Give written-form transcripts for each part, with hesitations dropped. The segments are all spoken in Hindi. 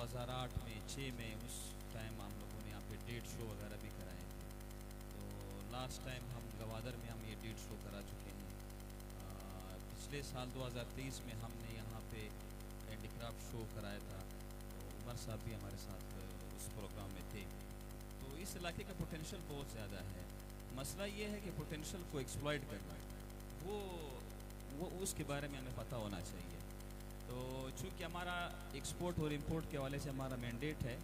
2008 में 6 में उस टाइम हम लोगों ने यहाँ पे डेट शो वगैरह भी कराए थे। तो लास्ट टाइम हम गवादर में हम ये डेट शो करा चुके हैं। पिछले साल 2023 में हमने यहाँ पे हैंडीक्राफ्ट शो कराया था। तो उमर साहब भी हमारे साथ उस प्रोग्राम में थे। तो इस इलाके का पोटेंशियल बहुत ज़्यादा है। मसला ये है कि पोटेंशियल को एक्सप्लॉइट करना, वो उसके बारे में हमें पता होना चाहिए। तो चूँकि हमारा एक्सपोर्ट और इंपोर्ट के हवाले से हमारा मैंडेट है,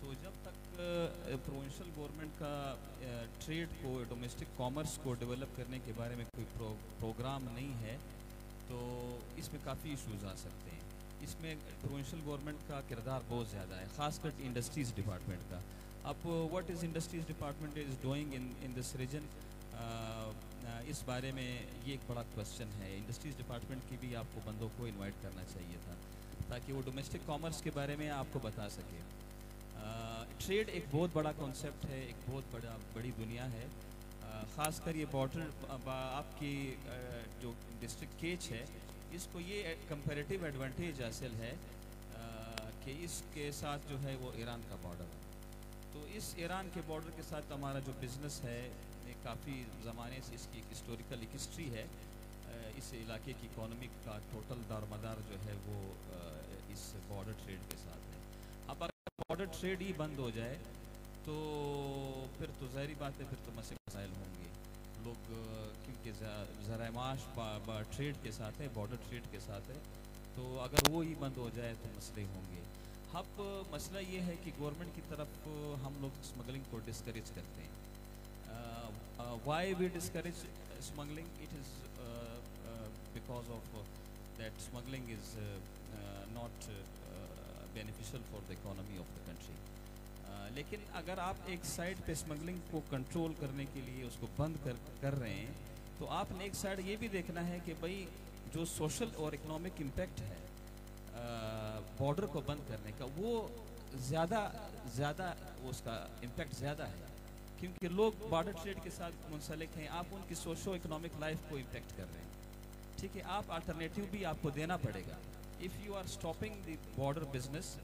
तो जब तक प्रोविंशियल गवर्नमेंट का ट्रेड को, डोमेस्टिक कॉमर्स को डेवलप करने के बारे में कोई प्रोग्राम नहीं है, तो इसमें काफ़ी इश्यूज़ आ सकते हैं। इसमें प्रोविंशियल गवर्नमेंट का किरदार बहुत ज़्यादा है, ख़ासकर इंडस्ट्रीज़ डिपार्टमेंट का। अब what is industries department is doing in this region, इस बारे में ये एक बड़ा क्वेश्चन है। इंडस्ट्रीज़ डिपार्टमेंट की भी आपको बंदों को इनवाइट करना चाहिए था, ताकि वो डोमेस्टिक कॉमर्स के बारे में आपको बता सके। ट्रेड एक बहुत बड़ा कॉन्सेप्ट है, एक बहुत बड़ी दुनिया है। ख़ासकर ये बॉर्डर आपकी जो डिस्ट्रिक्ट केच है, इसको ये कंपैरेटिव एडवांटेज हासिल है कि इसके साथ जो है वो ईरान का बॉर्डर है। तो इस ईरान के बॉर्डर के साथ हमारा जो बिज़नेस है, काफ़ी ज़माने से इसकी एक हिस्टोरिकल एक हिस्ट्री है। इस इलाके की इकोनॉमी का टोटल दारोमदार जो है वो इस बॉर्डर ट्रेड के साथ है। अब अगर बॉर्डर ट्रेड ही बंद हो जाए तो फिर तो ज़ाहिर बात है, फिर तो मसाइल होंगे। लोग क्योंकि ज़राए माश ट्रेड के साथ है, बॉर्डर ट्रेड के साथ है, तो अगर वो ही बंद हो जाए तो मसले होंगे। अब मसला ये है कि गवर्नमेंट की तरफ हम लोग स्मगलिंग को डिस्करेज करते हैं। Why we discourage smuggling? It is because of that smuggling is not beneficial for the economy of the country. लेकिन अगर आप एक साइड पे स्मगलिंग को कंट्रोल करने के लिए उसको बंद कर रहे हैं, तो आपने एक साइड ये भी देखना है कि भाई जो सोशल और इकोनॉमिक इम्पेक्ट है बॉर्डर को बंद करने का, वो ज़्यादा उसका इम्पेक्ट ज़्यादा है, क्योंकि लोग बॉर्डर ट्रेड के साथ मुंसलिक हैं। आप उनकी सोशो इकोनॉमिक लाइफ को इम्पेक्ट कर रहे हैं, ठीक है। आप अल्टरनेटिव भी आपको देना पड़ेगा। If you are stopping the border business,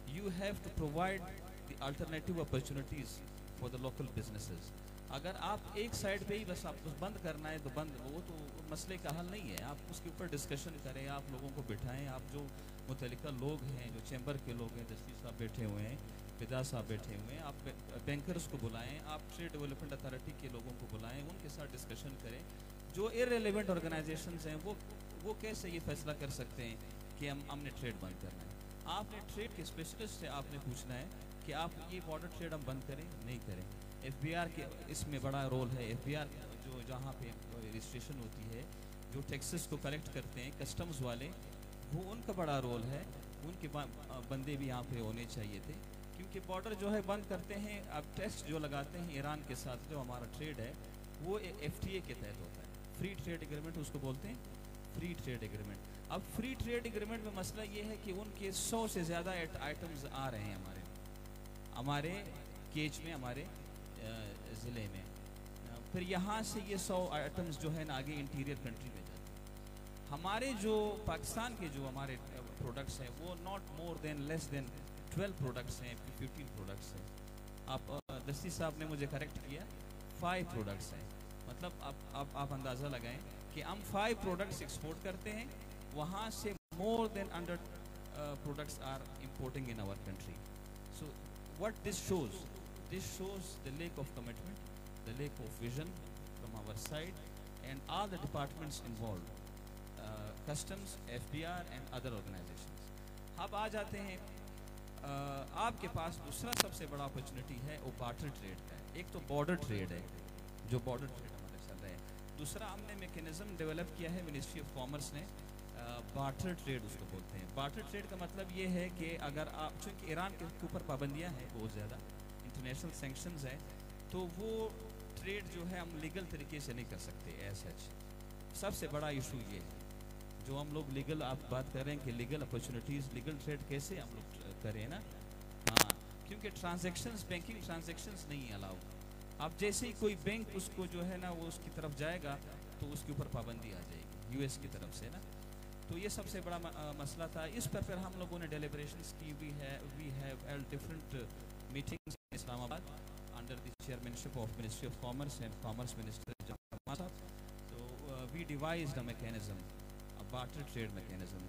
you have to provide the alternative opportunities for the local businesses. अगर आप एक साइड पे ही बस आपको बंद करना है तो बंद, वो तो मसले का हल नहीं है। आप उसके ऊपर डिस्कशन करें, आप लोगों को बिठाएं, आप जो मुतल्लिका लोग हैं, जो चैम्बर के लोग हैं, जस्टिस साहब बैठे हुए हैं, फिदा साहब बैठे हुए हैं, आप बैंकर्स को बुलाएं, आप ट्रेड डेवलपमेंट अथॉरिटी के लोगों को बुलाएं, उनके साथ डिस्कशन करें। जो इररिलेवेंट ऑर्गेनाइजेशंस हैं वो कैसे ये फैसला कर सकते हैं कि हमने ट्रेड बंद करना है? आपने ट्रेड के स्पेशलिस्ट से आपने पूछना है कि आप ये बॉर्डर ट्रेड हम बंद करें, नहीं करें। FBR के इसमें बड़ा रोल है। FBR जो जहाँ पे रजिस्ट्रेशन होती है, जो टैक्सेस को कलेक्ट करते हैं कस्टम्स वाले, वो उनका बड़ा रोल है। उनके बंदे भी यहाँ पे होने चाहिए थे, क्योंकि बॉर्डर जो है बंद करते हैं। अब टैक्स जो लगाते हैं ईरान के साथ जो हमारा ट्रेड है, वो FTA के तहत होता है, फ्री ट्रेड एग्रीमेंट उसको बोलते हैं, फ्री ट्रेड एग्रीमेंट। अब फ्री ट्रेड एग्रीमेंट में मसला ये है कि उनके 100 से ज़्यादा आइटम्स आ रहे हैं हमारे केज में, हमारे ज़िले में। फिर यहाँ से ये 100 आइटम्स जो है ना आगे इंटीरियर कंट्री में जाते हैं। हमारे जो पाकिस्तान के जो हमारे प्रोडक्ट्स हैं, वो not more than less than 12 products हैं, 15 प्रोडक्ट्स हैं। आप दस्ती साहब ने मुझे करेक्ट किया, 5 प्रोडक्ट्स हैं। मतलब आप अंदाज़ा लगाएं कि हम 5 प्रोडक्ट्स एक्सपोर्ट करते हैं, वहाँ से more than 100 products are importing in our country. So what this shows? This shows the lack of commitment, the lack of vision from our side and all the departments involved, customs, FBR and other organizations. अब आ जाते हैं आपके पास दूसरा सबसे बड़ा अपॉर्चुनिटी है वो बार्टर ट्रेड का है। एक तो बॉर्डर ट्रेड है, जो बॉर्डर ट्रेड हमारे चल रहा है। दूसरा हमने मैकेनिज्म डेवलप किया है मिनिस्ट्री ऑफ कॉमर्स ने, बार्टर ट्रेड उसको बोलते हैं। बार्टर ट्रेड का मतलब ये है कि अगर आप, चूँकि ईरान के ऊपर पाबंदियाँ हैं बहुत ज़्यादा, इंटरनेशनल सैंक्शंस है, तो वो ट्रेड जो है हम लीगल तरीके से नहीं कर सकते एज सच। सबसे बड़ा इशू ये है, जो हम लोग लीगल, आप बात कर रहे हैं कि लीगल अपॉर्चुनिटीज़, लीगल ट्रेड कैसे हम लोग करें ना। हाँ, क्योंकि ट्रांजैक्शंस, बैंकिंग ट्रांजैक्शंस नहीं अलाउ। अब जैसे ही कोई बैंक उसको जो है ना वो उसकी तरफ जाएगा, तो उसके ऊपर पाबंदी आ जाएगी US की तरफ से ना। तो ये सबसे बड़ा मसला था। इस पर फिर हम लोगों ने डेलिब्रेशंस की। We have held different meetings in Islamabad under the chairmanship of ministry of commerce and commerce minister जमा साहब। तो we devised a mechanism, a barter trade mechanism.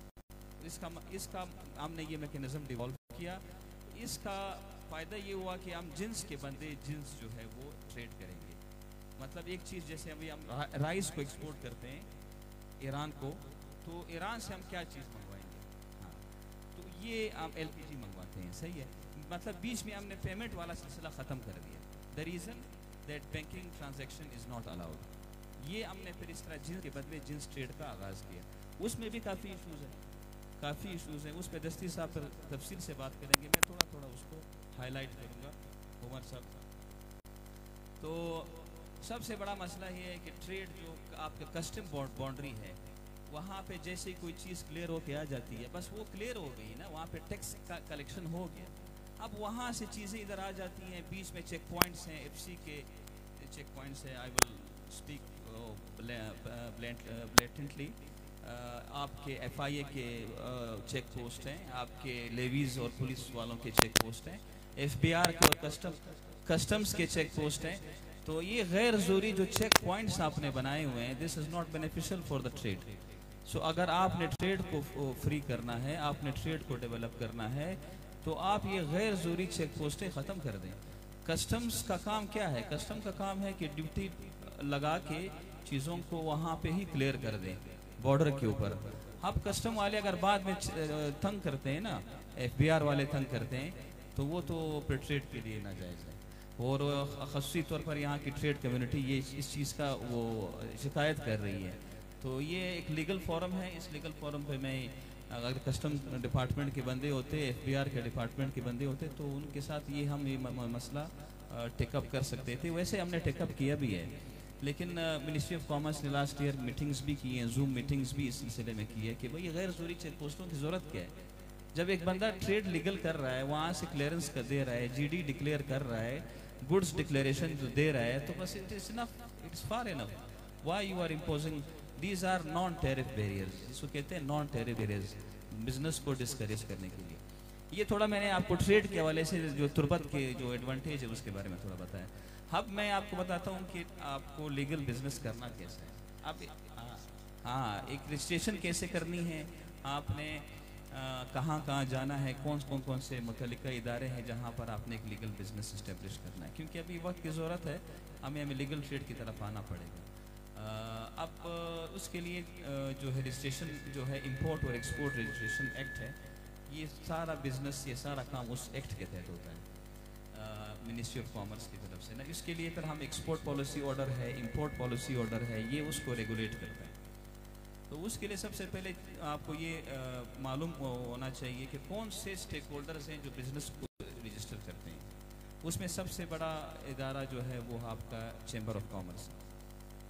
इसका हमने ये मैकेनिज्म डिवॉल्व किया। इसका फ़ायदा ये हुआ कि हम जिन्स के बंदे जिन्स जो है वो ट्रेड करेंगे। मतलब एक चीज़, जैसे अभी हम राइस को एक्सपोर्ट करते हैं ईरान को, तो ईरान से हम क्या चीज़ मंगवाएंगे? हाँ, तो ये हम LPG मंगवाते हैं, सही है। मतलब बीच में हमने पेमेंट वाला सिलसिला ख़त्म कर दिया। The reason that banking transaction is not allowed. ये हमने फिर इस तरह जिन्स के बदले जिन्स ट्रेड का आगाज़ किया। उसमें भी काफ़ी इशूज़ हैं। उस पर दस्ती साहब पर तफसील से बात करेंगे। मैं थोड़ा उसको हाईलाइट करूँगा उमर साहब का। तो सबसे बड़ा मसला ये है कि ट्रेड जो आपका कस्टम बाउंड्री है, वहाँ पे जैसे कोई चीज़ क्लियर होके आ जाती है, बस वो क्लियर हो गई ना, वहाँ पे टैक्स का कलेक्शन हो गया। अब वहाँ से चीज़ें इधर आ जाती हैं। बीच में चेक पॉइंट्स हैं, FC के चेक पॉइंट्स हैं। I will speak blatantly. आपके FIA के चेक पोस्ट हैं, आपके लेवीज़ और पुलिस वालों के चेक पोस्ट हैं, FBR के और कस्टम्स के चेक पोस्ट हैं। तो ये गैर ज़रूरी जो चेक पॉइंट्स आपने बनाए हुए हैं, this is not beneficial for the trade. So अगर आपने ट्रेड को फ्री करना है, आपने ट्रेड को डेवलप करना है, तो आप ये गैर ज़रूरी चेक पोस्टें ख़त्म कर दें। कस्टम्स का काम क्या है? कस्टम का काम है कि ड्यूटी लगा के चीज़ों को वहाँ पे ही क्लियर कर दें बॉर्डर के ऊपर। अब कस्टम वाले अगर बाद में तंग करते हैं ना, FBR वाले तंग करते हैं, तो वो तो फिर ट्रेड के लिए नाजायज़ है। और ख़ासी तौर पर यहाँ की ट्रेड कम्युनिटी ये इस चीज़ का वो शिकायत कर रही है। तो ये एक लीगल फोरम है। इस लीगल फोरम पे मैं, अगर कस्टम डिपार्टमेंट के बंदे होते, FBR के डिपार्टमेंट के बंदे होते, तो उनके साथ ये हम ये मसला टेकअप कर सकते थे। वैसे हमने टेकअप किया भी है, लेकिन मिनिस्ट्री ऑफ कॉमर्स ने लास्ट ईयर मीटिंग्स भी की हैं, जूम मीटिंग्स भी इस सिलसिले में की है कि भाई गैर ज़रूरी चेक पोस्टों की ज़रूरत क्या है। जब एक बंदा ट्रेड लीगल कर रहा है, वहाँ से क्लियरेंस कर दे रहा है, GD डिक्लेयर कर रहा है, गुड्स डिक्लेरेशन जो दे रहा है, तो बस it is enough, it's far enough. Why you are imposing these are non tariff barriers, जिसको कहते हैं नॉन टैरिफ बैरियर्स, बिजनेस को डिस्करेज करने के लिए। ये थोड़ा मैंने आपको ट्रेड के हवाले से जो तुरबत के जो एडवांटेज है उसके बारे में थोड़ा बताया। अब मैं आपको बताता हूँ कि आपको लीगल बिजनेस करना कैसे है। अब हाँ, एक रजिस्ट्रेशन कैसे करनी है, आपने कहाँ जाना है, कौन से मुतल्लिका इदारे हैं जहाँ पर आपने एक लीगल बिजनेस इस्टेब्लिश करना है, क्योंकि अभी वक्त की ज़रूरत है, हमें लीगल ट्रेड की तरफ आना पड़ेगा। अब उसके लिए जो है रजिस्ट्रेशन जो है इंपोर्ट और एक्सपोर्ट रजिस्ट्रेशन एक्ट है, ये सारा बिजनेस, ये सारा काम उस एक्ट के तहत होता है मिनिस्ट्री ऑफ कॉमर्स की तरफ से ना। इसके लिए फिर हम एक्सपोर्ट पॉलिसी ऑर्डर है, इंपोर्ट पॉलिसी ऑर्डर है, ये उसको रेगुलेट करता है। तो उसके लिए सबसे पहले आपको ये मालूम होना चाहिए कि कौन से स्टेक होल्डर्स हैं जो बिजनेस को रजिस्टर करते हैं। उसमें सबसे बड़ा इदारा जो है वो आपका चैम्बर ऑफ कॉमर्स,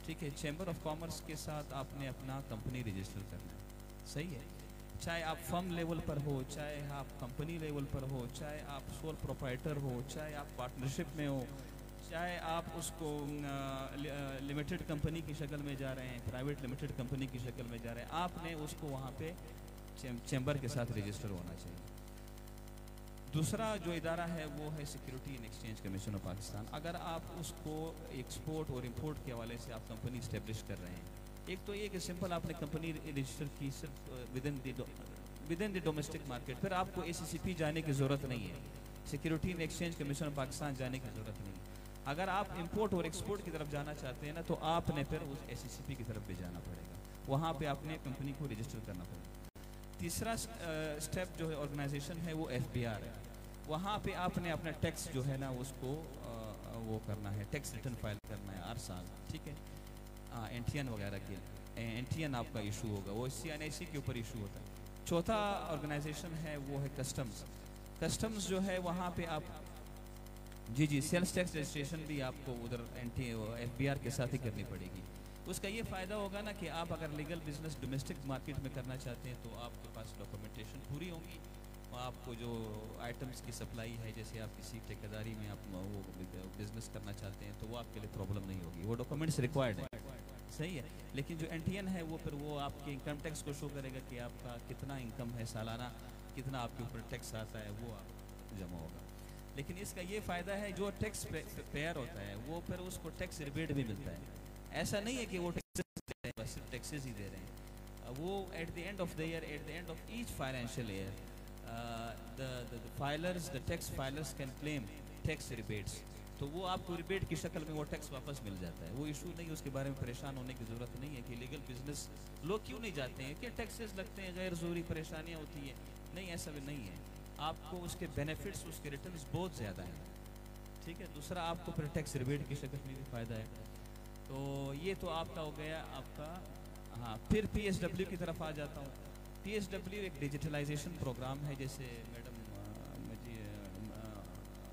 ठीक है। चैम्बर ऑफ कॉमर्स के साथ आपने अपना कंपनी रजिस्टर करना है, सही है। चाहे आप फर्म लेवल पर हो, चाहे आप कंपनी लेवल पर हो, चाहे आप सोल प्रोप्राइटर हो, चाहे आप पार्टनरशिप में हो, चाहे आप उसको लिमिटेड कंपनी की शक्ल में जा रहे हैं, प्राइवेट लिमिटेड कंपनी की शक्ल में जा रहे हैं, आपने उसको वहाँ पे चैम्बर के साथ रजिस्टर होना चाहिए। दूसरा जो इदारा है वो है security and exchange commission of Pakistan. अगर आप उसको एक्सपोर्ट और इंपोर्ट के हवाले से आप कंपनी इस्टेब्लिश कर रहे हैं, एक तो ये कि सिंपल आपने कंपनी रजिस्टर की सिर्फ विदिन द डोमेस्टिक मार्केट, फिर आपको ACCP जाने की ज़रूरत नहीं है, security and exchange commission of Pakistan जाने की ज़रूरत नहीं है। अगर आप इंपोर्ट और एक्सपोर्ट की तरफ जाना चाहते हैं ना, तो आपने फिर उस ACCP की तरफ भी जाना पड़ेगा, वहाँ पे आपने कंपनी को रजिस्टर करना पड़ेगा। तीसरा स्टेप जो है ऑर्गेनाइजेशन है वो FBR है, वहाँ पे आपने अपना टैक्स जो है ना उसको वो करना है, टैक्स रिटर्न फाइल करना है हर साल, ठीक है। NTN वगैरह के NTN आपका इशू होगा, वो CNIC के ऊपर इशू होता है। चौथा ऑर्गेनाइजेशन है वो है कस्टम्स। कस्टम्स जो है वहाँ पे आप जी सेल्स टैक्स रजिस्ट्रेशन भी आपको उधर FBR के साथ ही करनी पड़ेगी। उसका ये फ़ायदा होगा ना कि आप अगर लीगल बिजनेस डोमेस्टिक मार्केट में करना चाहते हैं तो आपके पास डॉक्यूमेंटेशन पूरी होगी, आपको जो आइटम्स की सप्लाई है, जैसे आप किसी ठेकेदारी में आप वो बिजनेस करना चाहते हैं तो वो आपके लिए प्रॉब्लम नहीं होगी, वो डॉक्यूमेंट्स रिक्वायर्ड है, सही है। लेकिन जो एनटीएन है वो फिर वो आपके इनकम टैक्स को शो करेगा कि आपका कितना इनकम है सालाना, कितना आपके ऊपर टैक्स आता है, वो आप जमा होगा। लेकिन इसका ये फ़ायदा है जो टैक्स पेयर होता है वो फिर उसको टैक्स रिबेट भी मिलता है। ऐसा नहीं है कि वो टैक्सेस दे रहे हैं, बस सिर्फ टैक्सेस ही दे रहे हैं। वो at the end of the year, at the end of each financial year, the tax filers can claim tax rebates. तो वो आपको रिबेट की शक्ल में वो टैक्स वापस मिल जाता है। वो इशू नहीं, उसके बारे में परेशान होने की ज़रूरत नहीं है कि लीगल बिजनेस लोग क्यों नहीं जाते हैं, क्या टैक्सेस लगते हैं, गैर ज़रूरी परेशानियाँ होती हैं। नहीं, ऐसा भी नहीं है। आपको उसके बेनिफिट्स, उसके रिटर्न्स बहुत ज़्यादा हैं, ठीक है। दूसरा, आपको फिर टैक्स रिबेट की शक्ल में भी फ़ायदा है। तो ये तो आपका हो गया आपका। हाँ, फिर पीएसडब्ल्यू की तरफ आ जाता हूँ। पीएसडब्ल्यू एक डिजिटलाइजेशन प्रोग्राम है, जैसे मैडम मुझे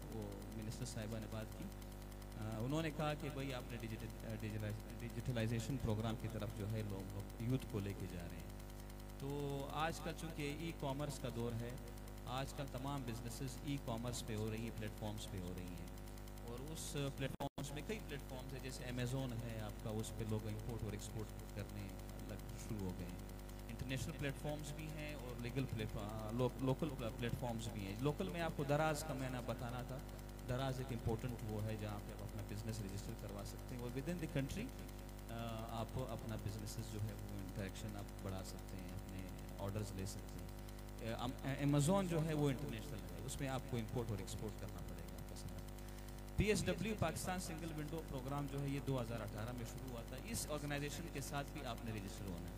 वो मिनिस्टर साहिबा ने बात की। उन्होंने कहा कि भाई आपने डिजिटलाइजेशन प्रोग्राम की तरफ जो है लोग यूथ को लेके जा रहे हैं। तो आजकल चूँकि ई कॉमर्स का दौर है, आजकल तमाम बिजनेसेस ई कॉमर्स पे हो रही हैं, प्लेटफॉर्म्स पे हो रही हैं। और उस प्लेटफॉर्म्स में कई प्लेटफॉर्म्स है, जैसे अमेज़ोन है आपका, उस पर लोग इंपोर्ट और एक्सपोर्ट करने शुरू हो गए हैं। इंटरनेशनल प्लेटफॉर्म्स भी हैं और लोकल प्लेटफॉर्म्स भी हैं। लोकल में आपको दराज का मैंने बताना था। दराज एक इम्पोर्टेंट वो है जहाँ पे आप अपना बिजनेस रजिस्टर करवा सकते हैं और विद इन द कंट्री आप अपना बिजनेस जो है वो इंटरेक्शन आप बढ़ा सकते हैं, अपने ऑर्डर्स ले सकते हैं। अमेज़ोन जो है वो इंटरनेशनल है, उसमें आपको इंपोर्ट और एक्सपोर्ट करना पड़ेगा आपका सारा। PSW Pakistan single window program जो है ये 2018 में शुरू हुआ था। इस ऑर्गेनाइजेशन के साथ भी आपने रजिस्टर होना है।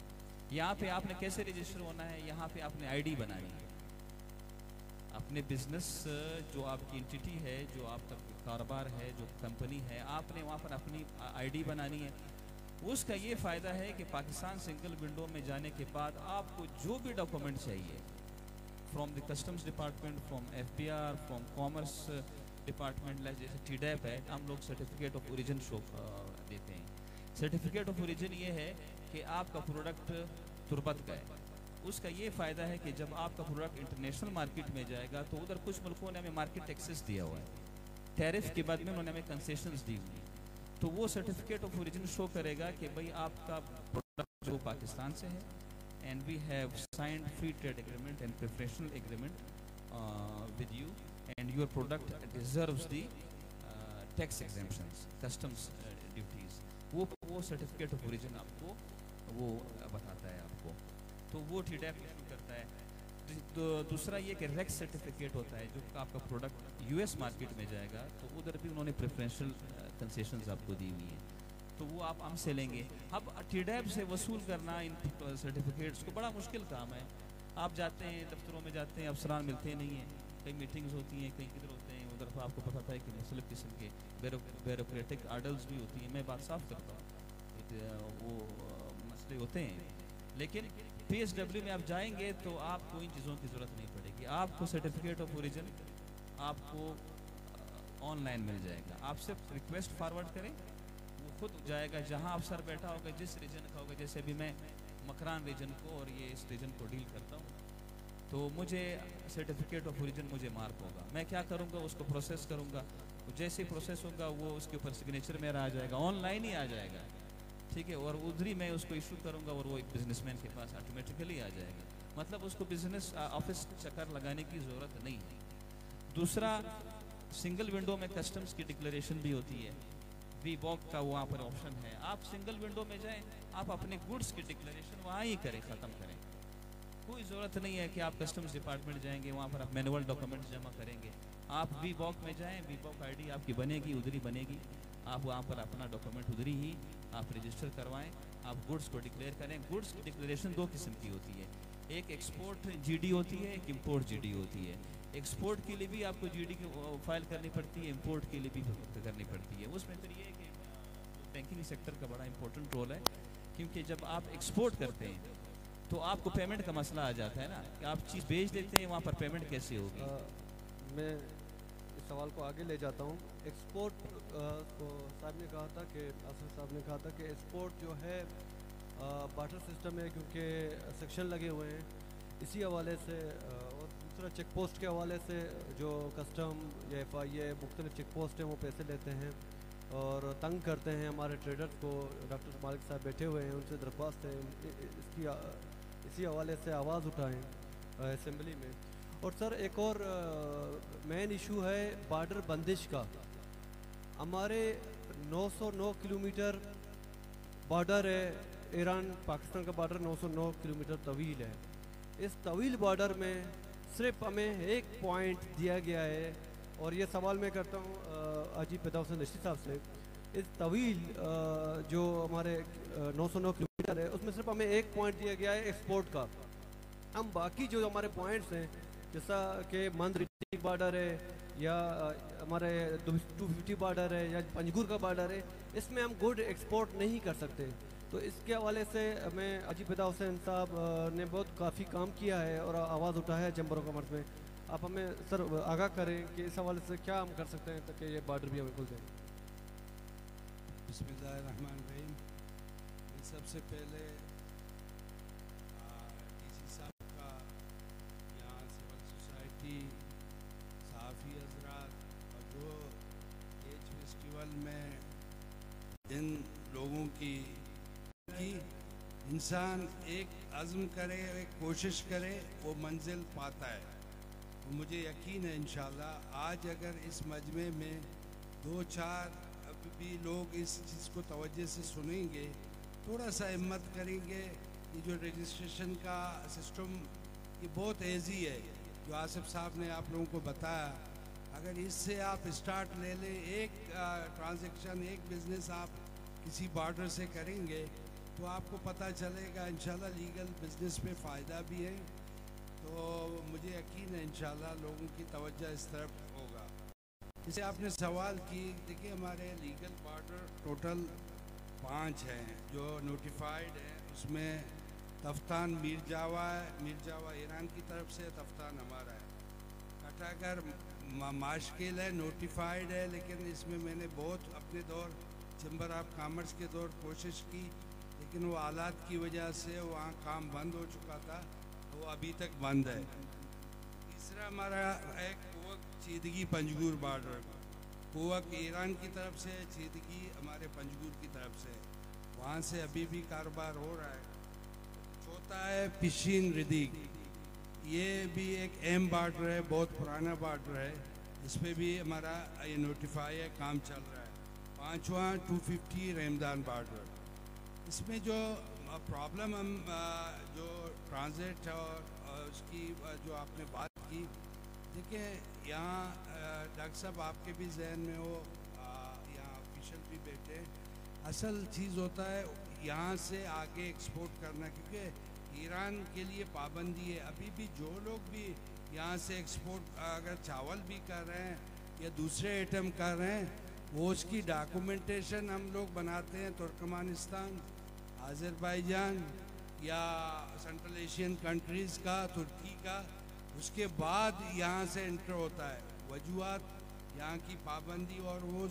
यहाँ पे आपने कैसे रजिस्टर होना है, यहाँ पे आपने आईडी बनानी है। अपने बिजनेस जो आपकी एंटिटी है, जो आपका कारोबार है, जो कंपनी है, आपने वहाँ पर अपनी आईडी बनानी है। उसका ये फ़ायदा है कि पाकिस्तान सिंगल विंडो में जाने के बाद आपको जो भी डॉक्यूमेंट चाहिए from the customs department, from FBR, from commerce department, जैसे टीडैप है, हम लोग सर्टिफिकेट ऑफ ओरिजिन शो देते हैं। सर्टिफिकेट ऑफ ओरिजिन ये है कि आपका प्रोडक्ट तुर्बत का है। उसका ये फ़ायदा है कि जब आपका प्रोडक्ट इंटरनेशनल मार्केट में जाएगा तो उधर कुछ मुल्कों ने हमें मार्केट एक्सेस दिया हुआ है, टैरिफ के बाद में उन्होंने हमें कंसेशंस दी हुई, तो वो सर्टिफिकेट ऑफ ओरिजिन शो करेगा कि भाई आपका प्रोडक्ट जो पाकिस्तान से है, and we have signed free trade agreement and preferential agreement with you, and your product deserves the tax exemptions, customs duties. वो सर्टिफिकेट ऑफ ओरिजिन आपको वो बताता है आपको, तो वो टीडैप इशू करता है। तो दूसरा ये कि रेक्स सर्टिफिकेट होता है, जो आपका प्रोडक्ट यूएस मार्केट में जाएगा तो उधर भी उन्होंने प्रेफरेंशियल कंसेशंस आपको दी हुई हैं, तो वो आप हमसे लेंगे। अब टीडैप से वसूल करना इन सर्टिफिकेट्स को बड़ा मुश्किल काम है। आप जाते हैं दफ्तरों में, जाते हैं, अफसरान मिलते नहीं हैं, कई मीटिंग्स होती हैं, कहीं किधर होते हैं, उधर तो आपको पता है कि मुख्तलिफ किस्म के ब्यूरोक्रेटिक आर्डर्स भी होती हैं। मैं बात साफ करता हूँ, वो मसले होते हैं। लेकिन पीएसडब्ल्यू में आप जाएंगे तो आपको इन चीज़ों की ज़रूरत नहीं पड़ेगी। आपको सर्टिफिकेट ऑफ ओरिजिन आपको ऑनलाइन मिल जाएगा। आप सिर्फ रिक्वेस्ट फॉरवर्ड करें, वो खुद जाएगा जहां अफसर बैठा होगा, जिस रीजन का होगा। जैसे अभी मैं मकरान रीजन को और ये इस रीजन को डील करता हूँ, तो मुझे सर्टिफिकेट ऑफ ओरिजिन मुझे मार्क होगा। मैं क्या करूँगा, उसको प्रोसेस करूँगा, जैसे प्रोसेस होगा वो उसके ऊपर सिग्नेचर मेरा आ जाएगा, ऑनलाइन ही आ जाएगा, ठीक है। और उधर ही मैं उसको इशू करूँगा और वो एक बिजनेसमैन के पास ऑटोमेटिकली आ जाएगा। मतलब उसको बिजनेस ऑफिस चक्कर लगाने की ज़रूरत नहीं है। दूसरा, सिंगल विंडो में कस्टम्स की डिक्लेरेशन भी होती है, वी वॉक का वहाँ पर ऑप्शन है। आप सिंगल विंडो में जाएं, आप अपने गुड्स की डिक्लेरेशन वहाँ ही करें, ख़त्म करें। कोई ज़रूरत नहीं है कि आप कस्टम्स डिपार्टमेंट जाएंगे, वहाँ पर आप मैनुअल डॉक्यूमेंट्स जमा करेंगे। आप वी वॉक में जाएँ, वी वॉक आईडी आपकी बनेगी, उधर ही बनेगी। आप वहाँ पर अपना डॉक्यूमेंट उधर ही आप रजिस्टर करवाएं, आप गुड्स को डिक्लेयर करें। गुड्स की डिक्लेरेशन दो किस्म की होती है, एक एक्सपोर्ट जीडी होती है, एक इंपोर्ट जीडी होती है। एक्सपोर्ट के लिए भी आपको जीडी की फाइल करनी पड़ती है, इंपोर्ट के लिए भी करनी पड़ती है। उसमें फिर ये है कि बैंकिंग सेक्टर का बड़ा इंपॉर्टेंट रोल है, क्योंकि जब आप एक्सपोर्ट करते हैं तो आपको पेमेंट का मसला आ जाता है ना, कि आप चीज़ बेच देते हैं, वहाँ पर पेमेंट कैसे होगी। मैं इस सवाल को आगे ले जाता हूँ। एक्सपोर्ट को साहब ने कहा था कि असद साहब ने कहा था कि एक्सपोर्ट जो है बार्टर सिस्टम है, क्योंकि सेक्शन लगे हुए हैं इसी हवाले से, और दूसरा चेक पोस्ट के हवाले से जो कस्टम या FIA मुख्तलिफ चेक पोस्ट हैं वो पैसे लेते हैं। और तंग करते हैं हमारे ट्रेडर्स को। डॉक्टर मालिक साहब बैठे हुए हैं, उनसे दरख्वास्त है इसकी इसी हवाले से आवाज़ उठाएं असेंबली में। और सर एक और मेन इशू है बॉर्डर बंदिश का। हमारे 909 किलोमीटर बॉर्डर है, ईरान पाकिस्तान का बॉर्डर 909 किलोमीटर तवील है। इस तवील बॉर्डर में सिर्फ हमें एक पॉइंट दिया गया है, और ये सवाल मैं करता हूँ आजी पैदा हुसैन रशीद साहब से। इस तवील जो हमारे 909 किलोमीटर है उसमें सिर्फ हमें एक पॉइंट दिया गया है एक्सपोर्ट का। हम बाकी जो हमारे पॉइंट्स हैं जैसा कि मंद बॉर्डर है या हमारे 250 बॉर्डर है या पंजगुर का बॉर्डर है, इसमें हम गुड एक्सपोर्ट नहीं कर सकते। तो इसके हवाले से हमें अजी पैदा हुसैन साहब ने बहुत काफ़ी काम किया है और आवाज़ उठाया है चैम्बर ऑफ कॉमर्स में। आप हमें सर आगाह करें कि इस हवाले से क्या हम कर सकते हैं ताकि ये बॉर्डर भी हमें खुल जाए। बिस्मिल्लाहिर्रहमानिर्रहीम। सबसे पहले डीसी साहब का, यहाँ सिविल सोसाइटी, सहाफ़ी हज़रात और जो एज फेस्टिवल में इन लोगों की इंसान एक अज़्म करे, एक कोशिश करे, वो मंजिल पाता है। तो मुझे यकीन है इंशाअल्लाह आज अगर इस मजमे में 2-4 अब भी लोग इस चीज़ को तवज्जो से सुनेंगे, थोड़ा सा हिम्मत करेंगे। ये जो रजिस्ट्रेशन का सिस्टम ये बहुत ईजी है, जो आसिफ साहब ने आप लोगों को बताया। अगर इससे आप स्टार्ट ले लें, एक ट्रांजैक्शन, एक बिज़नेस आप किसी बॉर्डर से करेंगे तो आपको पता चलेगा इंशाल्लाह लीगल बिज़नेस में फ़ायदा भी है। तो मुझे यकीन है इंशाल्लाह लोगों की तवज्जो इस तरफ होगा। जैसे आपने सवाल की, देखिए हमारे लीगल बॉर्डर टोटल 5 हैं जो नोटिफाइड हैं। उसमें तफ्तान मीरजावा है, मीरजावा ईरान की तरफ से, तफ्तान हमारा है। कटागर माशकिल है, नोटिफाइड है, लेकिन इसमें मैंने बहुत अपने दौर चैम्बर ऑफ कॉमर्स के दौर कोशिश की, लेकिन वो हालात की वजह से वहाँ काम बंद हो चुका था, वो अभी तक बंद है। तीसरा हमारा एक कोवक चीदगी पंजगुर बॉर्डर, कोवक ईरान की तरफ से, चीदगी हमारे पंजगुर की तरफ से, वहाँ से अभी भी कारोबार हो रहा है। चौथा है पिशीन रिदीक, ये भी एक अहम बॉर्डर है, बहुत पुराना बॉर्डर है, इस पर भी हमारा ये नोटिफाई है, काम चल रहा है। पाँचवा 250 रहमदान बॉर्डर, इसमें जो प्रॉब्लम हम जो ट्रांजिट और उसकी जो आपने बात की, देखिए यहाँ डॉक्टर साहब आपके भी जहन में हो, यहाँ ऑफिशियल भी बैठे, असल चीज़ होता है यहाँ से आगे एक्सपोर्ट करना, क्योंकि ईरान के लिए पाबंदी है। अभी भी जो लोग भी यहाँ से एक्सपोर्ट अगर चावल भी कर रहे हैं या दूसरे आइटम कर रहे हैं, वो उसकी डॉक्यूमेंटेशन हम लोग बनाते हैं तुर्कमानिस्तान, आज़रबाईजान या सेंट्रल एशियन कंट्रीज़ का, तुर्की का, उसके बाद यहाँ से एंटर होता है। वजूहात यहाँ की पाबंदी और वो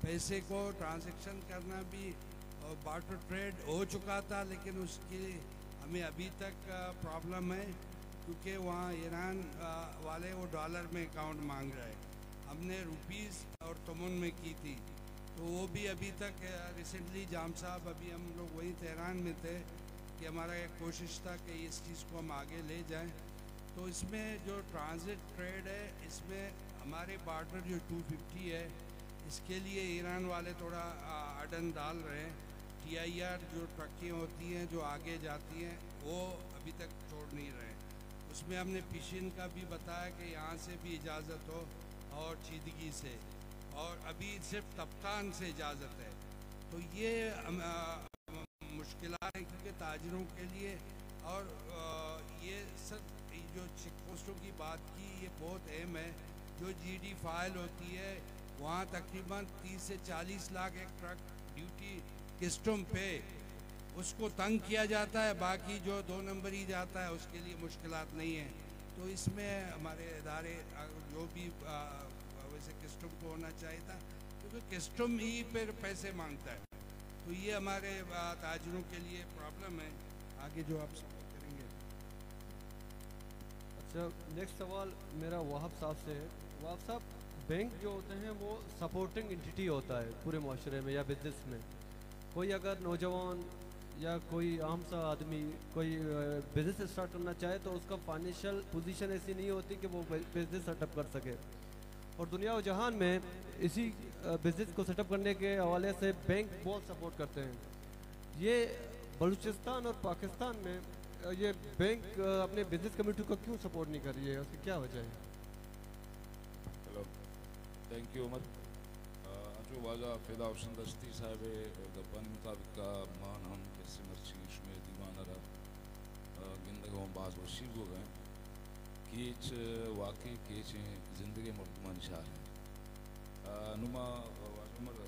पैसे को ट्रांजैक्शन करना भी, बार्टर ट्रेड हो चुका था, लेकिन उसके हमें अभी तक प्रॉब्लम है, क्योंकि वहाँ ईरान वाले वो डॉलर में अकाउंट मांग रहे हैं। हमने रुपीस और तमन में की थी, तो वो भी अभी तक रिसेंटली जाम साहब, अभी हम लोग वही तेहरान में थे कि हमारा एक कोशिश था कि इस चीज़ को हम आगे ले जाएं। तो इसमें जो ट्रांजिट ट्रेड है, इसमें हमारे बॉर्डर जो 250 है, इसके लिए ईरान वाले थोड़ा अडन डाल रहे हैं। TIR जो ट्रकें होती हैं जो आगे जाती हैं, वो अभी तक छोड़ नहीं रहे। उसमें हमने पिशिन का भी बताया कि यहाँ से भी इजाज़त हो और चीदगी से, और अभी सिर्फ तफ्तान से इजाज़त है। तो ये मुश्किलात हैं क्योंकि ताजरों के लिए, और ये सब जो चेक पोस्टों की बात की, ये बहुत अहम है। जो GD फाइल होती है, वहाँ तकरीबन 30 से 40 लाख एक ट्रक ड्यूटी कस्टम पे उसको तंग किया जाता है, बाकी जो 2 नंबर ही जाता है उसके लिए मुश्किलात नहीं है। तो इसमें हमारे इदारे जो भी वैसे कस्टम को होना चाहिए था, क्योंकि कस्टम ही फिर पैसे मांगता है। तो ये हमारे ताजरों के लिए प्रॉब्लम है। आगे जो आप सपोर्ट करेंगे। अच्छा, नेक्स्ट सवाल मेरा वाहब साहब से है। वाहब साहब, बैंक जो होते हैं वो सपोर्टिंग एंटिटी होता है पूरे माशरे में या बिजनेस में। कोई अगर नौजवान या कोई आम सा आदमी कोई बिज़नेस स्टार्ट करना चाहे तो उसका फाइनेंशियल पोजीशन ऐसी नहीं होती कि वो बिज़नेस सेटअप कर सके। और दुनिया और जहान में इसी बिज़नेस को सेटअप करने के हवाले से बैंक बहुत सपोर्ट करते हैं। ये बलूचिस्तान और पाकिस्तान में ये बैंक अपने बिज़नेस कम्युनिटी को क्यों सपोर्ट नहीं कर रही है, उसकी क्या वजह है? Hello, thank you Umar. जो वाजा फिदा हुसन दस्ती साहब गपन मुताबिक का मान हम कैसे मर्ची शुमे दीवाना रहा गिंदगों बाज वशीब हो गए कीच वाकई कीच ज़िंदगी मरदमा निशार है नुमा वाजमर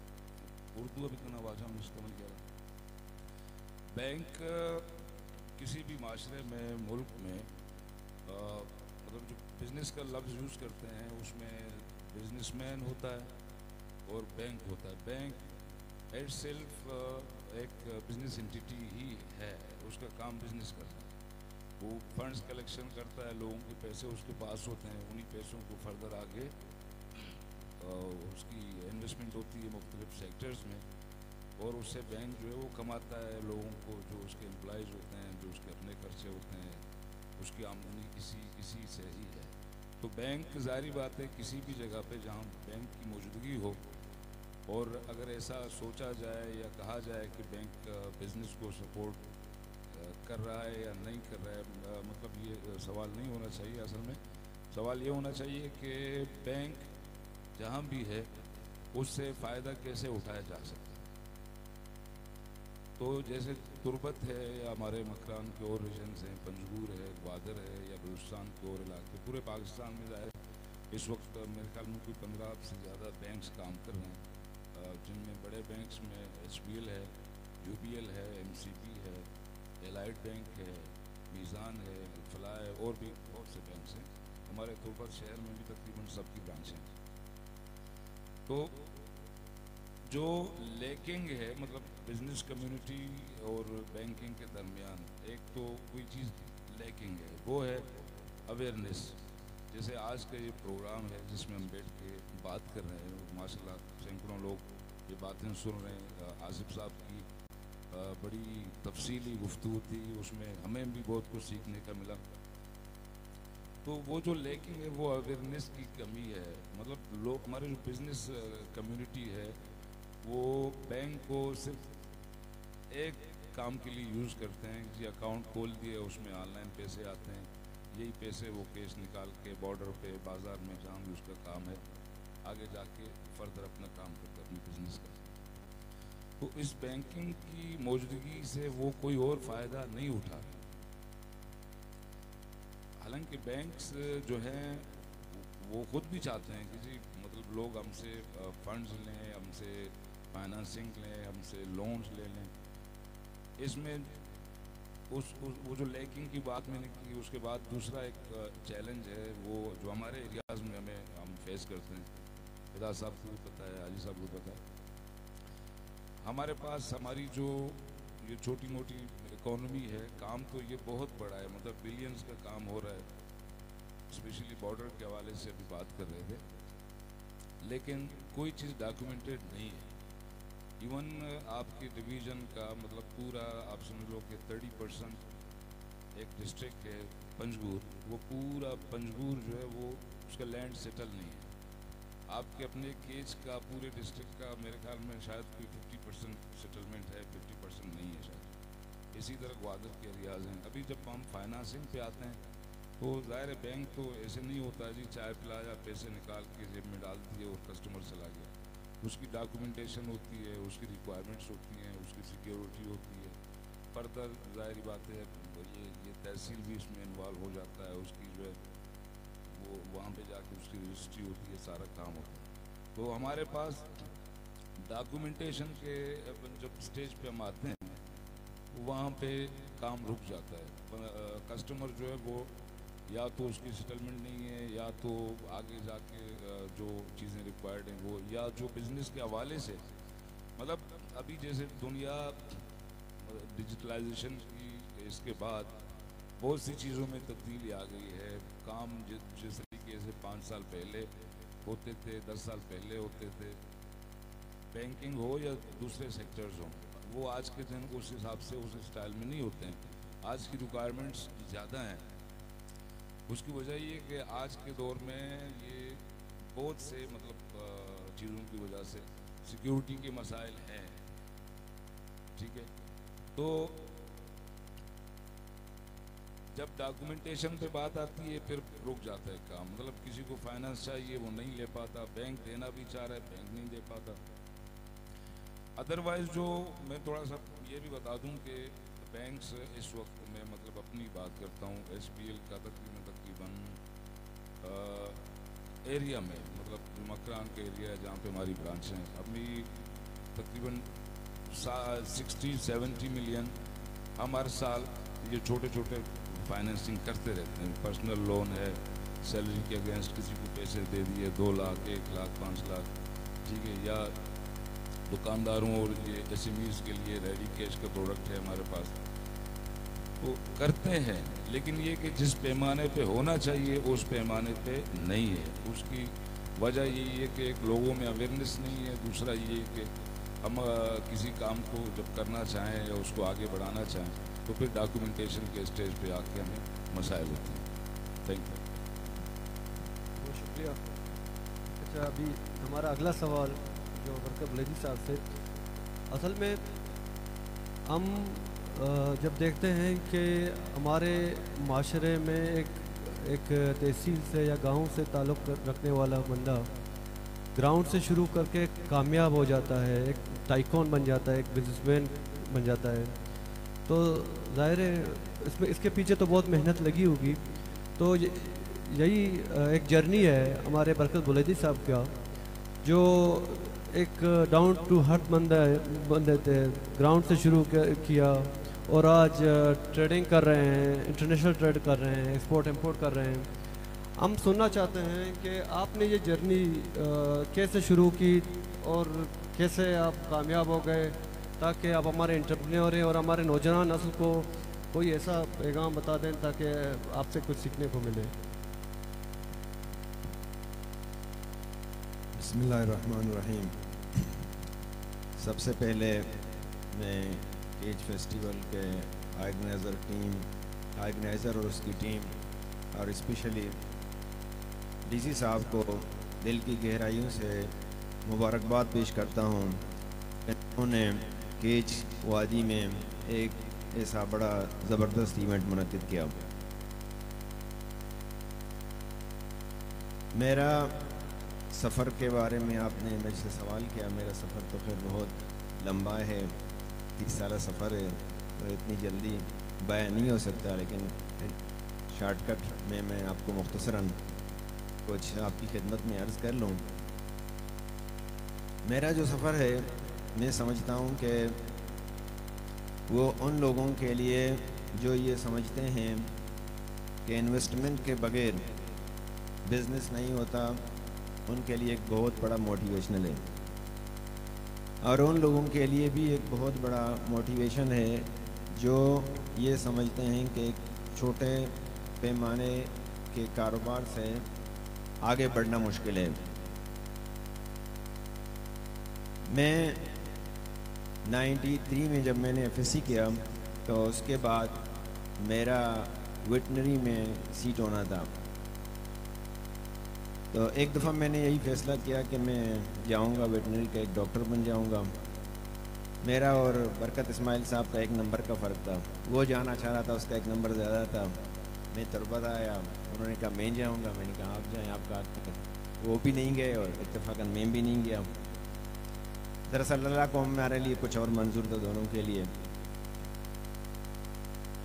उर्दू अभी कना वाजा में इस्तेमाल किया। बैंक किसी भी माशरे में मुल्क में मतलब जो बिज़नेस का लफ्ज़ यूज़ करते हैं उसमें बिजनेसमैन होता है और बैंक होता है। बैंक इट सेल्फ एक बिजनेस एंटिटी ही है, उसका काम बिजनेस करना है। वो फंड्स कलेक्शन करता है, लोगों के पैसे उसके पास होते हैं, उन्हीं पैसों को फर्दर आगे उसकी इन्वेस्टमेंट होती है मुख्तलिफ सेक्टर्स में और उससे बैंक जो है वो कमाता है लोगों को, जो उसके एम्प्लॉयज़ होते हैं, जो उसके अपने खर्चे होते हैं, उसकी आमदनी किसी से ही है। तो बैंक ज़ाहिर बात है किसी भी जगह पे जहाँ बैंक की मौजूदगी हो और अगर ऐसा सोचा जाए या कहा जाए कि बैंक बिज़नेस को सपोर्ट कर रहा है या नहीं कर रहा है, मतलब ये सवाल नहीं होना चाहिए। असल में सवाल ये होना चाहिए कि बैंक जहाँ भी है उससे फ़ायदा कैसे उठाया जा सकता है। तो जैसे तुरबत है या हमारे मकरान के और रीजन्स हैं, पंजगूर है, ग्वादर है या बलूचिस्तान के और इलाके, पूरे पाकिस्तान में ज़ाहिर इस वक्त मेरे ख्याल में कोई 15 से ज़्यादा बैंक्स काम कर रहे हैं, जिनमें बड़े बैंक्स में HBL है, UBL है, MCB है, एलाइट बैंक है, मीज़ान है, फलाह है और भी बहुत से बैंक्स हैं। हमारे तुरबत शहर में भी तकरीबन सबकी ब्रांचें हैं। तो जो लैकिंग है मतलब बिजनेस कम्युनिटी और बैंकिंग के दरमियान एक तो कोई चीज़ लैकिंग है, वो है अवेयरनेस। जैसे आज का ये प्रोग्राम है जिसमें हम बैठ के बात कर रहे हैं, माशाल्लाह सैकड़ों लोग ये बातें सुन रहे हैं। आसिफ साहब की बड़ी तफसीली गुफ्तगू थी, उसमें हमें भी बहुत कुछ सीखने का मिला। तो वो जो लैकिंग है वो अवेयरनेस की कमी है। मतलब लोग, हमारे जो बिज़नेस कम्युनिटी है वो बैंक को सिर्फ एक काम के लिए यूज़ करते हैं कि अकाउंट खोल दिए, उसमें ऑनलाइन पैसे आते हैं, यही पैसे वो कैश निकाल के बॉर्डर पे बाज़ार में जहाँ भी उसका काम है आगे जाके फर्दर अपना काम करते हैं, अपनी बिजनेस करते हैं। तो इस बैंकिंग की मौजूदगी से वो कोई और फ़ायदा नहीं उठा। हालांकि बैंक्स जो हैं वो खुद भी चाहते हैं कि जी मतलब लोग हमसे फंड्स लें, हमसे फाइनेंसिंग लें, हमसे लोन्स ले लें। इसमें वो जो लैकिंग की बात मैंने की, उसके बाद दूसरा एक चैलेंज है वो जो हमारे एरियाज़ में हम फेस करते हैं। फिदा साहब को भी पता है, हाजी साहब को पता है, हमारे पास हमारी जो ये छोटी मोटी इकोनॉमी है, काम तो ये बहुत बड़ा है, मतलब बिलियंस का काम हो रहा है। स्पेशली बॉर्डर के हवाले से अभी बात कर रहे थे, लेकिन कोई चीज़ डॉक्यूमेंटेड नहीं है। इवन आपके डिवीज़न का मतलब पूरा आप समझ लो कि 30% एक डिस्ट्रिक्ट है पंजगूर, वो पूरा पंजगूर जो है वो उसका लैंड सेटल नहीं है। आपके अपने केज का पूरे डिस्ट्रिक्ट का मेरे ख्याल में शायद कोई 50% सेटलमेंट है, 50% नहीं है शायद। इसी तरह ग्वादर के एरियाज़ हैं। अभी जब हम फाइनेंसिंग पे आते हैं तो ज़ाहिर बैंक तो ऐसे नहीं होता जी चाय पिलाया, पैसे निकाल के जेब में डाल दिए और कस्टमर चला गया। उसकी डॉक्यूमेंटेशन होती है, उसकी रिक्वायरमेंट्स होती हैं, उसकी सिक्योरिटी होती है। फर्दर ज़ाहिर बात है ये तहसील भी इसमें इन्वॉल्व हो जाता है, उसकी जो है वो वहाँ पे जाके उसकी रजिस्ट्री होती है, सारा काम होता है। तो हमारे पास डॉक्यूमेंटेशन के जब स्टेज पे हम आते हैं वहाँ पे काम रुक जाता है। कस्टमर जो है वो या तो उसकी सेटलमेंट नहीं है, या तो आगे जाके जो चीज़ें रिक्वायर्ड हैं वो, या जो बिज़नेस के हवाले से मतलब अभी जैसे दुनिया डिजिटलाइजेशन की इसके बाद बहुत सी चीज़ों में तब्दीली आ गई है। काम जिस तरीके से 5 साल पहले होते थे, 10 साल पहले होते थे, बैंकिंग हो या दूसरे सेक्टर्स हों, वो आज के दिन उस हिसाब से उस स्टाइल में नहीं होते हैं। आज की रिक्वायरमेंट्स ज़्यादा हैं। उसकी वजह ये कि आज के दौर में ये बहुत से चीज़ों की वजह से सिक्योरिटी के मसाइल हैं, ठीक है। तो जब डॉक्यूमेंटेशन पे बात आती है फिर रुक जाता है काम। किसी को फाइनेंस चाहिए वो नहीं ले पाता, बैंक देना भी चाह रहा है बैंक नहीं दे पाता। अदरवाइज़ जो मैं थोड़ा सा ये भी बता दूं कि बैंक्स इस वक्त में अपनी बात करता हूँ, SBL का तकरीबन एरिया में मकरान के एरिया जहाँ पे हमारी ब्रांच हैं, अपनी तकरीबन 60-70 मिलियन हम हर साल ये छोटे छोटे फाइनेंसिंग करते रहते हैं। पर्सनल लोन है, सैलरी के अगेंस्ट किसी को पैसे दे दिए 2 लाख 1 लाख 5 लाख, ठीक है, या दुकानदारों और ये SMEs के लिए रेडी कैश का प्रोडक्ट है हमारे पास, वो करते हैं। लेकिन ये कि जिस पैमाने पे होना चाहिए उस पैमाने पे नहीं है। उसकी वजह यही है कि एक लोगों में अवेयरनेस नहीं है, दूसरा ये कि हम किसी काम को जब करना चाहें या उसको आगे बढ़ाना चाहें तो फिर डॉक्यूमेंटेशन के स्टेज पे आके हमें मसाइल होते हैं। Thank you. बहुत शुक्रिया। अच्छा, अभी हमारा अगला सवाल जो बरकत बुलैदी साहब से, असल में हम जब देखते हैं कि हमारे माशरे में एक तहसील से या गांव से ताल्लुक़ रखने वाला बंदा ग्राउंड से शुरू करके कामयाब हो जाता है, एक टाइकॉन बन जाता है, एक बिजनेसमैन बन जाता है, तो ज़ाहिर है इसमें इसके पीछे तो बहुत मेहनत लगी होगी। तो यही एक जर्नी है हमारे बरकत बुलैदी साहब का, जो एक डाउन टू अर्थ बंदे थे, ग्राउंड से शुरू किया और आज ट्रेडिंग कर रहे हैं, इंटरनेशनल ट्रेड कर रहे हैं, एक्सपोर्ट इंपोर्ट कर रहे हैं। हम सुनना चाहते हैं कि आपने ये जर्नी कैसे शुरू की और कैसे आप कामयाब हो गए, ताकि आप हमारे एंटरप्रेन्योर और हमारे नौजवान नस्ल को कोई ऐसा पैगाम बता दें ताकि आपसे कुछ सीखने को मिले। बिस्मिल्लाहिर्रहमानिर्रहीम। सबसे पहले मैं केज फेस्टिवल के ऑर्गेनाइज़र और उसकी टीम और स्पेशली DC साहब को दिल की गहराइयों से मुबारकबाद पेश करता हूँ। उन्होंने केज वादी में एक ऐसा बड़ा ज़बरदस्त इवेंट मुनक़्क़िद किया। मेरा सफ़र के बारे में आपने मुझसे सवाल किया। मेरा सफ़र तो खैर बहुत लंबा है, 30 साल सफ़र है, तो इतनी जल्दी बयान नहीं हो सकता, लेकिन शॉर्टकट में मैं आपको मुख्तसरन कुछ आपकी खिदमत में अर्ज़ कर लूँ। मेरा जो सफ़र है, मैं समझता हूँ कि वो उन लोगों के लिए जो ये समझते हैं कि इन्वेस्टमेंट के बग़ैर बिज़नेस नहीं होता, उनके लिए एक बहुत बड़ा मोटिवेशनल है। और उन लोगों के लिए भी एक बहुत बड़ा मोटिवेशन है जो ये समझते हैं कि एक छोटे पैमाने के कारोबार से आगे बढ़ना मुश्किल है। मैं 93 में जब मैंने FSC किया तो उसके बाद मेरा वेटनरी में सीट होना था। तो एक दफ़ा मैंने यही फ़ैसला किया कि मैं जाऊंगा वेटनरी का एक डॉक्टर बन जाऊंगा। मेरा और बरकत इस्माइल साहब का 1 नंबर का फ़र्क था। वो जाना चाह रहा था, उसका 1 नंबर ज़्यादा था। मैं तुरबत आया, उन्होंने कहा मैं जाऊंगा, मैंने कहा आप जाएं, आपका वो भी नहीं गए और इत्तेफाकन मैं भी नहीं गया। दरअसल अल्लाह को हमारे लिए कुछ और मंजूर था दोनों के लिए।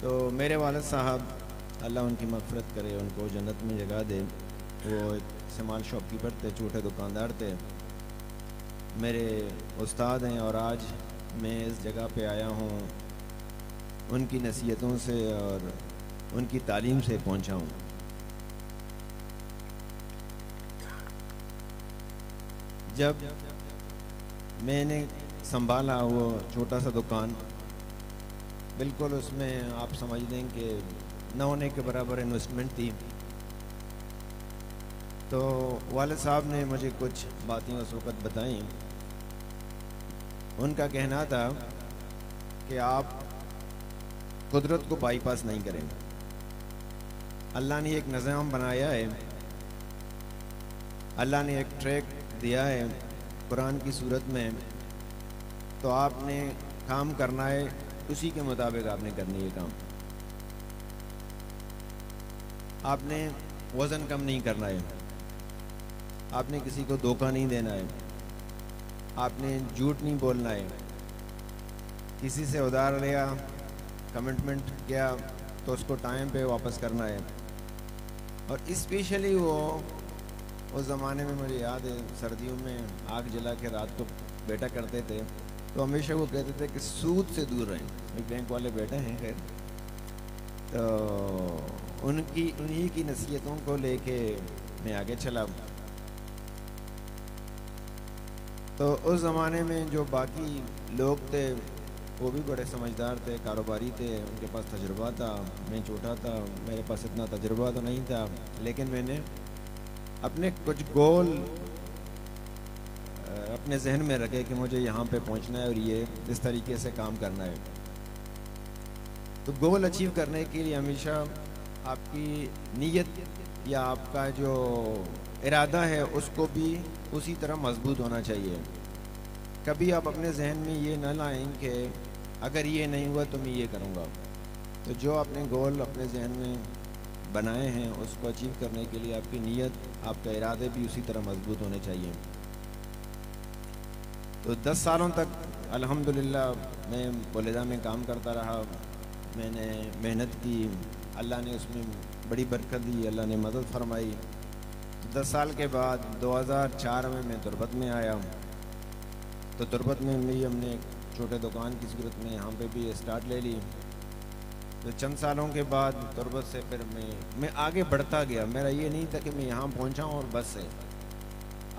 तो मेरे वालिद साहब, अल्लाह उनकी मग़फ़िरत करे, उनको जन्नत में जगह दे, वो एक सामान शॉपकीपर थे, छोटे दुकानदार थे, मेरे उस्ताद हैं और आज मैं इस जगह पे आया हूँ उनकी नसीहतों से और उनकी तालीम से पहुँचा हूँ। जब मैंने संभाला वो छोटा सा दुकान, बिल्कुल उसमें आप समझ लें कि न होने के बराबर इन्वेस्टमेंट थी। तो वालिद साहब ने मुझे कुछ बातें उस वक़्त बताई। उनका कहना था कि आप कुदरत को बाईपास नहीं करें। अल्लाह ने एक निज़ाम बनाया है, अल्लाह ने एक ट्रैक दिया है कुरान की सूरत में, तो आपने काम करना है, उसी के मुताबिक आपने करनी है काम। आपने वज़न कम नहीं करना है, आपने किसी को धोखा नहीं देना है, आपने झूठ नहीं बोलना है। किसी से उधार लिया, कमिटमेंट किया तो उसको टाइम पे वापस करना है। और स्पेशली वो उस ज़माने में मुझे याद है, सर्दियों में आग जला के रात को बैठा करते थे, तो हमेशा वो कहते थे कि सूद से दूर रहें। बैंक वाले बैठे हैं खैर, तो उन्हीं की नसीहतों को लेके मैं आगे चला। तो उस ज़माने में जो बाकी लोग थे वो भी बड़े समझदार थे, कारोबारी थे, उनके पास तजुर्बा था। मैं छोटा था, मेरे पास इतना तजुर्बा तो नहीं था, लेकिन मैंने अपने कुछ गोल अपने जहन में रखे कि मुझे यहाँ पे पहुँचना है और ये इस तरीके से काम करना है। तो गोल अचीव करने के लिए हमेशा आपकी नीयत या आपका जो इरादा है उसको भी उसी तरह मजबूत होना चाहिए। कभी आप अपने जहन में ये न लाएं कि अगर ये नहीं हुआ तो मैं ये करूँगा। तो जो आपने गोल अपने जहन में बनाए हैं उसको अचीव करने के लिए आपकी नीयत, आपका इरादे भी उसी तरह मजबूत होने चाहिए। तो 10 सालों तक अल्हम्दुलिल्लाह मैं वलीदा में काम करता रहा। मैंने मेहनत की, अल्लाह ने उसमें बड़ी बरकत दी, अल्लाह ने मदद फरमाई। तो 10 साल के बाद 2004 में मैं तुर्बत में आया। तो तुर्बत में भी हमने एक छोटे दुकान की सूरत में यहाँ पे भी स्टार्ट ले ली। तो चंद सालों के बाद तुर्बत से फिर मैं आगे बढ़ता गया। मेरा ये नहीं था कि मैं यहाँ पहुँचा हूँ और बस है,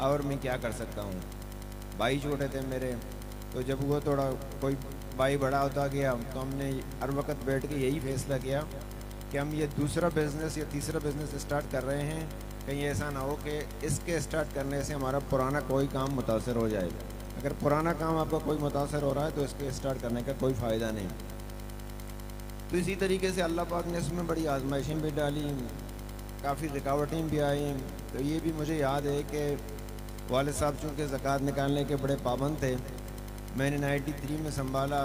और मैं क्या कर सकता हूँ। भाई छोटे थे मेरे, तो जब वो थोड़ा कोई भाई बड़ा होता गया तो हमने हर वक्त बैठ के यही फैसला किया कि हम ये दूसरा बिज़नेस या तीसरा बिज़नेस स्टार्ट कर रहे हैं, कहीं ऐसा ना हो कि इसके स्टार्ट करने से हमारा पुराना कोई काम मुतासर हो जाए। अगर पुराना काम आपका कोई मुतासर हो रहा है तो इसके स्टार्ट करने का कोई फ़ायदा नहीं। तो इसी तरीके से अल्लाह पाक ने इसमें बड़ी आजमाइशें भी डाली, काफ़ी रुकावटें भी आई। तो ये भी मुझे याद है कि वालिद साहब चूँकि ज़कात निकालने के बड़े पाबंद थे, मैंने 93 में संभाला।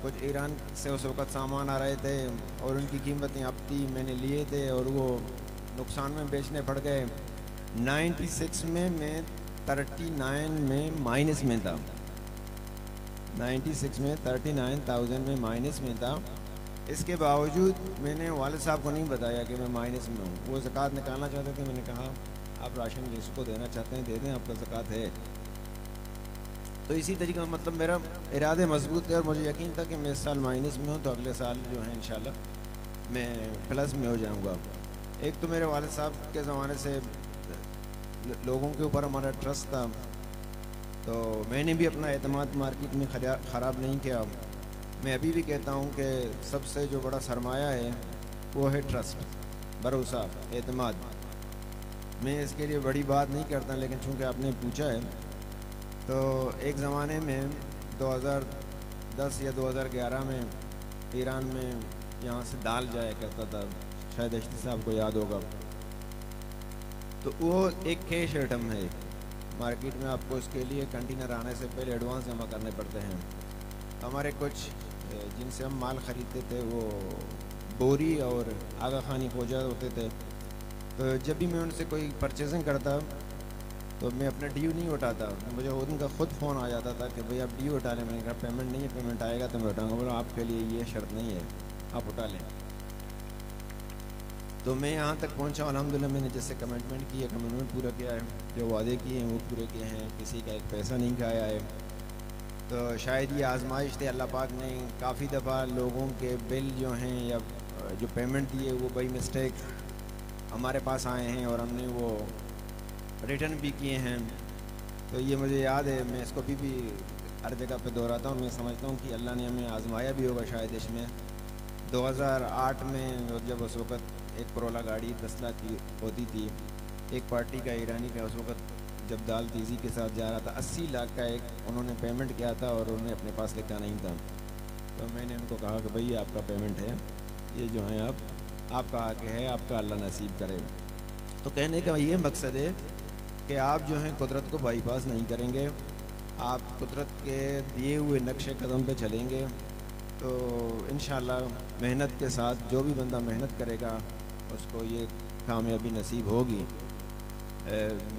कुछ ईरान से उस वक़्त सामान आ रहे थे और उनकी कीमतें अब थी, मैंने लिए थे और वो नुकसान में बेचने पड़ गए। 96 में मैं 39 में माइनस में था। 96 में 39,000 में माइनस में था। इसके बावजूद मैंने वालिद साहब को नहीं बताया कि मैं माइनस में हूँ। वो ज़कात निकालना चाहते थे, मैंने कहा आप राशन जिसको देना चाहते हैं दे दें, आपका ज़कात है। तो इसी तरीके का मतलब मेरा इरादे मजबूत थे और मुझे यकीन था कि मैं इस साल माइनस में हूँ तो अगले साल जो है इंशाल्लाह मैं प्लस में हो जाऊँगा। एक तो मेरे वालिद साहब के ज़माने से लोगों के ऊपर हमारा ट्रस्ट था, तो मैंने भी अपना एतमाद मार्केट में ख़राब नहीं किया। मैं अभी भी कहता हूँ कि सबसे जो बड़ा सरमाया है वो है ट्रस्ट, भरोसा, एतमाद। मैं इसके लिए बड़ी बात नहीं करता, लेकिन चूँकि आपने पूछा है तो एक ज़माने में 2010 या 2011 में ईरान में यहाँ से दाल जाया करता था, शायद अश्ती साहब को याद होगा। तो वो एक कैश आइटम है मार्केट में, आपको इसके लिए कंटेनर आने से पहले एडवांस जमा करने पड़ते हैं। हमारे कुछ जिनसे हम माल ख़रीदते थे वो बोरी और आगा खानी खोजा होते थे। तो जब भी मैं उनसे कोई परचेजिंग करता तो मैं अपना ड्यू नहीं उठाता, मुझे उनका ख़ुद फ़ोन आ जाता था कि भाई आप ड्यू उठा लें। मैंने कहा पेमेंट नहीं है, पेमेंट आएगा तो मैं उठाऊँगा। बोला आपके लिए ये शर्त नहीं है, आप उठा लें। तो मैं यहाँ तक पहुँचा, अल्हम्दुलिल्लाह मैंने जैसे कमिटमेंट की है, कमिटमेंट पूरा किया है, जो वादे किए हैं वो पूरे किए हैं, किसी का एक पैसा नहीं खाया है। तो शायद ये आजमाइश थे, अल्लाह पाक ने काफ़ी दफ़ा लोगों के बिल जो हैं या जो पेमेंट दिए वो बाई मिस्टेक हमारे पास आए हैं और हमने वो रिटर्न भी किए हैं। तो ये मुझे याद है, मैं इसको भी हर जगह पे दोहराता हूँ। मैं समझता हूँ कि अल्लाह ने हमें आजमाया भी होगा शायद इसमें। 2008 में जब उस वक़्त एक करोला गाड़ी 10 लाख की होती थी, एक पार्टी का ईरानी का उस वक्त जब दाल तेज़ी के साथ जा रहा था 80 लाख का एक उन्होंने पेमेंट किया था और उन्हें अपने पास लिखा नहीं था। तो मैंने उनको कहा कि भाई आपका पेमेंट है, ये जो है आपका हक है, आपका अल्लाह नसीब करे। तो कहने का ये मकसद है कि आप जो हैं कुदरत को बाईपास नहीं करेंगे, आप कुदरत के दिए हुए नक्शे कदम पे चलेंगे तो इंशाअल्लाह मेहनत के साथ जो भी बंदा मेहनत करेगा उसको ये कामयाबी नसीब होगी।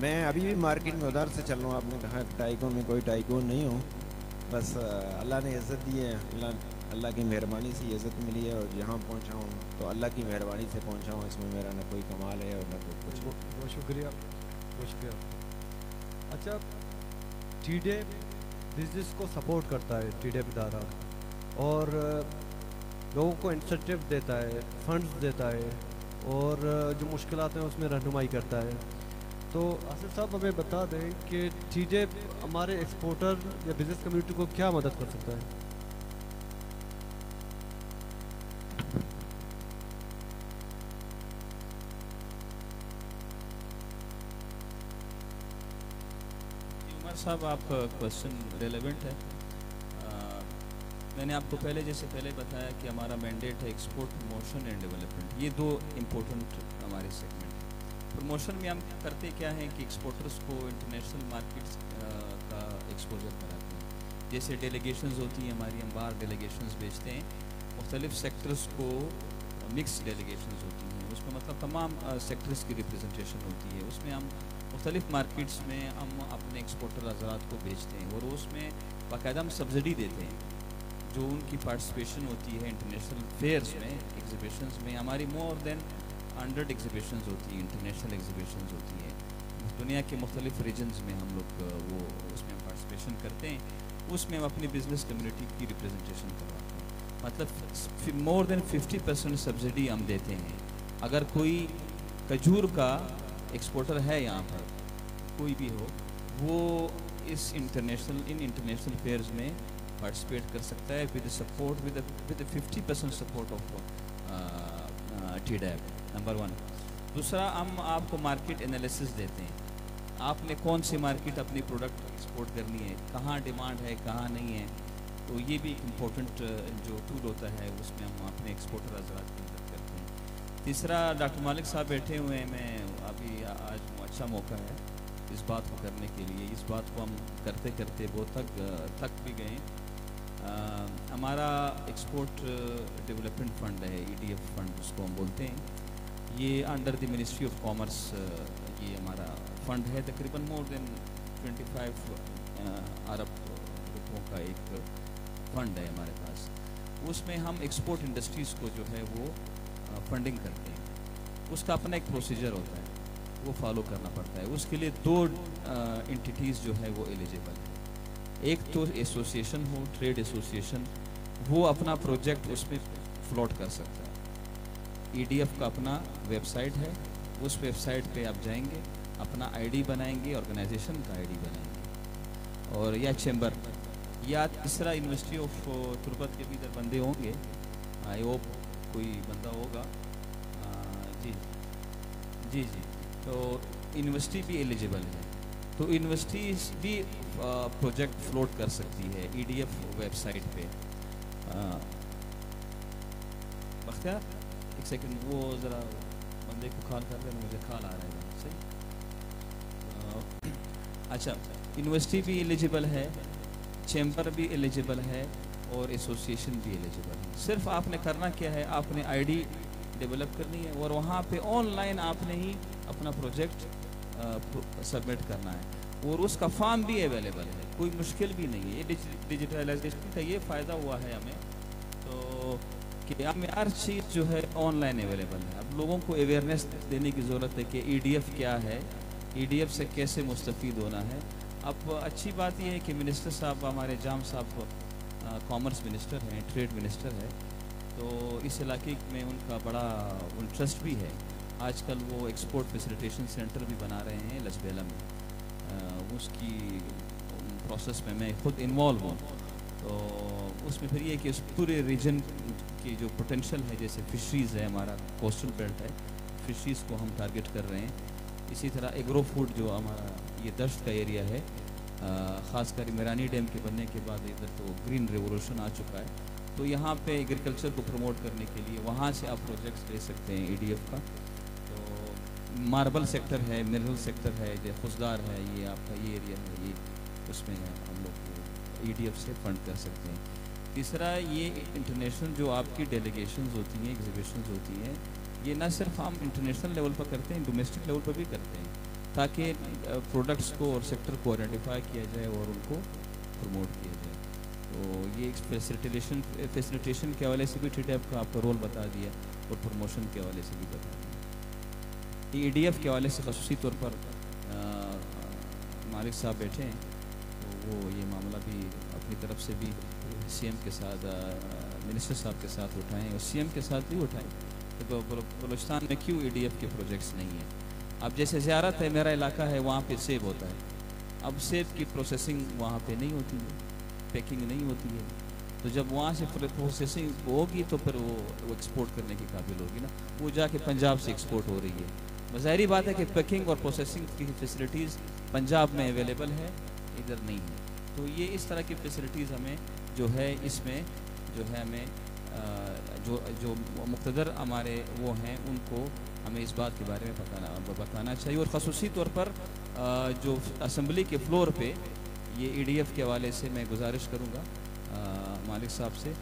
मैं अभी भी मार्केट में उधर से चल रहा हूँ। आपने कहा टाइकून में कोई टाइकून नहीं हूँ, बस अल्लाह ने इज़्ज़त दी है, अल्लाह की मेहरबानी से इज़्ज़त मिली है और जहाँ पहुँचा हूँ तो अल्लाह की मेहरबानी से पहुँचा हूँ। इसमें मेरा ना कोई कमाल है और ना कोई कुछ। बहुत शुक्रिया, बहुत शुक्रिया। अच्छा, टीडे बिजनेस को सपोर्ट करता है, टीडे इदारा, और लोगों को इंसेंटिव देता है, फंड्स देता है और जो मुश्किलात हैं उसमें रहनुमाई करता है। तो आसिफ साहब हमें बता दें कि टीडे हमारे एक्सपोर्टर या बिज़नेस कम्युनिटी को क्या मदद कर सकता है? उमर साहब, आपका क्वेश्चन रेलेवेंट है। मैंने आपको पहले बताया कि हमारा मैंडेट है एक्सपोर्ट, प्रमोशन एंड डेवलपमेंट। ये दो इम्पोर्टेंट हमारे सेगमेंट हैं। प्रमोशन में हम करते क्या हैं कि एक्सपोर्टर्स को इंटरनेशनल मार्केट्स का एक्सपोजर कराते हैं। जैसे डेलीगेशंस होती हैं हमारी, हम बाहर डेलीगेशंस भेजते हैं। मुख्तलिफ सेक्टर्स को मिक्स डेलीगेशंस होती हैं, उसमें मतलब तमाम सेक्टर्स की रिप्रेजेंटेशन होती है। उसमें हम मुख्तलिफ मार्केट्स में हम अपने एक्सपोर्टर हज़रात को भेजते हैं और उसमें बाकायदा हम सब्सिडी देते हैं। जो उनकी पार्टिसिपेशन होती है इंटरनेशनल फेयर्स में, एग्जीबिशंस में, हमारी मोर देन 100 एग्जीबिशंस होती हैं, इंटरनेशनल एग्जीबिशंस होती हैं दुनिया के मुख्तलिफ रीजन्स में। हम लोग वो उसमें पार्टिसिपेशन करते हैं। उसमें हम अपनी बिजनेस कम्युनिटी की रिप्रेजेंटेशन करवाते हैं। मतलब मोर देन 50% सब्सिडी हम देते हैं। अगर कोई खजूर का एक्सपोर्टर है यहाँ पर, कोई भी हो, वो इस इंटरनेशनल फेयर्स में पार्टिसिपेट कर सकता है with support, with 50% support of TDAP, number 1। दूसरा, हम आपको मार्केट एनालिसिस देते हैं। आपने कौन सी मार्केट अपनी प्रोडक्ट एक्सपोर्ट करनी है, कहाँ डिमांड है, कहाँ नहीं है। तो ये भी एक इम्पोर्टेंट जो टूल होता है, उसमें हम अपने एक्सपोर्टर हज़रात की मदद करते हैं। तीसरा, डॉक्टर मालिक साहब बैठे हुए हैं, मैं अभी आज अच्छा मौका है इस बात को करने के लिए। इस बात को हम करते करते बहुत थक भी गए। हमारा एक्सपोर्ट डेवलपमेंट फंड है, EDF फंड उसको हम बोलते हैं। ये under the ministry of commerce ये हमारा फंड है। तकरीबन मोर देन 25 अरब रुपयों का एक फंड है हमारे पास। उसमें हम एक्सपोर्ट इंडस्ट्रीज़ को जो है वो फंडिंग करते हैं। उसका अपना एक प्रोसीजर होता है, वो फॉलो करना पड़ता है। उसके लिए 2 एंटिटीज़ जो है वो एलिजिबल है। एक तो एसोसिएशन हो, ट्रेड एसोसिएशन, वो अपना प्रोजेक्ट उसमें फ्लोट कर सकता है। EDF का अपना वेबसाइट है, उस वेबसाइट पे आप जाएंगे, अपना ID बनाएंगे, ऑर्गेनाइजेशन का ID बनाएंगे, और या चैम्बर, या तीसरा यूनिवर्सिटी ऑफ तुर्बत के भी इधर बंदे होंगे, आई होप कोई बंदा होगा। जी जी जी, तो यूनिवर्सिटी भी एलिजिबल है। तो यूनिवर्सिटीज़ भी प्रोजेक्ट फ्लोट कर सकती है EDF वेबसाइट पे। बख्तियार, एक सेकंड, वो ज़रा बंदे को कॉल कर रहे हैं, मुझे कॉल आ रहा है। सही, अच्छा, यूनिवर्सिटी भी एलिजिबल है, चैम्बर भी एलिजिबल है और एसोसिएशन भी एलिजिबल है। सिर्फ आपने करना क्या है, आपने ID डेवलप करनी है और वहाँ पे ऑनलाइन आपने ही अपना प्रोजेक्ट सबमिट करना है और उसका फॉर्म भी अवेलेबल है, कोई मुश्किल भी नहीं है। ये डिजिटलाइजेशन का ये फ़ायदा हुआ है हमें, तो कि हमें हर चीज़ जो है ऑनलाइन अवेलेबल है। अब लोगों को अवेयरनेस देने की ज़रूरत है कि EDF क्या है, EDF से कैसे मुस्तफ़ीद होना है। अब अच्छी बात यह है कि मिनिस्टर साहब, हमारे जाम साहब कॉमर्स मिनिस्टर हैं, ट्रेड मिनिस्टर है, तो इस इलाके में उनका बड़ा इंटरेस्ट भी है। आजकल वो एक्सपोर्ट फैसिलिटेशन सेंटर भी बना रहे हैं लसबेला में। उसकी प्रोसेस में मैं खुद इन्वॉल्व हूँ। तो उसमें फिर ये कि उस पूरे रीजन की जो पोटेंशियल है, जैसे फिशरीज़ है, हमारा कोस्टल बेल्ट है, फिशरीज़ को हम टारगेट कर रहे हैं। इसी तरह एग्रो फूड जो हमारा ये दश्त का एरिया है, ख़ासकर मेरानी डैम के बनने के बाद इधर तो ग्रीन रेवोल्यूशन आ चुका है, तो यहाँ पे एग्रीकल्चर को प्रमोट करने के लिए वहाँ से आप प्रोजेक्ट्स ले सकते हैं EDF का। तो मार्बल सेक्टर है, मिनरल सेक्टर है, जो खुशदार है, ये आपका ये एरिया है, ये उसमें हम लोग EDF से फंड कर सकते हैं। तीसरा, ये इंटरनेशनल जो आपकी डेलीगेशंस होती हैं, एग्जीबिशंस होती हैं, ये ना सिर्फ हम इंटरनेशनल लेवल पर करते हैं, डोमेस्टिक लेवल पर भी करते हैं, ताकि प्रोडक्ट्स को और सेक्टर को आइडेंटिफाई किया जाए और उनको प्रमोट किया जाए। तो ये एक फैसिलिटेशन के हवाले से भी TTAP का आपका रोल बता दिया और प्रमोशन के हवाले से भी बता दिया। EDF के हवाले से ख़ुसूसी तौर पर मालिक साहब बैठे हैं, तो वो ये मामला भी अपनी तरफ से भी CM के साथ, मिनिस्टर साहब के साथ उठाएं और CM के साथ भी उठाएं तो बलूचिस्तान में क्यों EDF के प्रोजेक्ट्स नहीं हैं। अब जैसे ज़ियारत है, मेरा इलाका है, वहाँ पे सेब होता है, अब सेब की प्रोसेसिंग वहाँ पे नहीं होती है, पैकिंग नहीं होती है, तो जब वहाँ से प्रोसेसिंग होगी तो फिर वो एक्सपोर्ट करने के काबिल होगी ना, वो जाके पंजाब से एक्सपोर्ट हो रही है। ज़ाहिर बात है कि पैकिंग और प्रोसेसिंग की फैसिलिटीज़ पंजाब में अवेलेबल है, इधर नहीं है। तो ये इस तरह की फैसिलिटीज़ हमें जो है इसमें जो है हमें जो मुक़्तदर हमारे वो हैं उनको हमें इस बात के बारे में बताना चाहिए। और ख़ुसूसी तौर पर जो असम्बली के फ्लोर पे ये EDF के हवाले से मैं गुजारिश करूँगा मालिक साहब से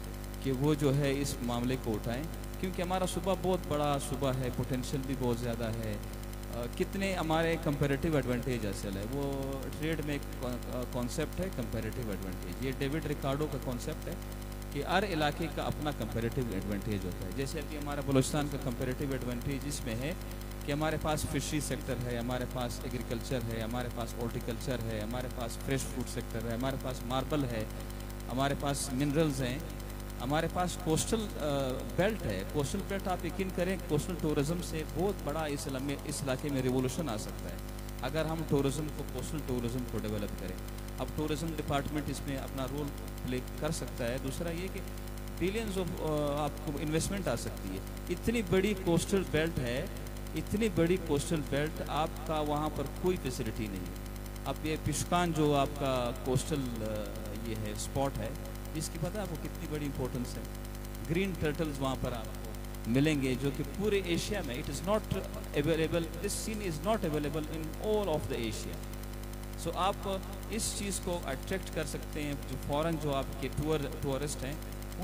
कि वो जो है इस मामले को उठाएं, क्योंकि हमारा सूबा बहुत बड़ा सूबा है, पोटेंशियल भी बहुत ज़्यादा है। कितने हमारे कंपैरेटिव एडवांटेज असल है, वो ट्रेड में एक कॉन्सेप्ट है कंपैरेटिव एडवांटेज, ये डेविड रिकार्डो का कॉन्सेप्ट है कि हर इलाके का अपना कंपैरेटिव एडवांटेज होता है। जैसे अभी हमारा बलूचिस्तान का कंपैरेटिव एडवांटेज इसमें है कि हमारे पास फिशरी सेक्टर है, हमारे पास एग्रीकल्चर है, हमारे पास हॉर्टिकल्चर है, हमारे पास फ्रेश फूड सेक्टर है, हमारे पास मार्बल है, हमारे पास मिनरल्स हैं, हमारे पास कोस्टल बेल्ट है। कोस्टल बेल्ट आप यकीन करें, कोस्टल टूरिज़म से बहुत बड़ा इस इलाके में रिवोल्यूशन आ सकता है अगर हम टूरिज़म को, कोस्टल टूरिज़म को डेवलप करें। अब टूरिज़म डिपार्टमेंट इसमें अपना रोल प्ले कर सकता है। दूसरा ये कि बिलियंस ऑफ आपको इन्वेस्टमेंट आ सकती है। इतनी बड़ी कोस्टल बेल्ट है, इतनी बड़ी कोस्टल बेल्ट, आपका वहाँ पर कोई फैसिलिटी नहीं है। अब ये पिशकान जो आपका कोस्टल ये है स्पॉट है, इसकी पता है आपको कितनी बड़ी इंपॉर्टेंस है। ग्रीन टर्टल्स वहाँ पर आपको मिलेंगे जो कि पूरे एशिया में it is not available, this scene is not available in all of the Asia. So आप इस चीज़ को अट्रैक्ट कर सकते हैं, जो फ़ॉरेन जो आपके टूरिस्ट हैं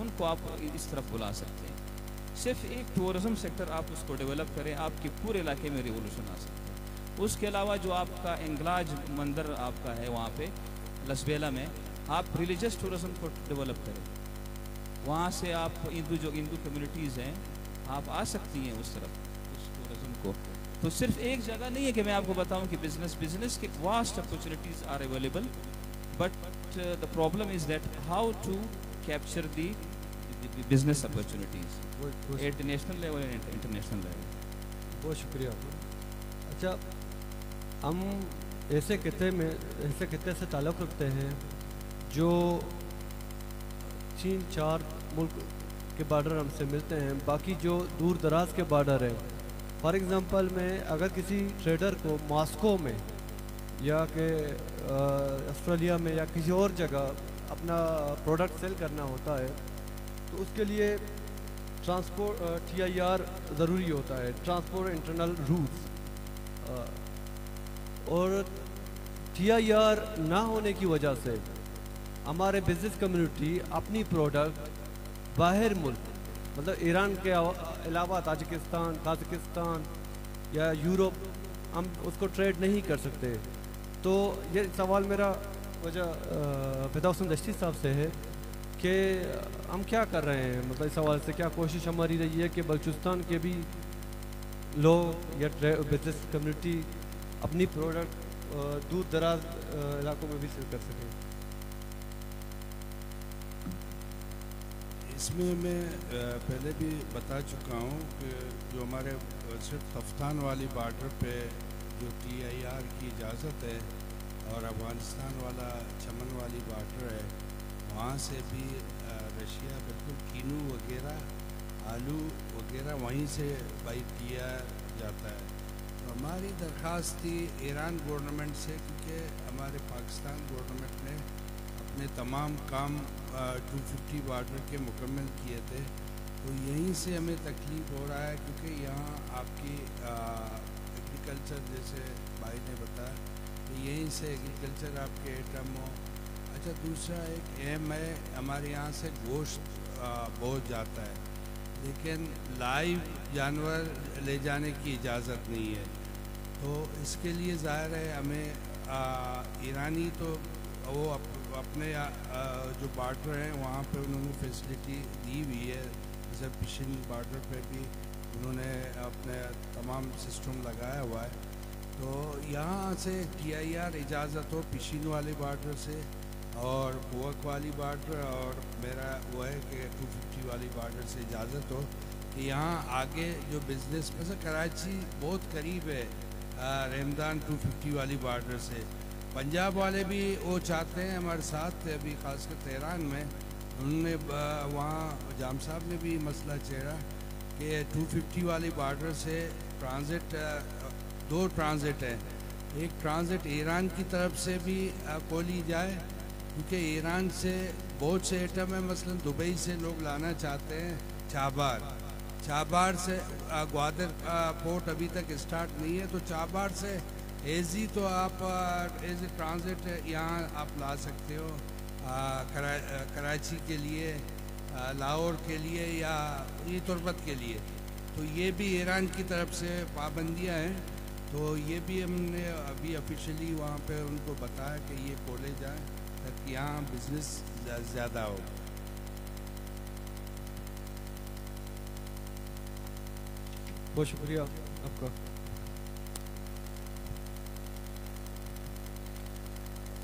उनको आप इस तरफ बुला सकते हैं। सिर्फ एक टूरिज़म सेक्टर आप उसको डेवलप करें, आपके पूरे इलाके में रिवोल्यूशन आ सकता है। उसके अलावा जो आपका एंगलाज मंदिर आपका है वहाँ पे लसबेला में, आप रिलीजियस टूरिज़म को डेवलप करें, वहाँ से आप जो हिंदू कम्युनिटीज़ हैं आप आ सकती हैं उस तरफ उस टूरिज़म को। तो सिर्फ एक जगह नहीं है कि मैं आपको बताऊं कि बिजनेस के vast opportunities are available, but the problem is that how to capture the business opportunities at national level and international level. बहुत शुक्रिया। अच्छा, हम ऐसे खिते से ताल्लुक़ रखते हैं जो 3-4 मुल्क के बार्डर हमसे मिलते हैं, बाकी जो दूर दराज के बार्डर हैं। फॉर एग्ज़ाम्पल मैं अगर किसी ट्रेडर को मॉस्को में या कि ऑस्ट्रेलिया में या किसी और जगह अपना प्रोडक्ट सेल करना होता है तो उसके लिए ट्रांसपोर्ट TIR ज़रूरी होता है, ट्रांसपोर्ट इंटरनल रूट्स। और TIR ना होने की वजह से हमारे बिज़नेस कम्युनिटी अपनी प्रोडक्ट बाहर मुल्क, मतलब ईरान के अलावा ताजिकिस्तान, काज़ाकिस्तान या यूरोप, हम उसको ट्रेड नहीं कर सकते। तो ये सवाल मेरा वजह फिदा दश्ती साहब से है कि हम क्या कर रहे हैं, मतलब इस सवाल से क्या कोशिश हमारी रही है कि बलूचिस्तान के भी लोग या बिज़नेस कम्युनिटी अपनी प्रोडक्ट दूर दराज इलाकों में भी सेल कर सकें। इसमें मैं पहले भी बता चुका हूँ कि जो हमारे सिर्फ तफ्तान वाली बार्डर पे जो TIR की इजाज़त है और अफ़गानिस्तान वाला चमन वाली बार्डर है, वहाँ से भी रशिया बिल्कुल कीनू वगैरह, आलू वगैरह वहीं से बाई किया जाता है। हमारी दरख्वास्त थी ईरान गवर्नमेंट से, क्योंकि हमारे पाकिस्तान गवर्नमेंट ने अपने तमाम काम 250 बॉर्डर के मुकम्मल किए थे, तो यहीं से हमें तकलीफ़ हो रहा है, क्योंकि यहाँ आपकी एग्रीकल्चर, जैसे भाई ने बताया, तो यहीं से एग्रीकल्चर आपके आइटम हो। अच्छा, दूसरा एक अहम है, हमारे यहाँ से गोश्त बहुत जाता है, लेकिन लाइव जानवर ले जाने की इजाज़त नहीं है। तो इसके लिए ज़ाहिर है हमें ईरानी तो वो अपने जो बॉर्डर हैं वहाँ पे उन्होंने फैसिलिटी दी हुई है, जैसे पिशिन बॉर्डर पे भी उन्होंने अपने तमाम सिस्टम लगाया हुआ है। तो यहाँ से TIR इजाज़त हो पिशिन वाले बॉर्डर से, और बुवक वाली बॉर्डर, और मेरा वो है कि 250 वाली बॉर्डर से इजाज़त हो कि यहाँ आगे जो बिज़नेस, वैसे कराची बहुत करीब है रमदान 250 वाली बॉर्डर से। पंजाब वाले भी वो चाहते हैं हमारे साथ, अभी खासकर तेहरान में उन्होंने वहाँ जाम साहब ने भी मसला छेड़ा कि 250 वाली बॉर्डर से ट्रांजिट, 2 ट्रांजिट है, एक ट्रांजिट ईरान की तरफ से भी खोली जाए, क्योंकि ईरान से बहुत से आइटम है, मसलन दुबई से लोग लाना चाहते हैं चाबार से ग्वादर पोर्ट अभी तक स्टार्ट नहीं है, तो चाबार से एजी तो आप एज ए ट्रांजिट यहाँ आप ला सकते हो कराची के लिए, लाहौर के लिए या ये तुर्बत के लिए। तो ये भी ईरान की तरफ से पाबंदियाँ हैं, तो ये भी हमने अभी ऑफिशियली वहाँ पे उनको बताया कि ये खोले जाएँ ताकि यहाँ बिजनेस ज़्यादा हो। बहुत शुक्रिया आपका।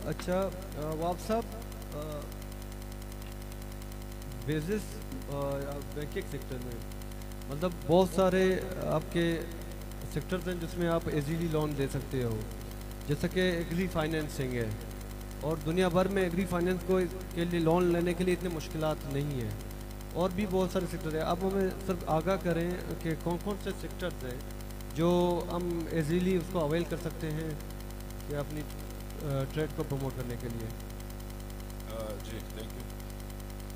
अच्छा वाब साहब, बिजनेस बैंकिंग सेक्टर में मतलब बहुत सारे आपके सेक्टर्स हैं जिसमें आप इजीली लोन दे सकते हो, जैसे कि एग्री फाइनेंसिंग है, और दुनिया भर में एग्री फाइनेंस को के लिए लोन लेने के लिए इतनी मुश्किलात नहीं है, और भी बहुत सारे सेक्टर हैं। आप हमें सिर्फ आगाह करें कि कौन कौन से सेक्टर्स हैं जो हम इजीली उसको अवेल कर सकते हैं कि अपनी ट्रेड को प्रमोट करने के लिए। जी थैंक यू।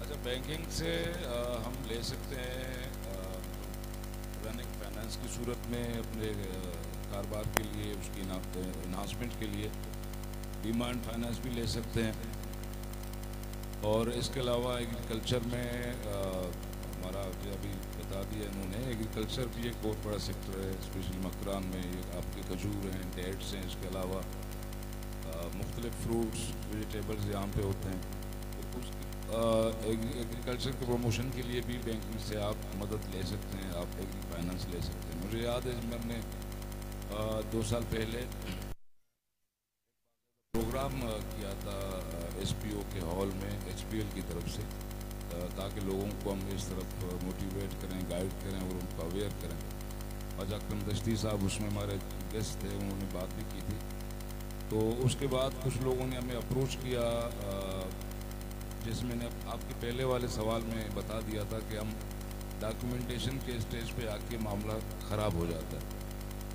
अच्छा, बैंकिंग से हम ले सकते हैं रनिंग फाइनेंस की सूरत में अपने कारोबार के लिए, उसकी इन्हांसमेंट के लिए डिमांड फाइनेंस भी ले सकते हैं, और इसके अलावा एग्रीकल्चर में हमारा जो अभी बता दिया इन्होंने, एग्रीकल्चर भी एक बहुत बड़ा सेक्टर है, स्पेशली मकरान में ये आपके खजूर हैं, डेट्स हैं, इसके अलावा मुख्तलिफ फ्रूट्स वेजिटेबल्स यहाँ पे होते हैं। तो उस एग्रीकल्चर के प्रमोशन के लिए भी बैंकिंग से आप मदद ले सकते हैं, आप एग्री फाइनेंस ले सकते हैं। मुझे याद है मैंने 2 साल पहले प्रोग्राम किया था SPO के हॉल में HPL की तरफ से, ताकि लोगों को हम इस तरफ मोटिवेट करें, गाइड करें और उनको अवेयर करें। ख्वाजा अकरम दश्ती साहब उसमें हमारे गेस्ट थे, उन्होंने बात भी की थी। तो उसके बाद कुछ लोगों ने हमें अप्रोच किया, जिसमें मैंने आपके पहले वाले सवाल में बता दिया था कि हम डॉक्यूमेंटेशन के स्टेज पे आके मामला ख़राब हो जाता है।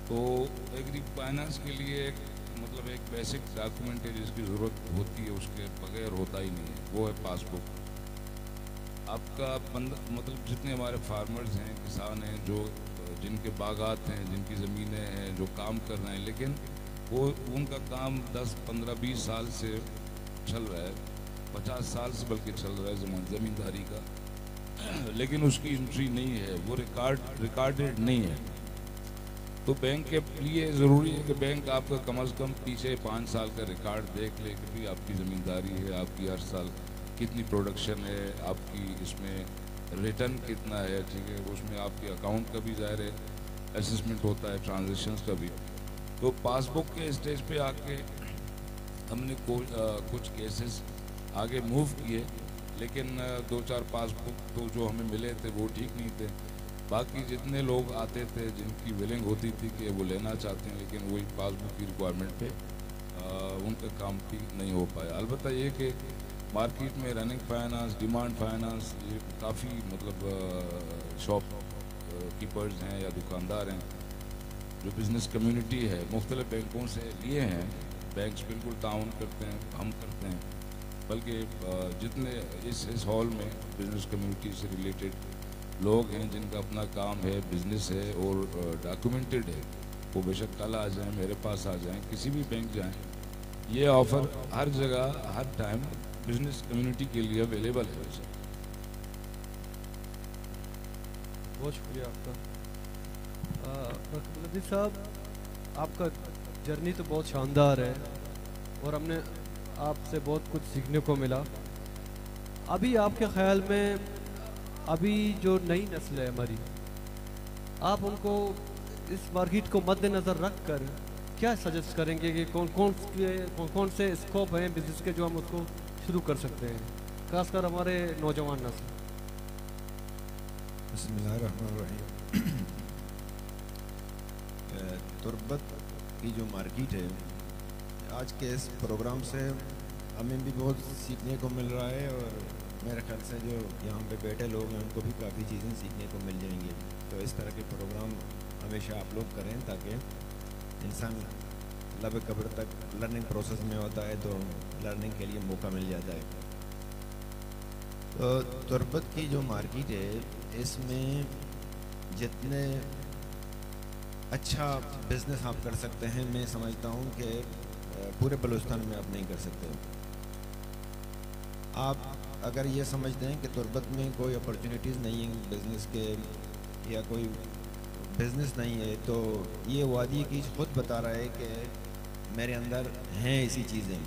तो एग्री फाइनेंस के लिए मतलब एक बेसिक डॉक्यूमेंट है जिसकी ज़रूरत होती है, उसके बगैर होता ही नहीं है, वो है पासबुक। आपका मतलब जितने हमारे फार्मर्स हैं, किसान हैं, जो जिनके बागात हैं, जिनकी ज़मीनें हैं, जो काम कर रहे हैं, लेकिन वो उनका काम 10, 15, 20 साल से चल रहा है, 50 साल से बल्कि चल रहा है ज़मींदारी का, लेकिन उसकी एंट्री नहीं है, वो रिकॉर्डेड नहीं है। तो बैंक के लिए ज़रूरी है कि बैंक आपका कम अज़ कम पीछे 5 साल का रिकॉर्ड देख ले कि भी आपकी ज़मींदारी है, आपकी हर साल कितनी प्रोडक्शन है, आपकी इसमें रिटर्न कितना है, ठीक है, उसमें आपके अकाउंट का भी ज़ाहिर है असेसमेंट होता है, ट्रांजेक्शन्स का भी। तो पासबुक के स्टेज पे आके हमने कुछ केसेस आगे मूव किए, लेकिन 2-4 पासबुक तो जो हमें मिले थे वो ठीक नहीं थे। बाकी जितने लोग आते थे जिनकी विलिंग होती थी कि वो लेना चाहते हैं, लेकिन वही पासबुक की रिक्वायरमेंट पे उनका काम भी नहीं हो पाया। अलबत्ता ये कि मार्केट में रनिंग फाइनेंस, डिमांड फाइनेंस, ये काफ़ी मतलब शॉप कीपर्स हैं या दुकानदार हैं जो बिज़नेस कम्युनिटी है मुख्तलिफ बैंकों से लिए हैं। बैंक्स बिल्कुल ताउन करते हैं, हम करते हैं, बल्कि जितने इस हॉल में बिज़नेस कम्युनिटी से रिलेटेड लोग हैं जिनका अपना काम है, बिज़नेस है और डॉक्यूमेंटेड है, वो बेशक कल आ जाएं, मेरे पास आ जाएं, किसी भी बैंक जाएं, ये ऑफ़र हर जगह हर टाइम बिज़नेस कम्युनिटी के लिए अवेलेबल है सर। बहुत शुक्रिया आपका। रकीब लतीफ़ साहब, आपका जर्नी तो बहुत शानदार है और हमने आपसे बहुत कुछ सीखने को मिला। अभी आपके ख्याल में अभी जो नई नस्ल है हमारी, आप उनको इस मार्केट को मद्देनज़र रख कर क्या सजेस्ट करेंगे कि कौन से स्कोप हैं बिज़नेस के जो हम उसको शुरू कर सकते हैं, खासकर हमारे नौजवान नस्ल? बिस्मिल्लाहिर्रहमानिर्रहीम। तुर्बत की जो मार्केट है, आज के इस प्रोग्राम से हमें भी बहुत सीखने को मिल रहा है और मेरे ख्याल से जो यहाँ पे बैठे लोग हैं उनको भी काफ़ी चीज़ें सीखने को मिल जाएंगी। तो इस तरह के प्रोग्राम हमेशा आप लोग करें ताकि इंसान लब कब्र तक लर्निंग प्रोसेस में होता है तो लर्निंग के लिए मौका मिल जाता है। तो तुर्बत की जो मार्केट है, इसमें जितने अच्छा बिज़नेस आप कर सकते हैं, मैं समझता हूँ कि पूरे बलूचिस्तान में आप नहीं कर सकते। आप अगर ये समझते हैं कि तुर्बत में कोई अपॉर्चुनिटीज़ नहीं है बिज़नेस के या कोई बिज़नेस नहीं है, तो ये वादी की खुद बता रहा है कि मेरे अंदर हैं ऐसी चीज़ें।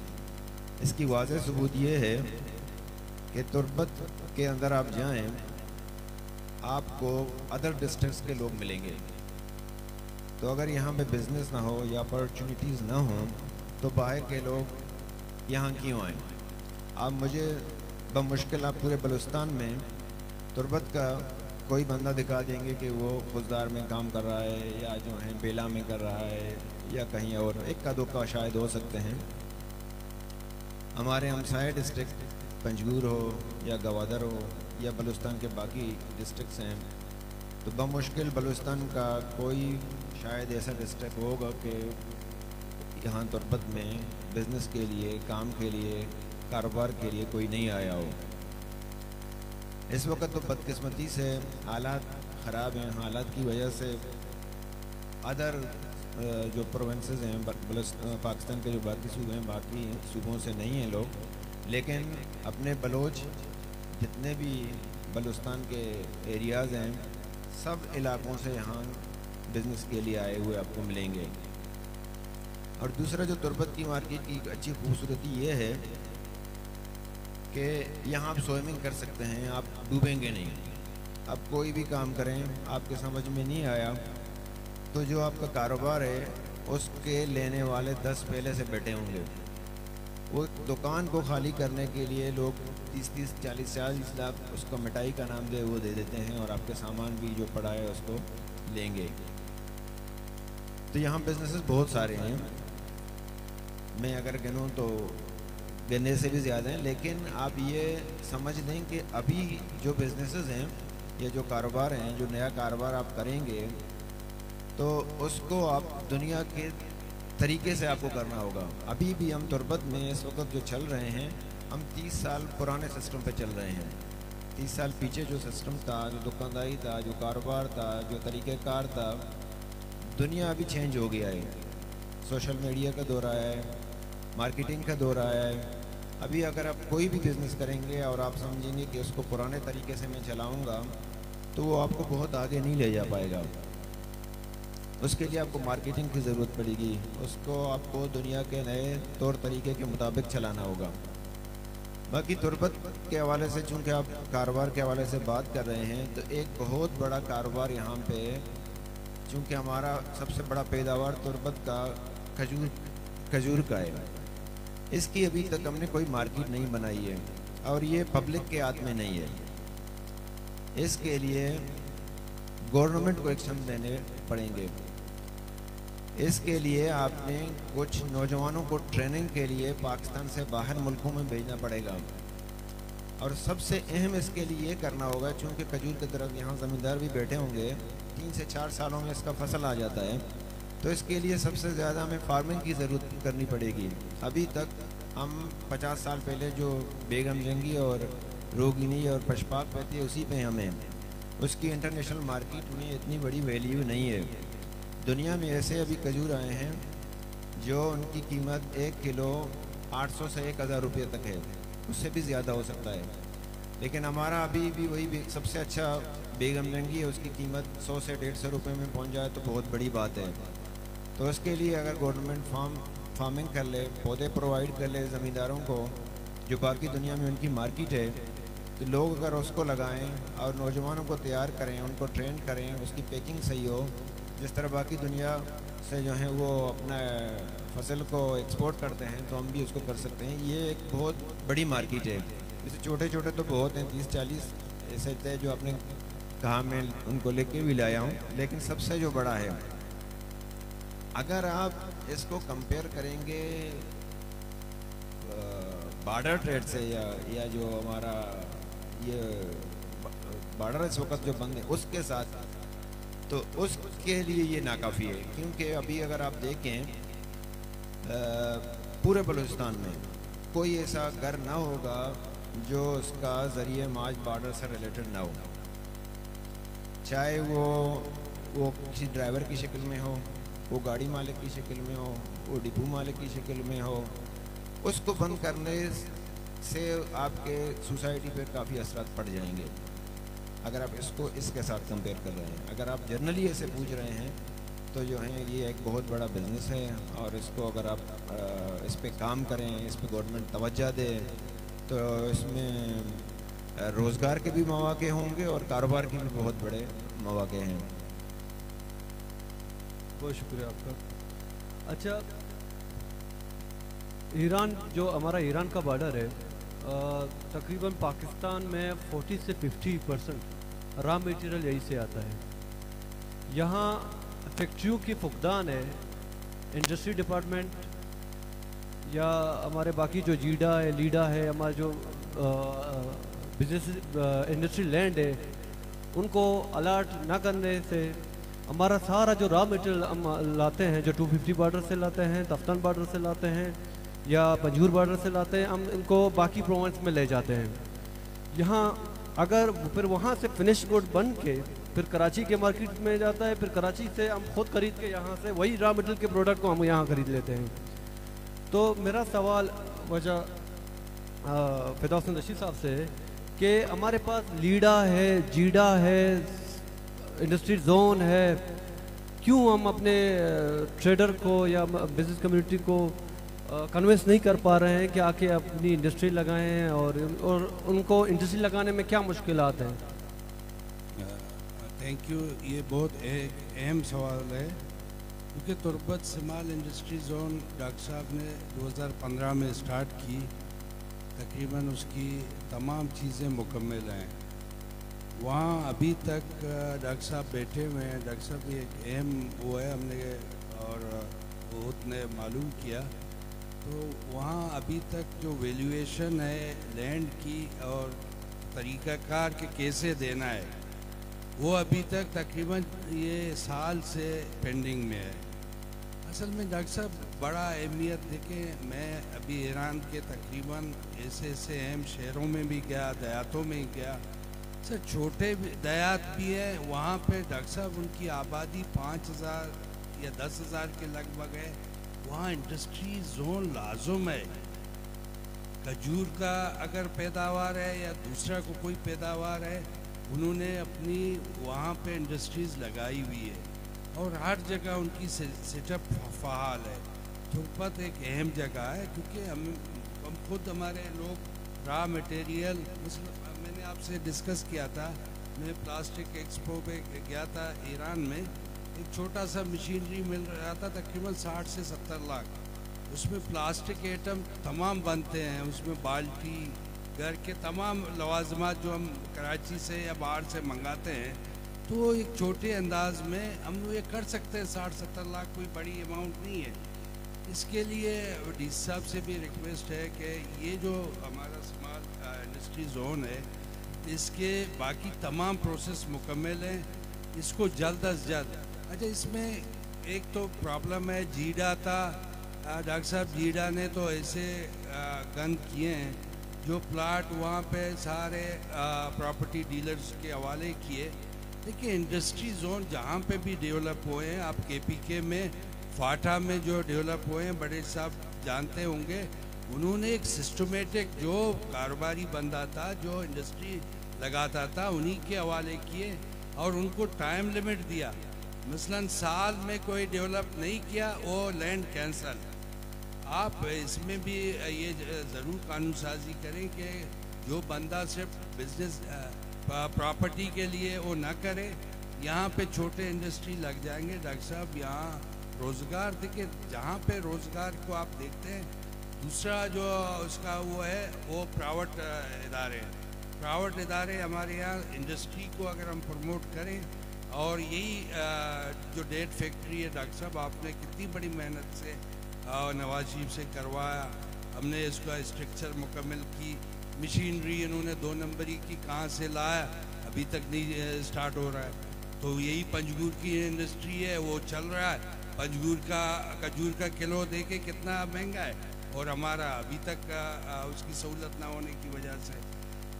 इसकी वाज़ेह सबूत ये है कि तुर्बत के अंदर आप जाएं, आपको अदर डिस्ट्रिक्ट्स के लोग मिलेंगे। तो अगर यहाँ पे बिज़नेस ना हो या अपॉर्चुनिटीज़ ना हो तो बाहर के लोग यहाँ क्यों आएँ? आप मुझे बमुश्किल आप पूरे बलूचिस्तान में तुर्बत का कोई बंदा दिखा देंगे कि वो खुजदार में काम कर रहा है या जो है बेला में कर रहा है या कहीं और, एक का दो का शायद हो सकते हैं। हमारे हमसाया डिस्ट्रिक्ट पंजगूर हो या गवादर हो या बलूचिस्तान के बाकी डिस्ट्रिक्ट्स हैं, तो बमुश्किल बलूचिस्तान का कोई शायद ऐसा डिस्ट्रिक्ट होगा कि यहाँ तुर्बत में बिज़नेस के लिए, काम के लिए, कारोबार के लिए कोई नहीं आया हो। इस वक्त तो बदकिस्मती से हालात ख़राब हैं, हालात की वजह से अदर जो प्रोविंसेस हैं पाकिस्तान के जो बाकी सूबे हैं, बाकी सूबों से नहीं हैं लोग, लेकिन अपने बलोच जितने भी बलूचिस्तान के एरियाज़ हैं, सब इलाकों से यहाँ बिज़नेस के लिए आए हुए आपको मिलेंगे। और दूसरा जो तुर्बत की मार्केट की अच्छी खूबसूरती ये है कि यहाँ आप स्विमिंग कर सकते हैं, आप डूबेंगे नहीं। आप कोई भी काम करें, आपके समझ में नहीं आया तो जो आपका कारोबार है उसके लेने वाले 10 पहले से बैठे होंगे। वो दुकान को खाली करने के लिए लोग 30-30, 40-40 लाख उसको मिठाई का नाम दे वो दे देते हैं और आपके सामान भी जो पड़ा है उसको लेंगे। तो यहाँ बिजनेसेस बहुत सारे हैं, मैं अगर गिनूँ तो गिनने से भी ज़्यादा हैं, लेकिन आप ये समझ लें कि अभी जो बिजनेसेस हैं या जो कारोबार हैं, जो नया कारोबार आप करेंगे तो उसको आप दुनिया के तरीके से आपको करना होगा। अभी भी हम तुर्बत में इस वक्त जो चल रहे हैं, हम 30 साल पुराने सिस्टम पे चल रहे हैं। 30 साल पीछे जो सिस्टम था, जो दुकानदारी था, जो कारोबार था, जो तरीक़ेकार था, दुनिया अभी चेंज हो गया है। सोशल मीडिया का दौर आया है, मार्केटिंग का दौर आया है। अभी अगर आप कोई भी बिज़नेस करेंगे और आप समझेंगे कि उसको पुराने तरीके से मैं चलाऊँगा तो वो आपको बहुत आगे नहीं ले जा पाएगा। उसके लिए आपको मार्केटिंग की ज़रूरत पड़ेगी, उसको आपको दुनिया के नए तौर तरीके के मुताबिक चलाना होगा। बाकी तुर्बत के हवाले से चूँकि आप कारोबार के हवाले से बात कर रहे हैं, तो एक बहुत बड़ा कारोबार यहाँ पे, चूँकि हमारा सबसे बड़ा पैदावार तुर्बत का खजूर का है, इसकी अभी तक हमने कोई मार्केट नहीं बनाई है और ये पब्लिक के हाथ में नहीं है। इसके लिए गवर्नमेंट को एक्शन देने पड़ेंगे। इसके लिए आपने कुछ नौजवानों को ट्रेनिंग के लिए पाकिस्तान से बाहर मुल्कों में भेजना पड़ेगा। और सबसे अहम इसके लिए ये करना होगा, चूँकि खजूर की तरफ यहाँ ज़मींदार भी बैठे होंगे, 3 से 4 सालों में इसका फसल आ जाता है, तो इसके लिए सबसे ज़्यादा हमें फार्मिंग की ज़रूरत करनी पड़ेगी। अभी तक हम 50 साल पहले जो बेगम जंगी और रोगिनी और पशपाक पहती है उसी पे हमें, उसकी इंटरनेशनल मार्केट में इतनी बड़ी वैल्यू नहीं है। दुनिया में ऐसे अभी खजूर आए हैं जो उनकी कीमत 1 किलो 800 से 1000 रुपये तक है, उससे भी ज़्यादा हो सकता है। लेकिन हमारा अभी भी वही सबसे अच्छा बेगम जंगी है, उसकी कीमत 100 से 150 रुपये में पहुंच जाए तो बहुत बड़ी बात है। तो उसके लिए अगर गवर्नमेंट फार्मिंग कर ले, पौधे प्रोवाइड कर ले ज़मींदारों को, जो बाकी दुनिया में उनकी मार्केट है, तो लोग अगर उसको लगाएं और नौजवानों को तैयार करें, उनको ट्रेन करें, उसकी पैकिंग सही हो, जिस तरह बाकी दुनिया से जो है वो अपना फसल को एक्सपोर्ट करते हैं तो हम भी उसको कर सकते हैं। ये एक बहुत बड़ी मार्केट है। जैसे छोटे छोटे तो बहुत हैं, 30-40 ऐसे थे जो आपने कहा, मैं उनको लेके भी लाया हूँ, लेकिन सबसे जो बड़ा है, अगर आप इसको कंपेयर करेंगे बॉर्डर ट्रेड से या जो हमारा ये बॉर्डर इस वक्त जो बंद है उसके साथ, तो उसके लिए ये नाकाफ़ी है। क्योंकि अभी अगर आप देखें पूरे बलूचिस्तान में कोई ऐसा घर ना होगा जो उसका ज़रिए माज बॉर्डर से रिलेटेड ना हो, चाहे वो किसी ड्राइवर की शक्ल में हो, वो गाड़ी मालिक की शक्ल में हो, वो डिपो मालिक की शक्ल में हो। उसको बंद करने से आपके सोसाइटी पे काफ़ी असरात पड़ जाएंगे अगर आप इसको इसके साथ कंपेयर कर रहे हैं। अगर आप जर्नली ऐसे पूछ रहे हैं तो जो है ये एक बहुत बड़ा बिजनेस है, और इसको अगर आप इस पे काम करें, इस पे गवर्नमेंट तवज्जो दे, तो इसमें रोज़गार के भी मौके होंगे और कारोबार के भी बहुत बड़े मौके हैं। बहुत शुक्रिया आपका। अच्छा, ईरान, जो हमारा ईरान का बॉर्डर है, तकरीबन पाकिस्तान में 40 से 50% रॉ मटेरियल यहीं से आता है। यहाँ फैक्ट्रियों की फुकदान है, इंडस्ट्री डिपार्टमेंट या हमारे बाकी जो जीडा है, लीडा है, हमारा जो बिजनेस इंडस्ट्री लैंड है, उनको अलर्ट ना करने से हमारा सारा जो रॉ मटेरियल हम लाते हैं, जो 250 बॉर्डर से लाते हैं, तफ्तान बॉर्डर से लाते हैं या पंजूर बॉर्डर से लाते हैं, हम इनको बाकी प्रोविंस में ले जाते हैं। यहाँ अगर फिर वहाँ से फिनिश गुड बन के फिर कराची के मार्केट में जाता है, फिर कराची से हम खुद खरीद के यहाँ से वही रॉ मटेरियल के प्रोडक्ट को हम यहाँ खरीद लेते हैं। तो मेरा सवाल वजह फिरदौस रशीद साहब से है कि हमारे पास लीडा है, जीडा है, इंडस्ट्री जोन है, क्यों हम अपने ट्रेडर को या बिजनेस कम्युनिटी को कन्विंस नहीं कर पा रहे हैं कि आके अपनी इंडस्ट्री लगाएं, और उनको इंडस्ट्री लगाने में क्या मुश्किलात हैं? Thank you. ये बहुत एक अहम सवाल है, क्योंकि तुर्बत सिमाल इंडस्ट्री जोन डॉक्टर साहब ने 2015 में स्टार्ट की। तकरीबन उसकी तमाम चीज़ें मुकम्मल हैं। वहाँ अभी तक डॉक्टर साहब बैठे हुए हैं। डॉक्टर साहब भी एक अहम वो है, हमने और बहुत ने मालूम किया। तो वहाँ अभी तक जो वैल्यूएशन है लैंड की और तरीक़ाकार के कैसे देना है, वो अभी तक तकरीबन ये साल से पेंडिंग में है। असल में डॉक्टर साहब बड़ा अहमियत देखें, मैं अभी ईरान के तकरीबन ऐसे ऐसे अहम शहरों में भी गया, देहातों में गया, सर छोटे देहात भी है, वहाँ पे डॉक्टर साहब उनकी आबादी 5000 या 10,000 के लगभग है। वहाँ इंडस्ट्री जोन लाजुम है। खजूर का अगर पैदावार है या दूसरा को कोई पैदावार है, उन्होंने अपनी वहाँ पे इंडस्ट्रीज़ लगाई हुई है और हर जगह उनकी सेटअप फ़ाल है। तुर्बत एक अहम जगह है, क्योंकि हम खुद हमारे लोग रॉ मटेरियल, मैंने आपसे डिस्कस किया था, मैं प्लास्टिक एक्सपो पे गया था ईरान में, एक छोटा सा मशीनरी मिल रहा था तकरीबन 60 से 70 लाख। उसमें प्लास्टिक आइटम तमाम बनते हैं, उसमें बाल्टी, घर के तमाम लवाजमात जो हम कराची से या बाहर से मंगाते हैं, तो एक छोटे अंदाज में हम ये कर सकते हैं। 60-70 लाख कोई बड़ी अमाउंट नहीं है। इसके लिए डी साहब से भी रिक्वेस्ट है कि ये जो हमारा स्मॉल इंडस्ट्री जोन है, इसके बाकी तमाम प्रोसेस मुकम्मल हैं, इसको जल्द अज जल्द। अच्छा, इसमें एक तो प्रॉब्लम है जीडा था। डॉक्टर साहब जीडा ने तो ऐसे गंद किए हैं जो प्लाट वहाँ पे सारे प्रॉपर्टी डीलर्स के हवाले किए। देखिए इंडस्ट्री जोन जहाँ पे भी डेवलप हुए हैं, आप केपीके में फाटा में जो डेवलप हुए हैं, बड़े साहब जानते होंगे, उन्होंने एक सिस्टमेटिक जो कारोबारी बंदा था जो इंडस्ट्री लगाता था उन्हीं के हवाले किए और उनको टाइम लिमिट दिया। मसलन साल में कोई डेवलप नहीं किया वो लैंड कैंसल। आप इसमें भी ये ज़रूर कानून साजी करें कि जो बंदा सिर्फ बिजनेस प्रॉपर्टी के लिए वो ना करे। यहाँ पे छोटे इंडस्ट्री लग जाएंगे डॉक्टर साहब, यहाँ रोज़गार देखिए, जहाँ पे रोज़गार को आप देखते हैं। दूसरा जो उसका वो है वो प्राइवेट इदारे हैं। प्राइवेट इदारे हमारे यहाँ इंडस्ट्री को अगर हम प्रमोट करें, और यही जो डेट फैक्ट्री है डॉक्टर साहब, आपने कितनी बड़ी मेहनत से नवाज शरीफ से करवाया, हमने इसका स्ट्रक्चर मुकम्मल की, मशीनरी इन्होंने 2 नंबरी की कहाँ से लाया, अभी तक नहीं स्टार्ट हो रहा है। तो यही पंजगूर की इंडस्ट्री है, वो चल रहा है। पंजगूर का खजूर का किलो देके कितना महंगा है, और हमारा अभी तक उसकी सहूलत ना होने की वजह से।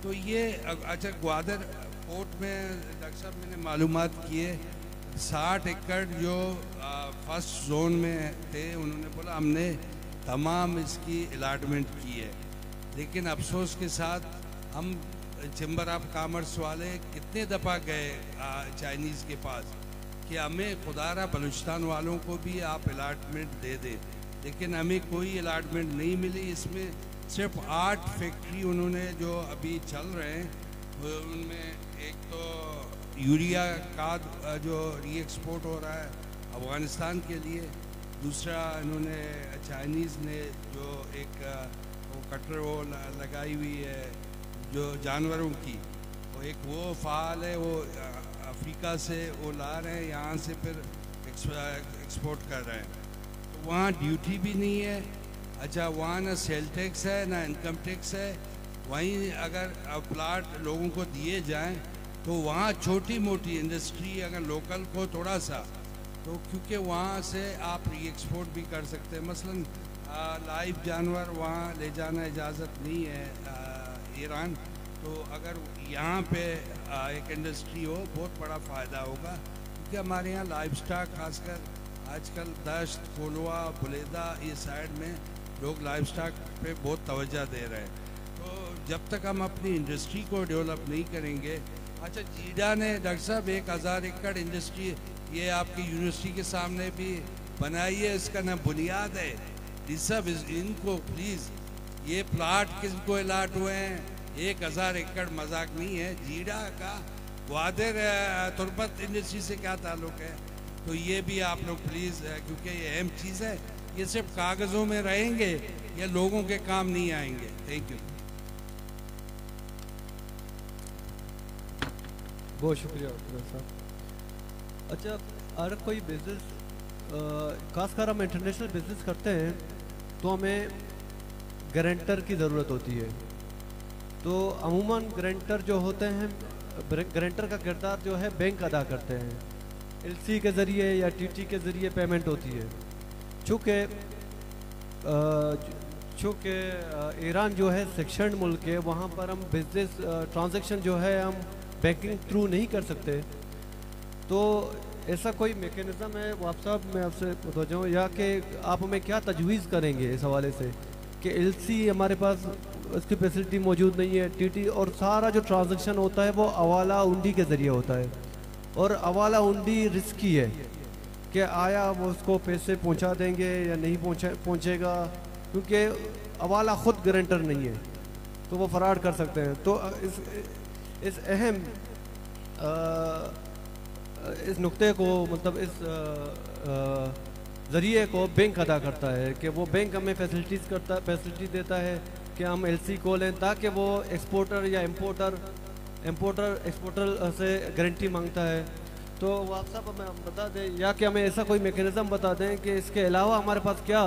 तो ये अच्छा, ग्वादर पोर्ट में डॉक्टर साहब मैंने मालूमात किए 60 एकड़ जो फर्स्ट जोन में थे, उन्होंने बोला हमने तमाम इसकी अलाटमेंट की है। लेकिन अफसोस के साथ हम चैम्बर ऑफ कॉमर्स वाले कितने दफ़ा गए चाइनीज़ के पास कि हमें खुदारा बलूचिस्तान वालों को भी आप अलाटमेंट दे दें, लेकिन हमें कोई अलाटमेंट नहीं मिली। इसमें सिर्फ 8 फैक्ट्री उन्होंने जो अभी चल रहे हैं, उनमें एक तो यूरिया खाद जो री एक्सपोर्ट हो रहा है अफ़गानिस्तान के लिए, दूसरा इन्होंने चाइनीज़ ने जो एक वो कटर वो लगाई हुई है जो जानवरों की, वो एक वो फ़ाल है, वो अफ्रीका से वो ला रहे हैं, यहाँ से फिर एक्सपोर्ट कर रहे हैं। तो वहाँ ड्यूटी भी नहीं है। अच्छा, वहाँ ना सेल टैक्स है ना इनकम टैक्स है। वहीं अगर प्लाट लोगों को दिए जाएं तो वहाँ छोटी मोटी इंडस्ट्री अगर लोकल को थोड़ा सा, तो क्योंकि वहाँ से आप री एक्सपोर्ट भी कर सकते हैं। मसलन लाइव जानवर वहाँ ले जाना इजाज़त नहीं है ईरान, तो अगर यहाँ पे एक इंडस्ट्री हो बहुत बड़ा फ़ायदा होगा। क्योंकि हमारे यहाँ लाइव स्टॉक खासकर आजकल दश्त, कोलवा, बुलेदा ये साइड में लोग लाइव स्टॉक पे बहुत तवज्जो दे रहे हैं। तो जब तक हम अपनी इंडस्ट्री को डेवलप नहीं करेंगे। अच्छा, जीडा ने डॉक्टर साहब 1000 एकड़ इंडस्ट्री ये आपकी यूनिवर्सिटी के सामने भी बनाई है, इसका ना बुनियाद है। सब इनको प्लीज़, ये प्लाट किसको अलाट हुए हैं, 1000 एकड़ मजाक नहीं है। जीडा का ग्वादर तुर्बत इंडस्ट्री से क्या ताल्लुक़ है, तो ये भी आप लोग प्लीज़, क्योंकि ये अहम चीज़ है, ये सिर्फ कागज़ों में रहेंगे, ये लोगों के काम नहीं आएंगे। Thank you. बहुत शुक्रिया साहब। अच्छा, अगर कोई बिज़नेस खासकर हम इंटरनेशनल बिज़नेस करते हैं तो हमें गारंटर की ज़रूरत होती है। तो अमूमन गारंटर जो होते हैं, गारंटर का किरदार जो है बैंक अदा करते हैं, एलसी के ज़रिए या टीटी के ज़रिए पेमेंट होती है। चूँकि ईरान जो है सेक्शन मुल्क है, वहाँ पर हम बिज़नेस ट्रांजैक्शन जो है हम बैंकिंग थ्रू नहीं कर सकते। तो ऐसा कोई मेकनिज़म है वाप साहब, मैं आपसे पूछा हूँ, या कि आप हमें क्या तजवीज़ करेंगे इस हवाले से कि एलसी हमारे पास उसकी फैसिलिटी मौजूद नहीं है, टीटी, और सारा जो ट्रांजैक्शन होता है वो हवाला हुंडी के ज़रिए होता है, और हवाला हुंडी रिस्की है कि आया वो उसको पैसे पहुंचा देंगे या नहीं पहुंचेगा, क्योंकि हवाला ख़ुद गारंटर नहीं है, तो वो फ़राड कर सकते हैं। तो इस अहम इस नुक्ते को, मतलब इस ज़रिए को बैंक अदा करता है कि वो बैंक हमें फैसिलिटी देता है कि हम एलसी को लें, ताकि वो एक्सपोर्टर या इम्पोर्टर एक्सपोर्टर से गारंटी मांगता है। तो आप साहब हमें बता दें, या कि हमें ऐसा कोई मेकनिज़म बता दें कि इसके अलावा हमारे पास क्या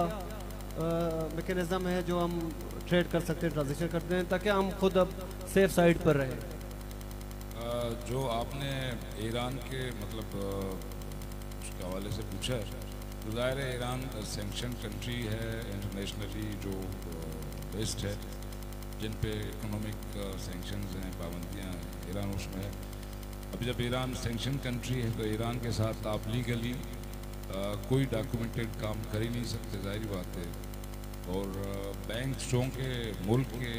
मेकनिज़म है जो हम ट्रेड कर सकते हैं, ट्रांजेक्शन करते हैं, ताकि हम खुद अब सेफ साइड पर रहें। जो आपने ईरान के मतलब उसके हवाले से पूछा है, तो ज़ाहिर है ईरान सेंक्शन कंट्री है, इंटरनेशनली जो लिस्ट है जिन पे इकोनॉमिक सेंक्शंस हैं, पाबंदियाँ हैं, ईरान उसमें है। अभी जब ईरान सेंक्शन कंट्री है तो ईरान के साथ आप लीगली कोई डॉक्यूमेंटेड काम कर ही नहीं सकते, ज़ाहिर बात है। और बैंक चूँकि मुल्क के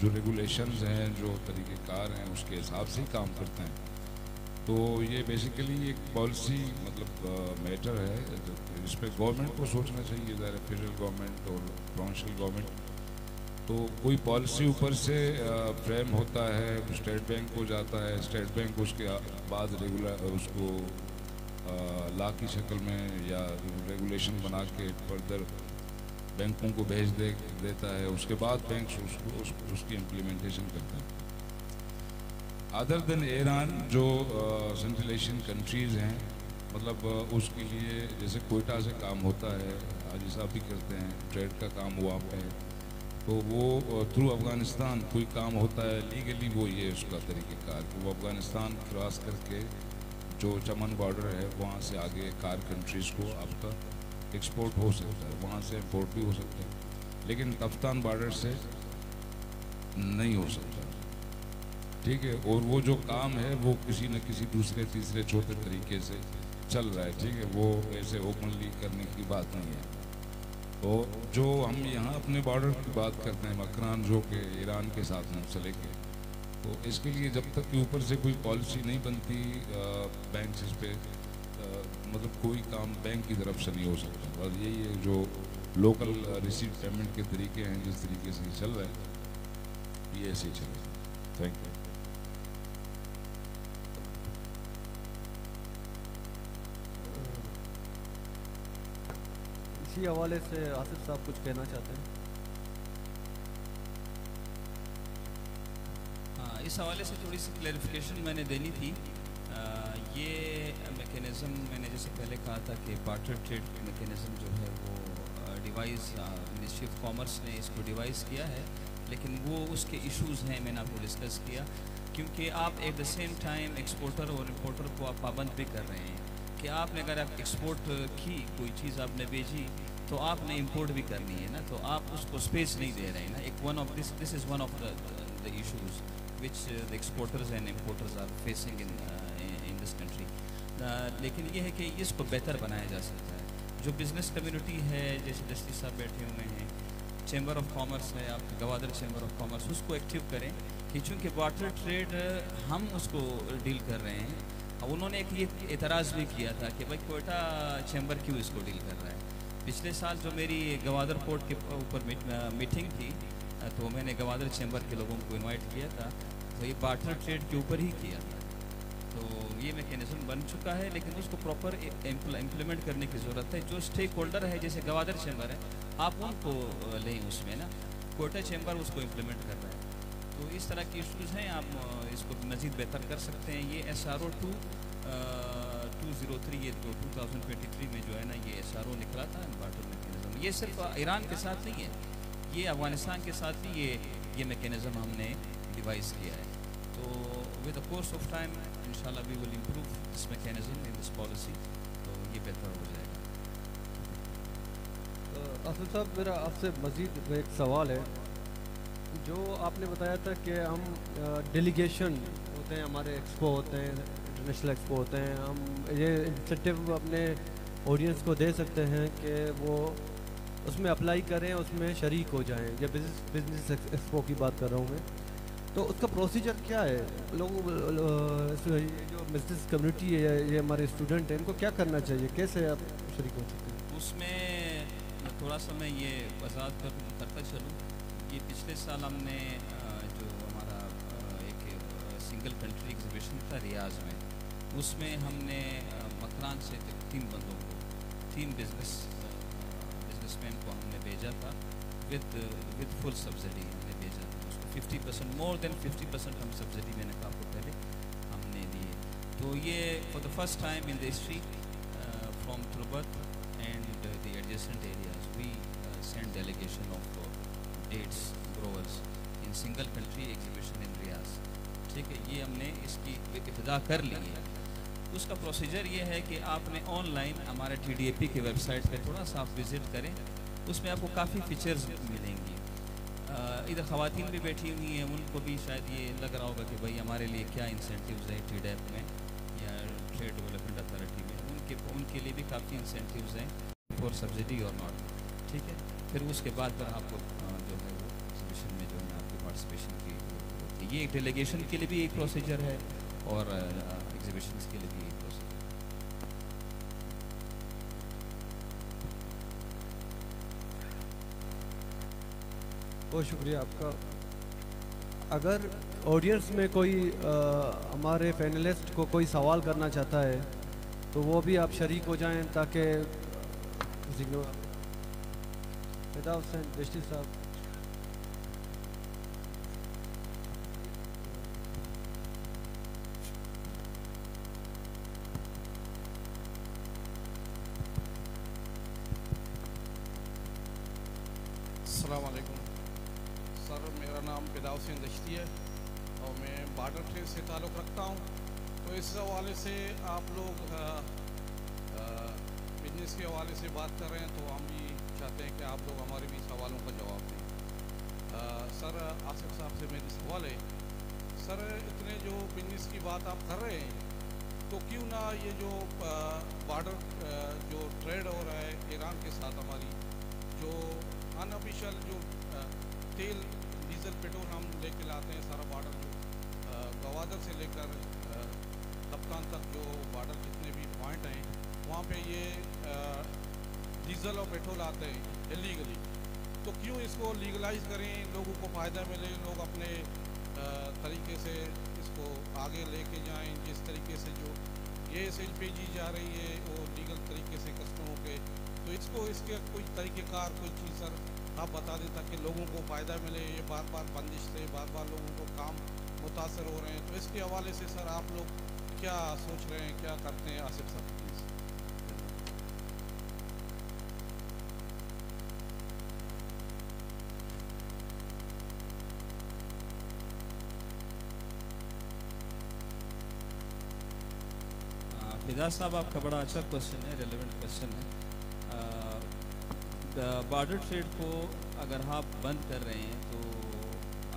जो रेगुलेशंस हैं, जो तरीक़ेकार हैं, उसके हिसाब से ही काम करते हैं। तो ये बेसिकली एक पॉलिसी मतलब मैटर है इस पर गवर्नमेंट को सोचना चाहिए, ज़ाहिर फेडरल गवर्नमेंट और प्रोविंशियल गवर्नमेंट। तो कोई पॉलिसी ऊपर से फ्रेम होता है, स्टेट बैंक को जाता है, स्टेट बैंक उसके बाद रेगुलर उसको लॉ की शक्ल में या रेगुलेशन बना के फर्दर बैंकों को भेज देता है। उसके बाद बैंक उसकी इम्प्लीमेंटेशन करते हैं। अदर देन ईरान जो सेंट्रल एशियन कंट्रीज़ हैं, मतलब उसके लिए जैसे कोयटा से काम होता है, हाजी साहब भी करते हैं, ट्रेड का काम हुआ पे, तो वो थ्रू अफ़गानिस्तान कोई काम होता है लीगली, वो ये उसका तरीक़ेकार कि वो अफ़गानिस्तान क्रॉस करके जो चमन बॉर्डर है वहाँ से आगे कार कंट्रीज़ को आपका एक्सपोर्ट हो सकता है, वहाँ से इम्पोर्ट भी हो सकता है, लेकिन तफ्तान बॉर्डर से नहीं हो सकता, ठीक है। और वो जो काम है वो किसी न किसी दूसरे तीसरे चौथे तरीके से चल रहा है, ठीक है, वो ऐसे ओपनली करने की बात नहीं है। तो जो हम यहाँ अपने बॉर्डर की बात करते हैं, मकरान जो कि ईरान के साथ मुंसलिक है, तो इसके लिए जब तक कि ऊपर से कोई पॉलिसी नहीं बनती बैंक इस पे मतलब कोई काम बैंक की तरफ से नहीं हो सकता। और यही है जो लोकल रिसीट पेमेंट के तरीके हैं, जिस तरीके से चल रहा है ये ऐसे ही चल रहा है। Thank you. इसी हवाले से आसिफ साहब कुछ कहना चाहते हैं? हाँ, इस हवाले से थोड़ी सी क्लैरिफिकेशन मैंने देनी थी। ये मैकेनिज़्म मैंने जैसे पहले कहा था कि बार्टर ट्रेड मैकेनिज़्म जो है वो डिवाइस मिनिस्ट्री ऑफ कॉमर्स ने इसको डिवाइस किया है, लेकिन वो उसके इश्यूज़ हैं, मैंने आपको डिस्कस किया। क्योंकि आप at the same time exporter और इम्पोर्टर को आप पाबंद भी कर रहे हैं कि आपने अगर आप एक्सपोर्ट की कोई चीज़ आपने भेजी तो आपने इंपोर्ट भी करनी है ना, तो आप उसको स्पेस नहीं दे रहे हैं ना। एक one of this is one of the issues which the exporters and importers are facing in this country. लेकिन ये है कि इसको बेहतर बनाया जा सकता है। जो बिज़नेस कम्युनिटी है, जैसे जस्टिस साहब बैठे हुए हैं, चैम्बर ऑफ कॉमर्स है, आप गवादर चैम्बर ऑफ कॉमर्स, उसको एक्टिव करें कि चूँकि बार्टर ट्रेड हम उसको डील कर रहे हैं। अब उन्होंने एक ये एतराज़ भी किया था कि भाई कोयटा चैम्बर क्यों इसको डील कर रहा है। पिछले साल जो मेरी गवादर पोर्ट के ऊपर मीटिंग थी, तो मैंने गवादर चैम्बर के लोगों को इनवाइट किया था, तो ये बार्टर ट्रेड के ऊपर ही किया था। तो ये मैकेनिज़्म बन चुका है, लेकिन उसको प्रॉपर इम्प्लीमेंट करने की ज़रूरत है। जो स्टेक होल्डर है, जैसे गवादर चैम्बर है, आप उनको लें उसमें ना, कोयटा चैम्बर उसको इम्प्लीमेंट कर रहा है। तो इस तरह के इश्यूज़ हैं, आप इसको मज़ीद बेहतर कर सकते हैं। ये SRO 203 ये 2023 में जो है ना, ये SRO निकला था बार्टर मैकेनिज़्म। ये सिर्फ ईरान के साथ नहीं है, ये अफ़गानिस्तान के साथ भी ये मैकेनिज़्म हमने डिवाइस किया है। तो with the course of time इंशाल्लाह we will improve this mechanism in this policy, तो ये बेहतर हो जाएगा। आसिफ साहब, मेरा आपसे मज़ीद एक सवाल है। जो आपने बताया था कि हम डेलीगेशन होते हैं, हमारे एक्सपो होते हैं, इंटरनेशनल एक्सपो होते हैं, हम ये इंसेंटिव अपने ऑडियंस को दे सकते हैं कि वो उसमें अप्लाई करें, उसमें शरीक हो जाएं। या बिजनेस एक्सपो की बात कर रहा हूँ मैं, तो उसका प्रोसीजर क्या है? लोग ये जो बिजनेस कम्युनिटी है, ये हमारे स्टूडेंट हैं, इनको क्या करना चाहिए, कैसे आप शरीक हो सकते हैं? उसमें थोड़ा सा मैं ये वजाहत करता चलूँ। ये पिछले साल हमने जो हमारा एक सिंगल कंट्री एग्जीबिशन था रियाज में, उसमें हमने मकरान से 3 बंदों को, 3 बिजनेसमैन को हमने भेजा था विद फुल सब्सिडी हमने भेजा था उसको। 50% मोर देन 50% हम सब्सिडी, मैंने कहा आपको पहले, हमने दिए। तो ये for the first time in the history from Turbat and the adjacent areas we send delegation of dates growers in single country exhibition in Riyadh. ठीक है, ये हमने इसकी इब्तिदा कर ली है। उसका प्रोसीजर ये है कि आपने ऑनलाइन हमारे TDAP की वेबसाइट पे थोड़ा सा आप विज़िट करें, उसमें आपको काफ़ी फ़ीचर्स मिलेंगी। इधर ख़वातीन भी बैठी हुई हैं, उनको भी शायद ये लग रहा होगा कि भाई हमारे लिए क्या इंसेंटिव्स है TDAP में या ट्रेड डेवलपमेंट अथॉरिटी में, उनके लिए भी काफ़ी इंसेंटिव्स हैं फॉर सब्सिडी और नॉट, ठीक है। फिर उसके बाद फिर आपको जो है वो एग्जीबिशन में जो है आपकी पार्टिसिपेशन की होती है। ये डेलीगेशन के लिए भी एक प्रोसीजर है और एग्जीबिशंस के लिए भी एक प्रोसीजर। बहुत शुक्रिया आपका। अगर ऑडियंस में कोई हमारे पैनलिस्ट को कोई सवाल करना चाहता है तो वो भी आप शरीक हो जाएं, ताकि फिदा हुसैन दश्ती साहब। अस्सलाम वालेकुम सर, मेरा नाम फिदा हुसैन दश्ती है और मैं बॉर्डर ट्रेड से ताल्लुक़ रखता हूँ। तो इस हवाले से आप लोग बिजनेस के हवाले से बात कर रहे हैं, तो हम भी चाहते हैं कि आप लोग हमारे भी सवालों का जवाब दें। सर आसिफ साहब से मेरी सवाल है, सर इतने जो बिजनेस की बात आप कर रहे हैं, तो क्यों ना ये जो बॉर्डर जो ट्रेड हो रहा है ईरान के साथ, हमारी जो अनऑफिशियल जो तेल डीजल पेट्रोल हम लेके लाते हैं, सारा बॉर्डर जो गवादर से लेकर कप्तान तक जो बॉर्डर जितने भी पॉइंट हैं वहाँ पे ये डीजल और पेट्रोल आते हैं इलीगली, तो क्यों इसको लीगलाइज करें, लोगों को फ़ायदा मिले, लोग अपने तरीके से इसको आगे लेके जाएं। जिस तरीके से जो ये सेल भेजी जा रही है वो लीगल तरीके से कस्टमरों के, तो इसको इसके कोई तरीक़ेकार कोई चीज़ सर आप बता दें ताकि लोगों को फ़ायदा मिले। ये बार बार बंदिश से बार बार लोगों को काम मुतासर हो रहे हैं, तो इसके हवाले से सर आप लोग क्या सोच रहे हैं, क्या करते हैं? आसिफ साहब प्लीज़। फिदा साहब आपका बड़ा अच्छा क्वेश्चन है, रेलेवेंट क्वेश्चन है। बॉर्डर ट्रेड को अगर आप बंद कर रहे हैं तो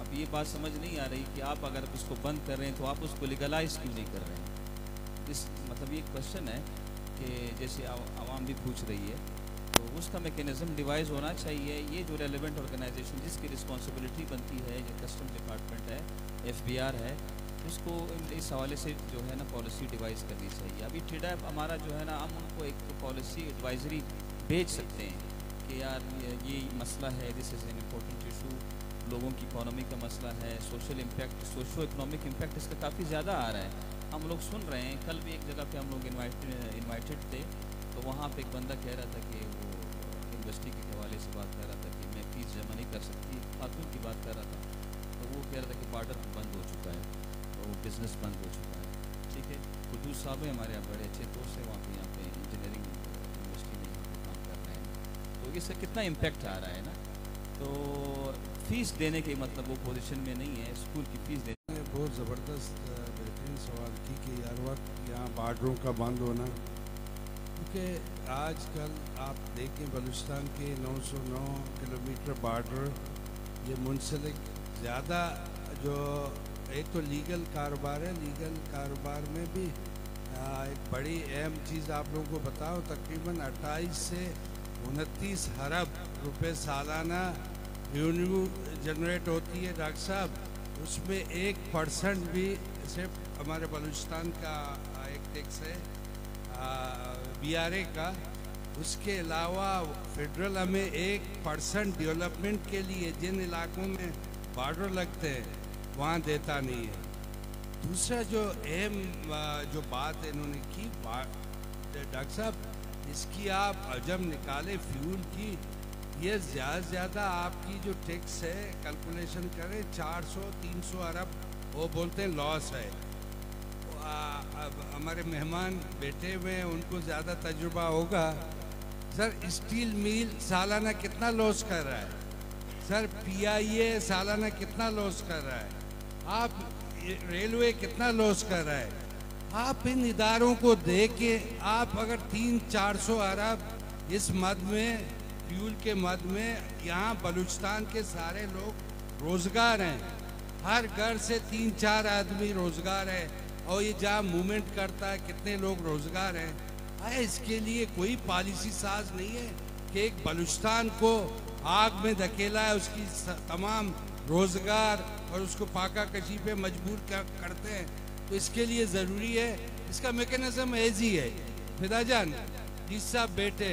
अब ये बात समझ नहीं आ रही कि आप अगर उसको बंद कर रहे हैं तो आप उसको लीगलाइज क्यों नहीं कर रहे हैं। इस मतलब ये क्वेश्चन है कि जैसे आवाम भी पूछ रही है, तो उसका मैकेनिज़्म डिवाइस होना चाहिए। ये जो रेलेवेंट ऑर्गेनाइजेशन जिसकी रिस्पॉन्सिबिलिटी बनती है, जो कस्टम डिपार्टमेंट है, FBR है, उसको इस हवाले से जो है ना पॉलिसी डिवाइस करनी चाहिए। अभी TDAP हमारा जो है ना, हम उनको एक तो पॉलिसी एडवाइजरी भेज सकते हैं कि यार ये मसला है, this is an important issue, लोगों की इकोनॉमी का मसला है, social impact, socio economic impact इसका काफ़ी ज़्यादा आ रहा है, हम लोग सुन रहे हैं। कल भी एक जगह पे हम लोग इन्वाइटेड थे, तो वहाँ पे एक बंदा कह रहा था कि वो यूनिवर्सिटी के हवाले से बात कर रहा था कि मैं फीस जमा नहीं कर सकती, फालतू की बात कर रहा था। तो वो कह रहा था कि बॉर्डर बंद हो चुका है, वो बिज़नेस बंद हो चुका है, ठीक है। कुदूस साहब है हमारे यहाँ बड़े अच्छे दोस्त हैं, वहाँ पे इंजीनियरिंग यूनिवर्सिटी में यहाँ पे काम कर रहे हैं, तो इससे कितना इम्पेक्ट आ रहा है ना। तो फ़ीस देने के मतलब वो पोजीशन में नहीं है, स्कूल की फ़ीस देने। बहुत ज़बरदस्त बेहतरीन सवाल की कि यार वक्त यहाँ बॉर्डरों का बंद होना, क्योंकि आजकल आप देखें बलूचिस्तान के 909 किलोमीटर बॉर्डर ये मुंसलिक ज़्यादा जो एक तो लीगल कारोबार है, लीगल कारोबार में भी एक बड़ी अहम चीज़ आप लोगों को बताओ, तकरीबन 28 से 29 अरब रुपए सालाना रेवेन्यू जनरेट होती है डॉक्टर साहब। उसमें 1% भी सिर्फ हमारे बलूचिस्तान का एक टैक्स है BRA का, उसके अलावा फेडरल हमें 1% डेवलपमेंट के लिए जिन इलाकों में बॉर्डर लगते हैं वहाँ देता नहीं है। दूसरा जो अहम जो बात इन्होंने की डॉक्टर साहब, इसकी आप जब निकाले फ्यूल की, ये ज़्यादा से ज़्यादा आपकी जो टैक्स है कैलकुलेशन करें 400-300 अरब वो बोलते हैं लॉस है। अब हमारे मेहमान बैठे हुए हैं, उनको ज़्यादा तजुर्बा होगा। सर स्टील मिल सालाना कितना लॉस कर रहा है? सर PIA सालाना कितना लॉस कर रहा है? आप रेलवे कितना लॉस कर रहा है? आप इन इदारों को देख के आप अगर 300-400 अरब इस मद में, फ्यूल के मद में, यहाँ बलूचिस्तान के सारे लोग रोजगार हैं, हर घर से 3-4 आदमी रोजगार है, और ये जहाँ मूवमेंट करता है कितने लोग रोजगार हैं। इसके लिए कोई पॉलिसी साज नहीं है कि एक बलूचिस्तान को आग में धकेला है, उसकी तमाम रोजगार और उसको फाका कशी पे मजबूर करते हैं। तो इसके लिए ज़रूरी है, इसका मैकेनिज्म ऐसी है। फिदा जान जिस साहब बेटे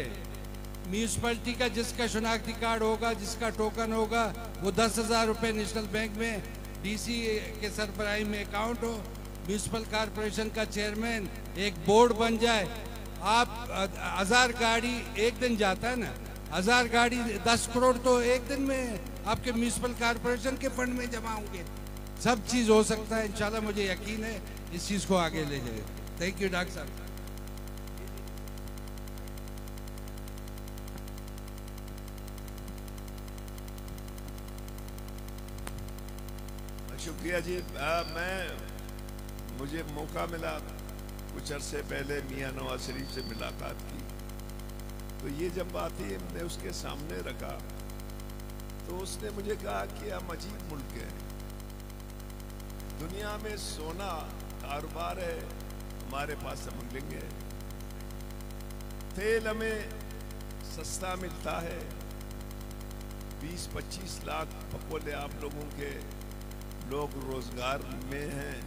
म्यूनसिपलिटी का जिसका शनाख्ती कार्ड होगा, जिसका टोकन होगा, वो 10,000 रुपये नेशनल बैंक में डीसी के सरबराही में अकाउंट हो, म्यूनसिपल कॉरपोरेशन का चेयरमैन, एक बोर्ड बन जाए। आप 1000 गाड़ी एक दिन जाता है ना, 1000 गाड़ी 10 करोड़ तो एक दिन में आपके म्यूनसिपल कॉरपोरेशन के फंड में जमा होंगे। सब चीज़ हो सकता है इंशाल्लाह, मुझे यकीन है इस चीज़ को आगे ले जाए। थैंक यू डॉक्टर साहब। शुक्रिया जी। मुझे मौका मिला कुछ अरसे पहले मियाँ नवाज शरीफ से मुलाकात की, तो ये जब बात ही हमने उसके सामने रखा तो उसने मुझे कहा कि हम अजीब मुल्क हैं, दुनिया में सोना कारोबार है, हमारे पास स्मगलिंग है, तेल हमें सस्ता मिलता है, 20-25 लाख पकोले आप लोगों के लोग रोजगार में हैं,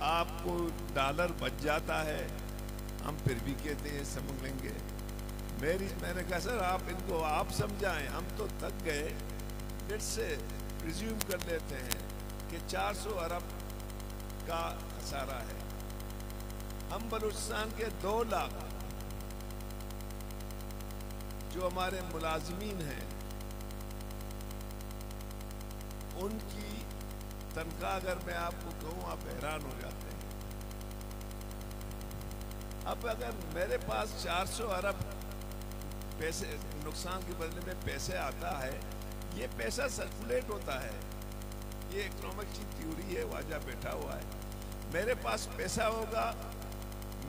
आपको डॉलर बच जाता है, हम फिर भी कहते हैं स्मगलिंग है। मैंने कहा सर आप इनको आप समझाएं, हम तो थक गए। फिर से प्रिज्यूम कर लेते हैं कि 400 अरब का खसारा है, हम बलूचिस्तान के 2 लाख जो हमारे मुलाजमीन हैं उनकी तनख्वाह अगर मैं आपको कहूँ आप हैरान हो जाते हैं। अब अगर मेरे पास 400 अरब पैसे नुकसान के बदले में पैसे आता है, ये पैसा सर्कुलेट होता है, ये इकोनॉमिक की थ्योरी है, वाजा बैठा हुआ है। मेरे पास पैसा होगा,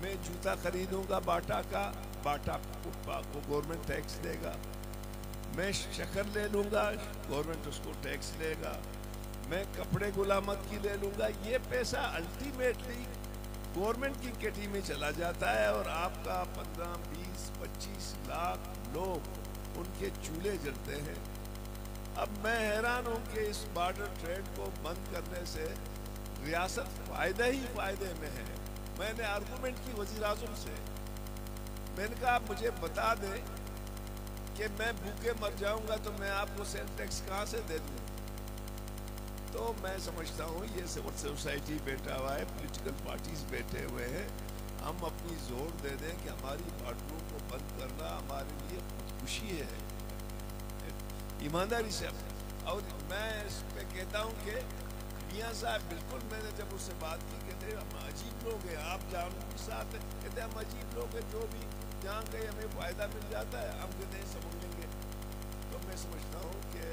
मैं जूता खरीदूंगा बाटा का, बाटा को गवर्नमेंट टैक्स देगा, मैं शक्कर ले लूँगा, गवर्नमेंट उसको टैक्स लेगा, मैं कपड़े गुलामत की ले लूँगा, ये पैसा अल्टीमेटली गवर्नमेंट की किटी में चला जाता है और आपका 15, 20, 25 लाख लोग उनके चूल्हे जलते हैं। अब मैं हैरान हूँ कि इस बॉर्डर ट्रेड को बंद करने से रियासत फ़ायदे ही फ़ायदे में है। मैंने आर्गूमेंट की वज़ीर आज़म से, मैंने कहा आप मुझे बता दें कि मैं भूखे मर जाऊँगा तो मैं आपको सेल टैक्स कहाँ से दे दूँ। तो मैं समझता हूँ ये सिविल सोसाइटी बैठा हुआ है, पॉलिटिकल पार्टीज बैठे हुए हैं, हम अपनी जोर दे दें कि हमारी बॉर्डरों को बंद करना हमारे लिए खुदकुशी है, ईमानदारी से। और मैं इस पे कहता हूँ कि मियाँ साहब बिल्कुल, मैंने जब उससे बात की कहते हम अजीब लोग हैं, आप जानों के साथ कहते हम अजीब लोग हैं, जो भी जहाँ कहीं हमें फ़ायदा मिल जाता है हम कहते हैं समझ लेंगे। तो मैं समझता हूँ कि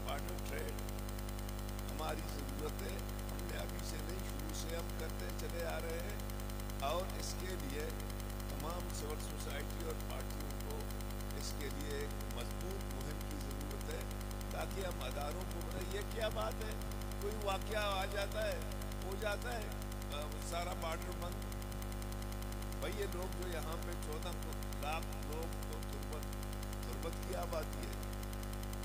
बॉर्डर ट्रेड हमारी ज़रूरत है, हमने अभी से नहीं शुरू से हम करते चले आ रहे हैं और इसके लिए तमाम सिविल सोसाइटी और पार्टियों को इसके लिए एक मजबूत मुहिम की ज़रूरत है ताकि हम अदारों को ये क्या बात है, कोई वाक़या आ जाता है, हो जाता है सारा बॉर्डर बंद। भाई ये लोग जो यहाँ पे 14 लाख लोग तो तुर्बत की आबादी है,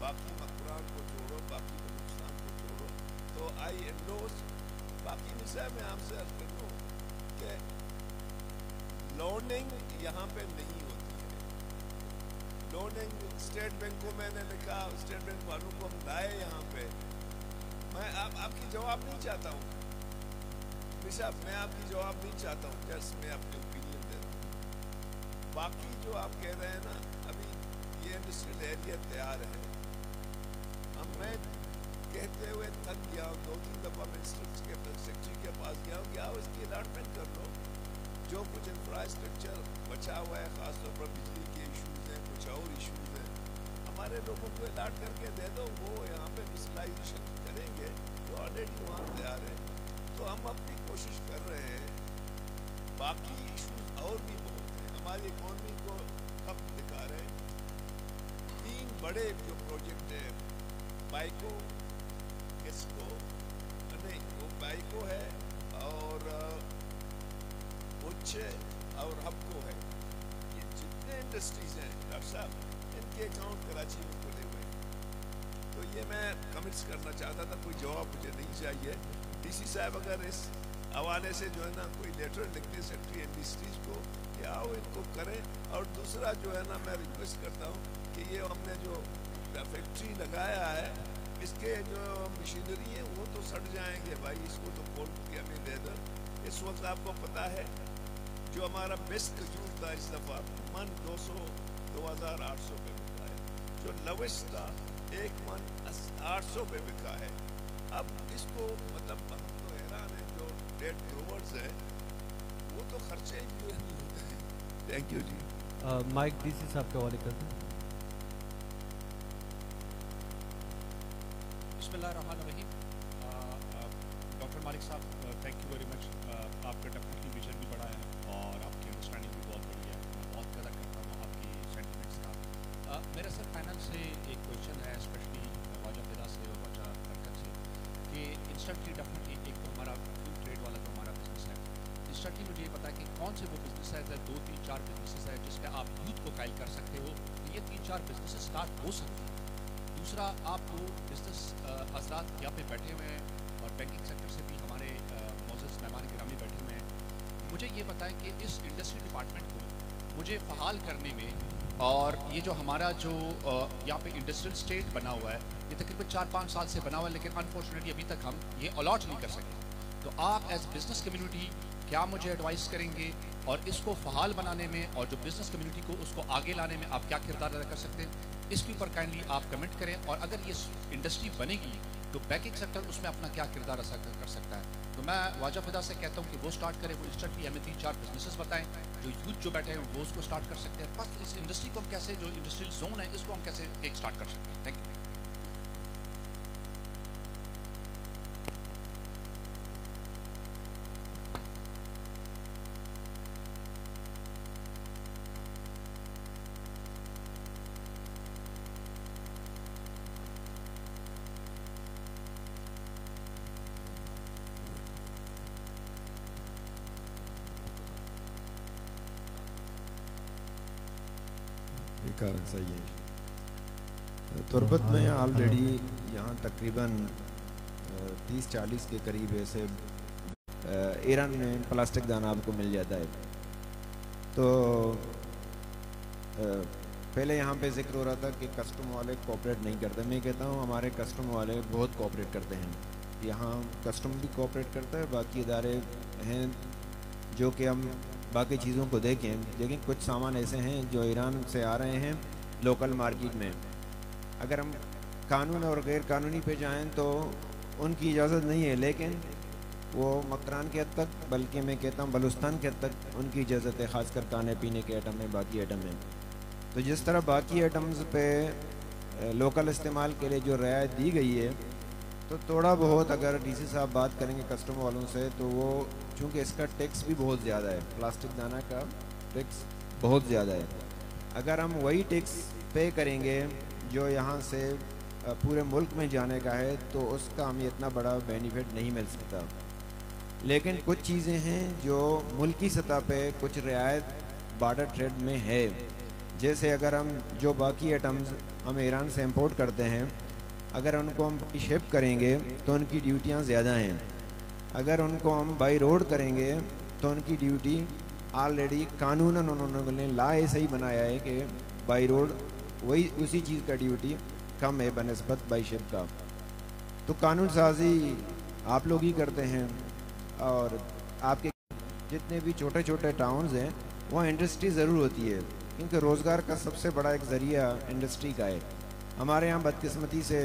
बाकी मकरान को छोड़ो, बाकी बलूचिस्तान को छोड़ो। तो आई एंडोर्स, बाकी मिसाल मैं आपसे अर्ज कर दूँ कि लोनिंग यहाँ पे नहीं होती है। लोनिंग स्टेट बैंक को मैंने लिखा, स्टेट बैंक वालों को हम लाए यहाँ पे। मैं आपकी जवाब नहीं चाहता हूँ मिसाल, मैं आपकी जवाब नहीं चाहता हूँ, जस्ट मैं अपनी ओपिनियन दे रहा हूँ। बाकी जो आप कह रहे हैं ना, अभी ये इंडस्ट्रियल एरिया तैयार है, हम मैं कहते हुए थक गया हूँ, 2-3 दफ़ा मिनिस्टर के सेक्रेटरी के पास गया हूँ कि आओ इसकी अलाटमेंट कर लो, जो कुछ इंफ्रास्ट्रक्चर बचा हुआ है, ख़ासतौर पर बिजली के इशूज़ हैं, कुछ और इशूज़ हैं, हमारे लोगों को अलाट करके दे दो, वो यहाँ पे विजुलाइजेशन करेंगे जो ऑलरेडी वहाँ तैयार है। तो हम अपनी कोशिश कर रहे हैं बाकी इशूज और भी बहुत हैं। हमारी इकॉनमी को कम दिखा रहे हैं। 3 बड़े जो प्रोजेक्ट है, बाइको, किसको नहीं, वो बाइको है और उच्च और हबको है। ये जितने इंडस्ट्रीज हैं डॉक्टर साहब, इनके अकाउंट कराची में खुले हुए हैं। तो ये मैं कमेंट्स करना चाहता था, कोई जवाब मुझे नहीं चाहिए। डीसी साहब अगर इस हवाले से जो है ना कोई लेटर लिखते सेक्रेटरी इंडस्ट्रीज को कि आओ इनको करें। और दूसरा जो है ना मैं रिक्वेस्ट करता हूँ कि ये हमने जो फैक्ट्री लगाया है, इसके जो मशीनरी है वो तो सड़ जाएंगे भाई, इसको तो खोल के हमें दे दो। इस वक्त आपको पता है जो हमारा बेस्ट खजूर था इस दफ़ा मन 2,800 पे बिका है, जो लोवेस्ट था 1 मन 800 पे बिका है। अब इसको मतलब हम तो हैरान है, जो डेट ग्रोवर्स हैं वो तो खर्चे भी नहीं होते हैं। Thank you ji. Mic DC साहब के हवाले करते हैं। बिस्मिल्लाहिर्रहमानिर्रहीम। डॉक्टर मालिक साहब, थैंक यू वेरी मच। आपका डेफिनेटली विजन भी बड़ा है और आपकी अंडरस्टैंडिंग भी बहुत बड़ी है। मैं बहुत कदर करता हूँ आपकी सेंटिमेंट्स का। मेरा सर पैनल से एक क्वेश्चन है, स्पेशली वाजा फिदा से और वाजा बरकत से, कि इंस्टेंटली डेफिनेटली एक तो हमारा फूड ट्रेड वाला जो हमारा बिजनेस है, इंस्टेंटली मुझे ये पता है कि कौन से वो बिजनेस है, 2, 3, 4 बिजनेस है जिसमें आप यूथ को कायल कर सकते हो। ये 3, 4 बिजनेस स्टार्ट हो सकते हैं। दूसरा, आप वो बिजनेस हजरात यहाँ पे बैठे हुए हैं और बैंकिंग सेक्टर से भी हमारे मौजूद मेहमान गिरामी बैठे हुए हैं, मुझे ये बताएं कि इस इंडस्ट्री डिपार्टमेंट को मुझे फ़हाल करने में, और ये जो हमारा जो यहाँ पे इंडस्ट्रियल स्टेट बना हुआ है, ये तकरीबन 4-5 साल से बना हुआ है, लेकिन अनफॉर्चुनेटली अभी तक हम ये अलॉट नहीं कर सके। तो आप एज बिजनेस कम्युनिटी क्या मुझे एडवाइस करेंगे, और इसको फ़हाल बनाने में और जो बिज़नेस कम्युनिटी को उसको आगे लाने में आप क्या किरदार अदा कर सकते हैं, इसके ऊपर काइंडली आप कमेंट करें। और अगर ये इंडस्ट्री बनेगी तो बैंकिंग सेक्टर उसमें अपना क्या किरदार अदा कर सकता है। तो मैं वाजा फिदा से कहता हूँ कि वो स्टार्ट करें, वो इंस्टेंटली हमें 3-4 बिजनेसेस बताएं जो यूथ जो बैठे हैं वो उसको स्टार्ट कर सकते हैं। बस इस इंडस्ट्री को हम कैसे, जो इंडस्ट्रियल जोन है इसको हम कैसे एक स्टार्ट कर सकते हैं। Thank you. सही है। तुरबत में ऑलरेडी यहाँ तकरीबन 30-40 के करीब ऐसे ईरान में प्लास्टिक दाना आपको मिल जाता है। तो पहले यहाँ पे जिक्र हो रहा था कि कस्टम वाले कोऑपरेट नहीं करते। मैं कहता हूँ हमारे कस्टम वाले बहुत कोऑपरेट करते हैं। यहाँ कस्टम भी कोऑपरेट करता है, बाकी इदारे हैं जो कि हम बाकी चीज़ों को देखें, लेकिन कुछ सामान ऐसे हैं जो ईरान से आ रहे हैं लोकल मार्केट में। अगर हम कानून और गैर कानूनी पे जाएं तो उनकी इजाज़त नहीं है, लेकिन वो मकरान के हद तक, बल्कि मैं कहता हूँ बलूचिस्तान के हद तक उनकी इजाज़त है, ख़ासकर खाने पीने के आइटम में, बाकी आइटम में। तो जिस तरह बाकी आइटम्स पे लोकल इस्तेमाल के लिए जो रियायत दी गई है, तो थोड़ा बहुत अगर डीसी साहब बात करेंगे कस्टम वालों से, तो वो चूँकि इसका टैक्स भी बहुत ज़्यादा है, प्लास्टिक दाना का टैक्स बहुत ज़्यादा है। अगर हम वही टैक्स पे करेंगे जो यहाँ से पूरे मुल्क में जाने का है, तो उसका हमें इतना बड़ा बेनिफिट नहीं मिल सकता। लेकिन कुछ चीज़ें हैं जो मुल्की सतह पे कुछ रियायत बॉर्डर ट्रेड में है। जैसे अगर हम जो बाकी आइटम्स हम ईरान से इंपोर्ट करते हैं, अगर उनको हम शिप करेंगे तो उनकी ड्यूटियाँ ज़्यादा हैं। अगर उनको हम बाई रोड करेंगे तो उनकी ड्यूटी ऑलरेडी कानूनन उन्होंने ला ऐसे ही बनाया है कि बाई रोड वही उसी चीज़ का ड्यूटी कम है बनस्बत बाई शिप का। तो कानून साजी आप लोग ही करते हैं, और आपके जितने भी छोटे छोटे टाउन्स हैं वहाँ इंडस्ट्री ज़रूर होती है, क्योंकि रोज़गार का सबसे बड़ा एक ज़रिया इंडस्ट्री का है। हमारे यहाँ बदकिस्मती से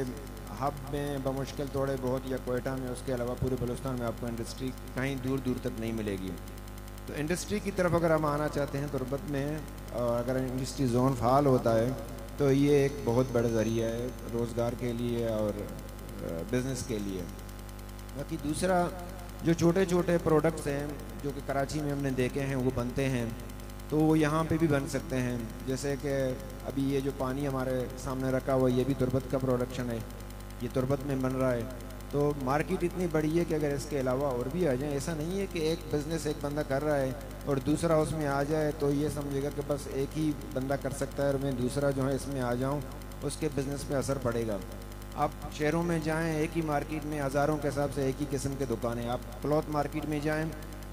हब में बमुश्किल थोड़े बहुत या कोयटा में, उसके अलावा पूरे बलूचिस्तान में आपको इंडस्ट्री कहीं दूर दूर तक नहीं मिलेगी। तो इंडस्ट्री की तरफ अगर हम आना चाहते हैं तुरबत में, और अगर इंडस्ट्री जोन फ़ाल होता है, तो ये एक बहुत बड़ा ज़रिया है रोज़गार के लिए और बिज़नेस के लिए। बाकी दूसरा जो छोटे छोटे प्रोडक्ट्स हैं जो कि कराची में हमने देखे हैं वो बनते हैं, तो वो यहाँ पे भी बन सकते हैं। जैसे कि अभी ये जो पानी हमारे सामने रखा हुआ है, ये भी तुरबत का प्रोडक्शन है, ये तुरबत में बन रहा है। तो मार्केट इतनी बड़ी है कि अगर इसके अलावा और भी आ जाए, ऐसा नहीं है कि एक बिज़नेस एक बंदा कर रहा है और दूसरा उसमें आ जाए तो ये समझेगा कि बस एक ही बंदा कर सकता है और मैं दूसरा जो है इसमें आ जाऊँ, उसके बिज़नेस पे असर पड़ेगा। आप शहरों में जाएं, एक ही मार्केट में हज़ारों के हिसाब से एक ही किस्म के दुकानें। आप क्लॉथ मार्केट में जाएं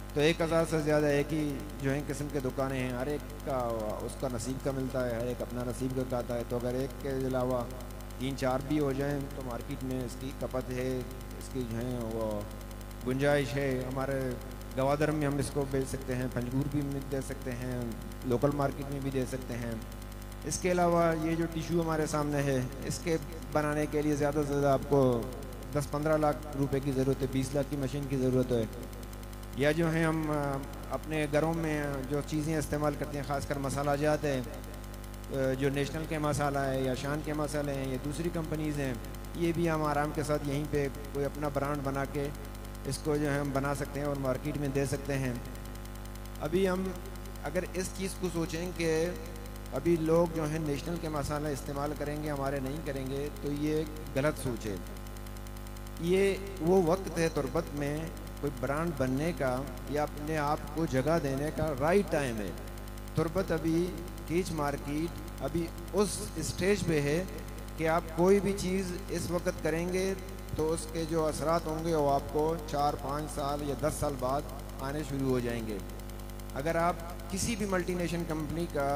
तो 1000 से ज़्यादा एक ही जो है किस्म के दुकानें हैं। हर एक का उसका नसीब का मिलता है, हर एक अपना नसीब का खाता है। तो अगर एक के अलावा 3-4 भी हो जाएं तो मार्केट में इसकी खपत है, इसकी जो है वो गुंजाइश है। हमारे गवादर में हम इसको बेच सकते हैं, पंजगूर भी में दे सकते हैं, लोकल मार्केट में भी दे सकते हैं। इसके अलावा ये जो टिशू हमारे सामने है, इसके बनाने के लिए ज़्यादा से ज़्यादा आपको 10-15 लाख रुपए की ज़रूरत है, 20 लाख की मशीन की ज़रूरत है। या जो है हम अपने घरों में जो चीज़ें इस्तेमाल करते हैं, ख़ासकर मसाला जात है, जो नेशनल के मसाला है या शान के मसाले हैं, ये दूसरी कंपनीज़ हैं, ये भी हम आराम के साथ यहीं पे कोई अपना ब्रांड बना के इसको जो है हम बना सकते हैं और मार्केट में दे सकते हैं। अभी हम अगर इस चीज़ को सोचें कि अभी लोग जो है नेशनल के मसाला इस्तेमाल करेंगे, हमारे नहीं करेंगे, तो ये गलत सोच है। ये वो वक्त है तुरबत में कोई ब्रांड बनने का या अपने आप को जगह देने का राइट टाइम है। तुरबत अभी कीच मार्केट अभी उस स्टेज पे है कि आप कोई भी चीज़ इस वक्त करेंगे तो उसके जो असरात होंगे वो आपको 4-5 साल या 10 साल बाद आने शुरू हो जाएंगे। अगर आप किसी भी मल्टीनेशनल कंपनी का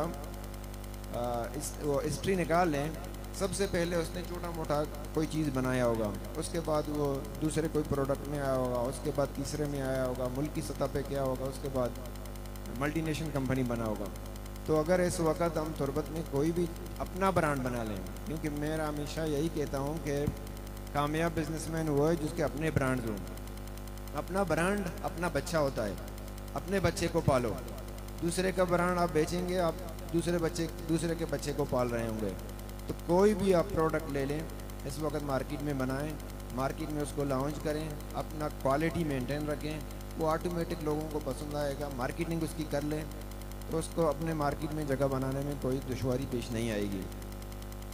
वो हिस्ट्री निकाल लें, सबसे पहले उसने छोटा मोटा कोई चीज़ बनाया होगा, उसके बाद वो दूसरे कोई प्रोडक्ट में आया होगा, उसके बाद तीसरे में आया होगा, मुल्क की सतह पे क्या होगा, उसके बाद मल्टीनेशनल कंपनी बना होगा। तो अगर इस वक्त हम तुरबत में कोई भी अपना ब्रांड बना लें, क्योंकि मेरा हमेशा यही कहता हूँ कि कामयाब बिजनेसमैन वो है जिसके अपने ब्रांड हों। अपना ब्रांड अपना बच्चा होता है, अपने बच्चे को पालो। दूसरे का ब्रांड आप बेचेंगे, आप दूसरे के बच्चे को पाल रहे होंगे। तो कोई भी आप प्रोडक्ट ले लें, इस वक्त मार्केट में बनाएं, मार्केट में उसको लॉन्च करें, अपना क्वालिटी मेंटेन रखें, वो ऑटोमेटिक लोगों को पसंद आएगा। मार्केटिंग उसकी कर लें तो उसको अपने मार्केट में जगह बनाने में कोई दुश्वारी पेश नहीं आएगी।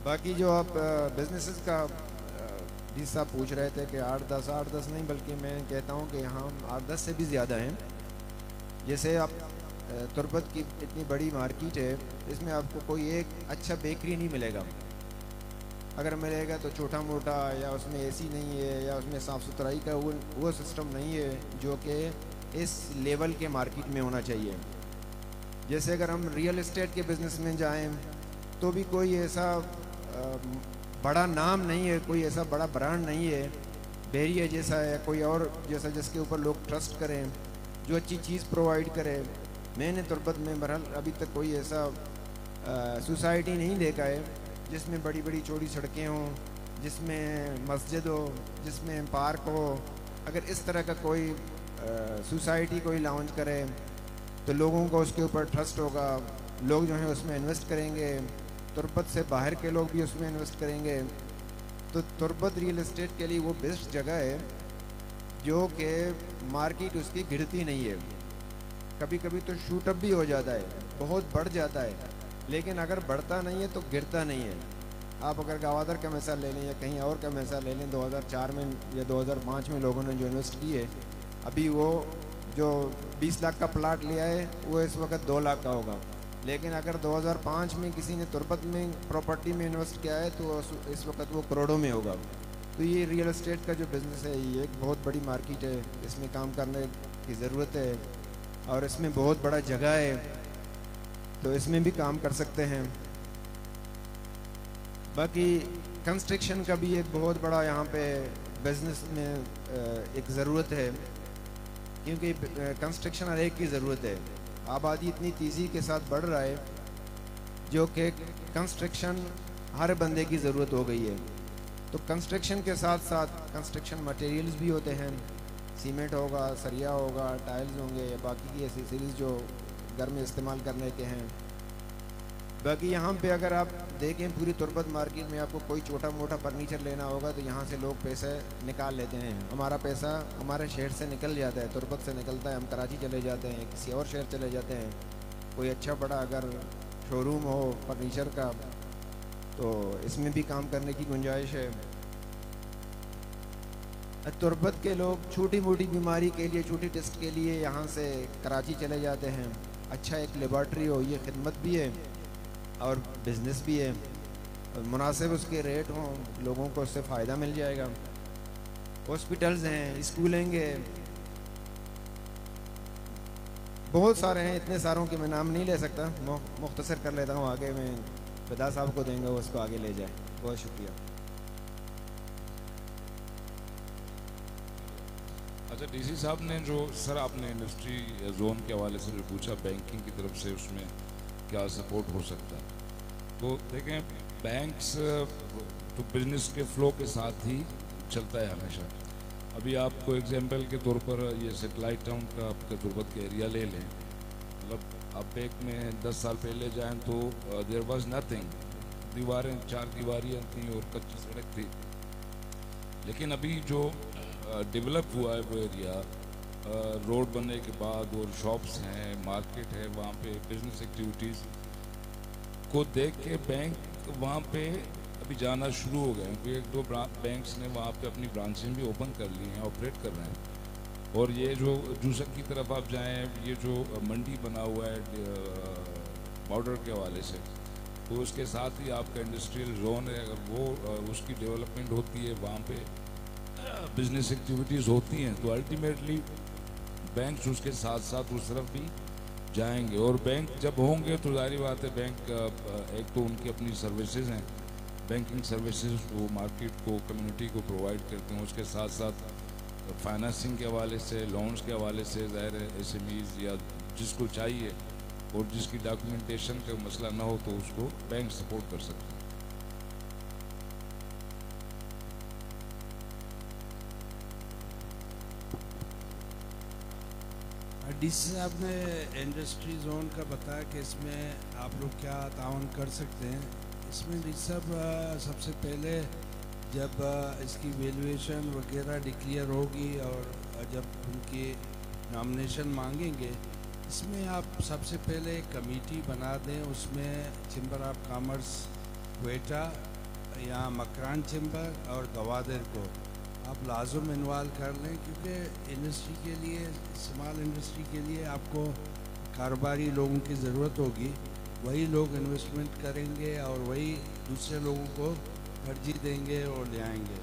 बाकी जो आप बिजनेसेस का जिस साहब पूछ रहे थे कि 8-10 नहीं, बल्कि मैं कहता हूँ कि यहाँ 8-10 से भी ज़्यादा हैं। जैसे आप तुरबत की इतनी बड़ी मार्केट है, इसमें आपको कोई एक अच्छा बेकरी नहीं मिलेगा। अगर मिलेगा तो छोटा मोटा, या उसमें एसी नहीं है, या उसमें साफ़ सुथराई का वो सिस्टम नहीं है जो कि इस लेवल के मार्केट में होना चाहिए। जैसे अगर हम रियल एस्टेट के बिज़नेस में जाएं तो भी कोई ऐसा बड़ा नाम नहीं है, कोई ऐसा बड़ा ब्रांड नहीं है बेरिया जैसा है, कोई और जैसा जिसके ऊपर लोग ट्रस्ट करें, जो अच्छी चीज़ प्रोवाइड करे। मैंने तुरबत में बहरहाल अभी तक कोई ऐसा सोसाइटी नहीं देखा है जिसमें बड़ी बड़ी चौड़ी सड़कें हों, जिसमें मस्जिद हो, जिसमें पार्क हो। अगर इस तरह का कोई सोसाइटी कोई लॉन्च करे तो लोगों को उसके ऊपर ट्रस्ट होगा, लोग जो हैं उसमें इन्वेस्ट करेंगे, तुरबत से बाहर के लोग भी उसमें इन्वेस्ट करेंगे। तो तुरबत रियल एस्टेट के लिए वो बेस्ट जगह है जो कि मार्केट उसकी गिरती नहीं है। कभी कभी तो शूट अप भी हो जाता है, बहुत बढ़ जाता है, लेकिन अगर बढ़ता नहीं है तो गिरता नहीं है। आप अगर गवादर का मिसाल ले लें या कहीं और का मिसाल ले लें, 2004 में या 2005 में लोगों ने जो इन्वेस्ट किए, अभी वो जो 20 लाख का प्लाट लिया है वो इस वक्त 2 लाख का होगा। लेकिन अगर 2005 में किसी ने तुरबत में प्रॉपर्टी में इन्वेस्ट किया है तो इस वक्त वो करोड़ों में होगा। तो ये रियल एस्टेट का जो बिज़नेस है ये एक बहुत बड़ी मार्केट है, इसमें काम करने की ज़रूरत है और इसमें बहुत बड़ा जगह है, तो इसमें भी काम कर सकते हैं। बाकी कंस्ट्रक्शन का भी एक बहुत बड़ा यहाँ पे बिज़नेस में एक ज़रूरत है, क्योंकि कंस्ट्रक्शन हर एक की ज़रूरत है। आबादी इतनी तेज़ी के साथ बढ़ रहा है जो कि कंस्ट्रक्शन हर बंदे की ज़रूरत हो गई है। तो कंस्ट्रक्शन के साथ साथ कंस्ट्रक्शन मटेरियल्स भी होते हैं, सीमेंट होगा, सरिया होगा, टाइल्स होंगे, या बाकी की एसेसरीज जो घर में इस्तेमाल करने के हैं। बाकी यहाँ पे अगर आप देखें पूरी तुर्बत मार्केट में आपको कोई छोटा मोटा फर्नीचर लेना होगा तो यहाँ से लोग पैसे निकाल लेते हैं। हमारा पैसा हमारे शहर से निकल जाता है, तुर्बत से निकलता है, हम कराची चले जाते हैं, किसी और शहर चले जाते हैं। कोई अच्छा बड़ा अगर शोरूम हो फर्नीचर का तो इसमें भी काम करने की गुंजाइश है। तुर्बत के लोग छोटी मोटी बीमारी के लिए, छोटी टेस्ट के लिए यहाँ से कराची चले जाते हैं। अच्छा एक लेबॉर्ट्री हो, ये खिदमत भी है और बिज़नेस भी है, और मुनासिब उसके रेट हों, लोगों को उससे फ़ायदा मिल जाएगा। हॉस्पिटल्स हैं, स्कूलिंग है, बहुत सारे हैं, इतने सारों के मैं नाम नहीं ले सकता, मुख्तसर कर लेता हूँ। आगे मैं फिदा साहब को देंगे, वो उसको आगे ले जाए। बहुत शुक्रिया। अच्छा, डीसी साहब ने जो सर आपने इंडस्ट्री जोन के हवाले से जो पूछा बैंकिंग की तरफ से उसमें क्या सपोर्ट हो सकता है, तो देखें बैंक्स तो बिजनेस के फ्लो के साथ ही चलता है हमेशा। अभी आपको एग्जांपल के तौर पर ये सेटेलाइट टाउन का आपके तुर्बत के एरिया ले लें, मतलब आप बैंक में 10 साल पहले जाएं तो देयर वाज नथिंग, दीवारें 4 दीवारियाँ थी और कच्ची सड़क थी। लेकिन अभी जो डेवलप हुआ है वो एरिया रोड बनने के बाद और शॉप्स हैं, मार्केट है, वहाँ पे बिजनेस एक्टिविटीज़ को देख के बैंक वहाँ पे अभी जाना शुरू हो गए हैं, क्योंकि 1-2 बैंक्स ने वहाँ पे अपनी ब्रांचें भी ओपन कर ली हैं, ऑपरेट कर रहे हैं। और ये जो जूसक की तरफ आप जाएं, ये जो मंडी बना हुआ है बॉर्डर के हवाले से, तो उसके साथ ही आपका इंडस्ट्रियल जोन है, अगर वो उसकी डेवलपमेंट होती है, वहाँ पे बिजनेस एक्टिविटीज़ होती हैं, तो अल्टीमेटली बैंक्स उसके साथ साथ उस तरफ भी जाएंगे। और बैंक जब होंगे तो जाहिर बात है बैंक एक तो उनकी अपनी सर्विसेज हैं, बैंकिंग सर्विसेज वो मार्केट को, कम्युनिटी को प्रोवाइड करते हैं, उसके साथ साथ फाइनेंसिंग के हवाले से, लोन्स के हवाले से ज़ाहिर है SMEs या जिसको चाहिए और जिसकी डॉक्यूमेंटेशन का मसला ना हो तो उसको बैंक सपोर्ट कर सकते हैं। डीसी साहब ने इंडस्ट्री जोन का बताया कि इसमें आप लोग क्या ताउन कर सकते हैं। इसमें डीसी साहब सबसे पहले जब इसकी वैल्यूएशन वगैरह डिक्लेयर होगी और जब उनकी नॉमिनेशन मांगेंगे, इसमें आप सबसे पहले एक कमेटी बना दें, उसमें चैम्बर ऑफ कॉमर्स क्वेटा या मकरान चैम्बर और गवादर को आप लाजुम इन्वॉल्व कर लें, क्योंकि इंडस्ट्री के लिए, स्मॉल इंडस्ट्री के लिए आपको कारोबारी लोगों की ज़रूरत होगी। वही लोग इन्वेस्टमेंट करेंगे और वही दूसरे लोगों को तरजीह देंगे और ले आएंगे।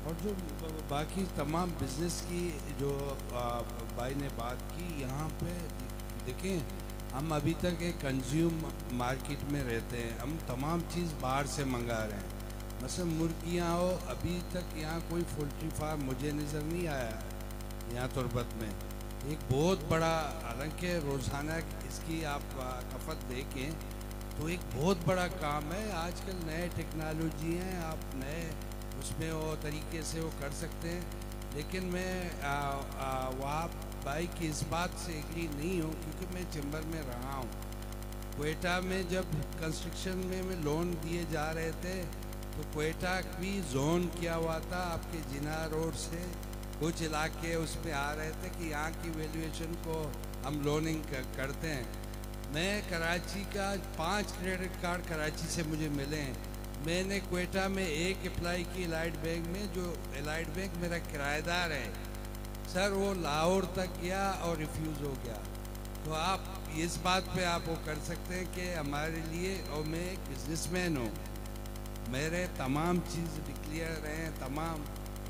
और जो बाकी तमाम बिजनेस की जो भाई ने बात की, यहाँ पे देखें हम अभी तक एक कंज्यूम मार्केट में रहते हैं, हम तमाम चीज़ बाहर से मंगा रहे हैं। मसलन मुर्गियाँ हो, अभी तक यहाँ कोई पोल्ट्री फार्म मुझे नज़र नहीं आया यहाँ तुर्बत में। एक बहुत बड़ा, हालांकि रोज़ाना इसकी आप खपत देखें तो एक बहुत बड़ा काम है। आजकल नए टेक्नोलॉजी हैं, आप नए उसमें वो तरीके से वो कर सकते हैं। लेकिन मैं वहाँ भाई की इस बात से एग्री नहीं हूँ, क्योंकि मैं चैम्बर में रहा हूँ। क्वेटा में जब कंस्ट्रक्शन में लोन दिए जा रहे थे तो क्वेटा भी जोन किया हुआ था, आपके जिना रोड से कुछ इलाके उसमें आ रहे थे कि यहाँ की वैल्यूएशन को हम लोनिंग करते हैं। मैं कराची का 5 क्रेडिट कार्ड कराची से मुझे मिले हैं। मैंने क्वेटा में एक अप्लाई की एलाइड बैंक में, जो एलाइड बैंक मेरा किराएदार है सर, वो लाहौर तक गया और रिफ्यूज़ हो गया। तो आप इस बात पे आप वो कर सकते हैं कि हमारे लिए, और मैं एक बिजनेसमैन हूँ, मेरे तमाम चीज़ डिक्लेयर हैं तमाम,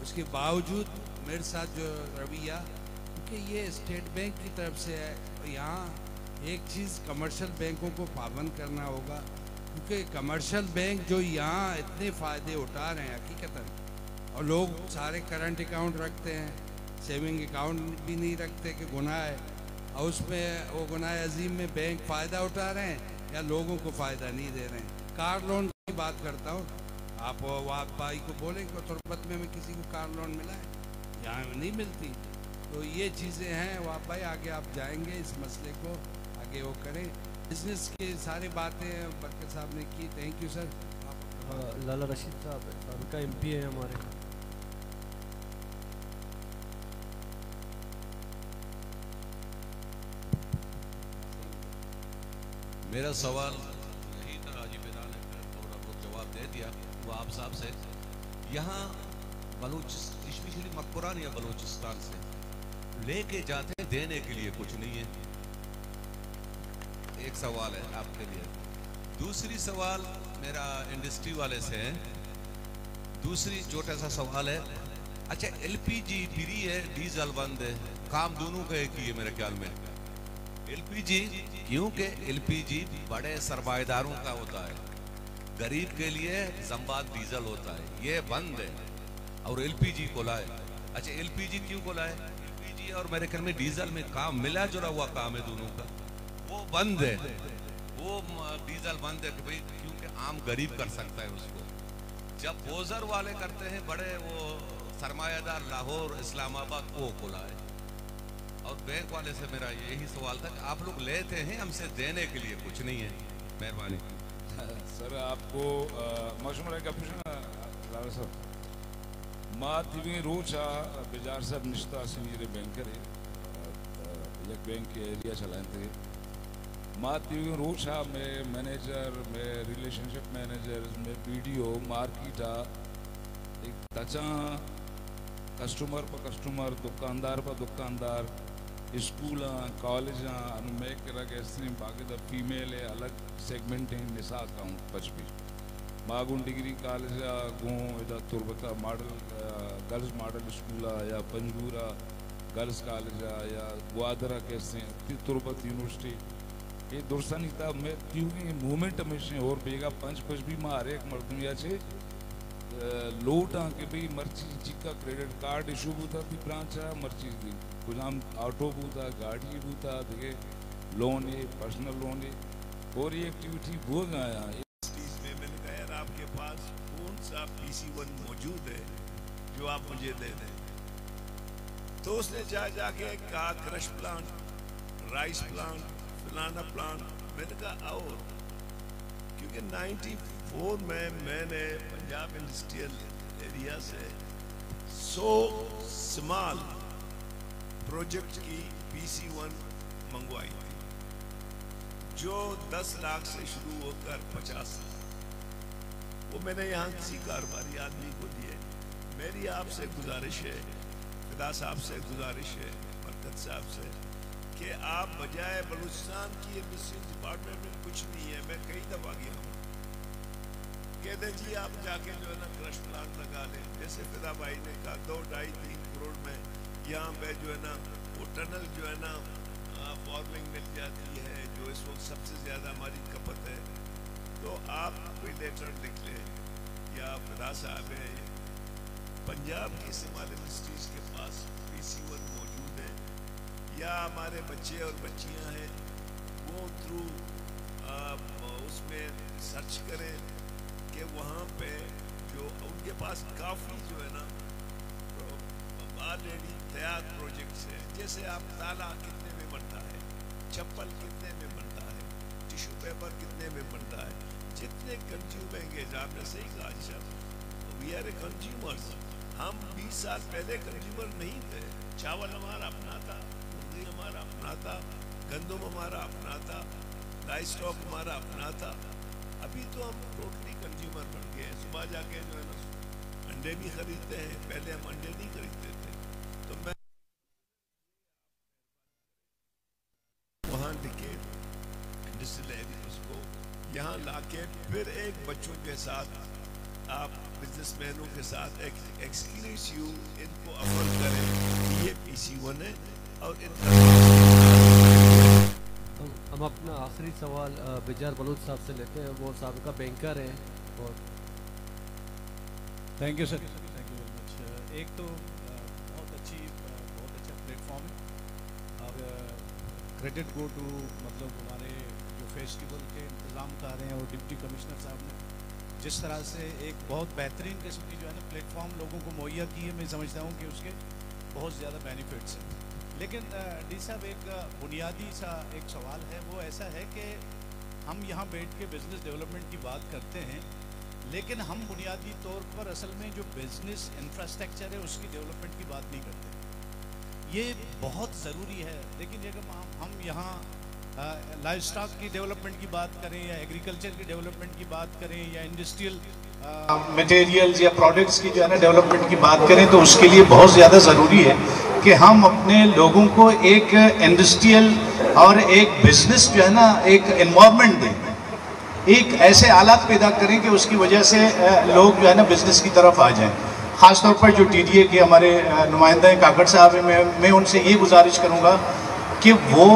उसके बावजूद मेरे साथ जो रवैया, क्योंकि ये स्टेट बैंक की तरफ से है, तो यहाँ एक चीज़ कमर्शियल बैंकों को पाबंद करना होगा, क्योंकि कमर्शियल बैंक जो यहाँ इतने फ़ायदे उठा रहे हैं हकीकतन, और लोग सारे करंट अकाउंट रखते हैं, सेविंग अकाउंट भी नहीं रखते कि गुनाह है, और उसमें वो गुनाह अजीम में बैंक फ़ायदा उठा रहे हैं या लोगों को फ़ायदा नहीं दे रहे हैं। कार लोन की बात करता हूँ, आप भाई को बोलें कि तुर्बत में किसी को कार लोन मिला है, यहाँ नहीं मिलती। तो ये चीज़ें हैं, वाह भाई आगे आप जाएंगे, इस मसले को आगे वो करें। बिजनेस की सारी बातें बरकत साहब ने की। Thank you sir. Lala Rashid sahab साबिका MP है हमारे। मेरा सवाल यही था, हाजी बिलाल ने थोड़ा बहुत जवाब दे दिया वो आप साहब से। यहाँ स्पेशली मकबरान या बलूचिस्तान से लेके जाते हैं, देने के लिए कुछ नहीं है। एक सवाल है आपके लिए। दूसरी सवाल मेरा इंडस्ट्री वाले से है। दूसरी छोटा सा सवाल है, अच्छा LPG फ्री है, डीजल बंद है, काम दोनों का एक ही है मेरे ख्याल में। LPG क्योंकि LPG बड़े सरमाएदारों का होता है, गरीब के लिए जंबाद डीजल होता है, ये बंद है और LPG को लाए। अच्छा LPG क्यों को लाए? LPG और मेरे ख्याल में डीजल में काम मिला जुला हुआ काम है दोनों का, वो बंद है। वो डीजल बंद है कि भाई क्योंकि आम गरीब कर सकता है उसको। जब बोजर वाले करते हैं बड़े वो सरमायादार लाहौर इस्लामाबाद वो खुला है। और बैंक वाले से मेरा यही सवाल था कि आप लोग लेते हैं, हमसे देने के लिए कुछ नहीं है। मेहरबानी सर। आपको मशवरा का प्रश्न लाला साहब माँ दिवी रोचा बेजार साहब निश्ता सीनियर बैंकर है, एक बैंक के एरिया चलाए थे। माँ दिवी रोचा में मैनेजर में रिलेशनशिप मैनेजर में BDO मार्केटा एक तचा कस्टमर पर कस्टमर, दुकानदार पर दुकानदार, स्कूल कॉलेज में बाकी द फीमेल है अलग सेगमेंट है, निसा अकाउंट पचपी मागुन डिग्री कॉलेज गो इधर तुरबता मॉडल गर्ल्स मॉडल स्कूल या पंजगूरा गर्ल्स कॉलेज या ग्वादरा कैसे तुरबत यूनिवर्सिटी ये दुरसानी था मैं क्योंकि मूवमेंट हमेशा और बेगा पंच भी मारे एक मर्दमिया छे लोट के भाई मर्ची चिक्का क्रेडिट कार्ड इशू बूता थी ब्रांच मर्ची थी गुलाम ऑटो बूता गाड़ी बूता देखे लोन है पर्सनल लोन है और ये एक्टिविटी वो गया। मैंने कहा यार आपके पास कौन सा PC1 मौजूद है जो आप मुझे दे दें। तो उसने जाके कहा क्रश प्लांट, राइस प्लांट, फलाना प्लांट। मैंने कहा आओ, क्योंकि 94 में मैंने पंजाब इंडस्ट्रियल एरिया से 100 स्मॉल प्रोजेक्ट की PC1 मंगवाई थी जो 10 लाख से शुरू होकर 50 लाख। वो मैंने यहाँ किसी कारोबारी आदमी को दिए। मेरी आपसे गुजारिश है, फिदा साहब से गुजारिश है, बरकत साहब से, कि आप बजाय बलूचिस्तान की इंडस्ट्री डिपार्टमेंट में कुछ नहीं है। मैं कई दफ़ा गया हूँ, कहते जी आप जाके जो है ना क्रश प्लांट लगा लें। जैसे फिदा भाई ने कहा 2-2.5-3 करोड़ में यहाँ पे जो है ना वो टनल जो है ना फॉर्मिंग मिल जाती है जो इस वक्त सबसे ज़्यादा हमारी खपत है। तो आप कोई लेटर लिख लें या फिदा साहब है पंजाब की स्मॉल इंडस्ट्रीज के पास PC1 मौजूद है या हमारे बच्चे और बच्चियां हैं वो थ्रू उसमें सर्च करें कि वहाँ पे जो उनके पास काफ़ी जो है ना ऑलरेडी तैयार प्रोजेक्ट्स हैं। जैसे आप ताला कितने में बनता है, चप्पल कितने में बनता है, टिश्यू पेपर कितने में बनता है, जितने कंज्यूमेंगे। आपने सही कहा sir, we are a consumers. हम 20 साल पहले कंज्यूमर नहीं थे। चावल हमारा अपना था, मुर्गी हमारा अपना था, गंदम हमारा अपना था, लाइव स्टॉक हमारा अपना था। अभी तो हम टोटली कंज्यूमर बन गए हैं। सुबह जाके जो है ना अंडे भी खरीदते हैं, पहले हम अंडे नहीं खरीदते थे। तो मैं वहाँ लिखे इंडस्ट्रियल उसको यहाँ लाके फिर एक बच्चों के साथ आप बिजनेसमैनों के साथ एक्सक्लूसिव इनको अमल करें। ये PC1 है और इनका हम अपना आखिरी सवाल बेजार बलूच साहब से लेते हैं। वो साबिका बैंकर हैं। और thank you sir, thank you very much. एक तो बहुत अच्छा प्लेटफॉर्म है और क्रेडिट गो टू मतलब हमारे जो फेस्टिवल के इंतज़ाम कर रहे हैं और डिप्टी कमिश्नर साहब ने जिस तरह से एक बहुत बेहतरीन किस्म की जो है ना प्लेटफॉर्म लोगों को मुहैया की है, मैं समझता हूँ कि उसके बहुत ज़्यादा बेनिफिट्स हैं। लेकिन डी साहब एक बुनियादी सा एक सवाल है, वो ऐसा है कि हम यहाँ बैठ के बिज़नेस डेवलपमेंट की बात करते हैं, लेकिन हम बुनियादी तौर पर असल में जो बिज़नेस इंफ्रास्ट्रक्चर है उसकी डेवलपमेंट की बात नहीं करते। ये बहुत ज़रूरी है, लेकिन अगर हम यहाँ लाइफ स्टॉक की डेवलपमेंट की बात करें या एग्रीकल्चर की डेवलपमेंट की बात करें या इंडस्ट्रियल मटेरियल्स या प्रोडक्ट्स की जो है ना डेवलपमेंट की बात करें, तो उसके लिए बहुत ज़्यादा ज़रूरी है कि हम अपने लोगों को एक इंडस्ट्रियल और एक बिजनेस जो है ना एक एनवायरनमेंट दें, एक ऐसे हालात पैदा करें कि उसकी वजह से लोग जो है ना बिजनेस की तरफ आ जाएं। ख़ासतौर पर जो टीडीए के हमारे नुमाइंदा हैं काकड़ साहब हैं, मैं उनसे ये गुजारिश करूँगा कि वो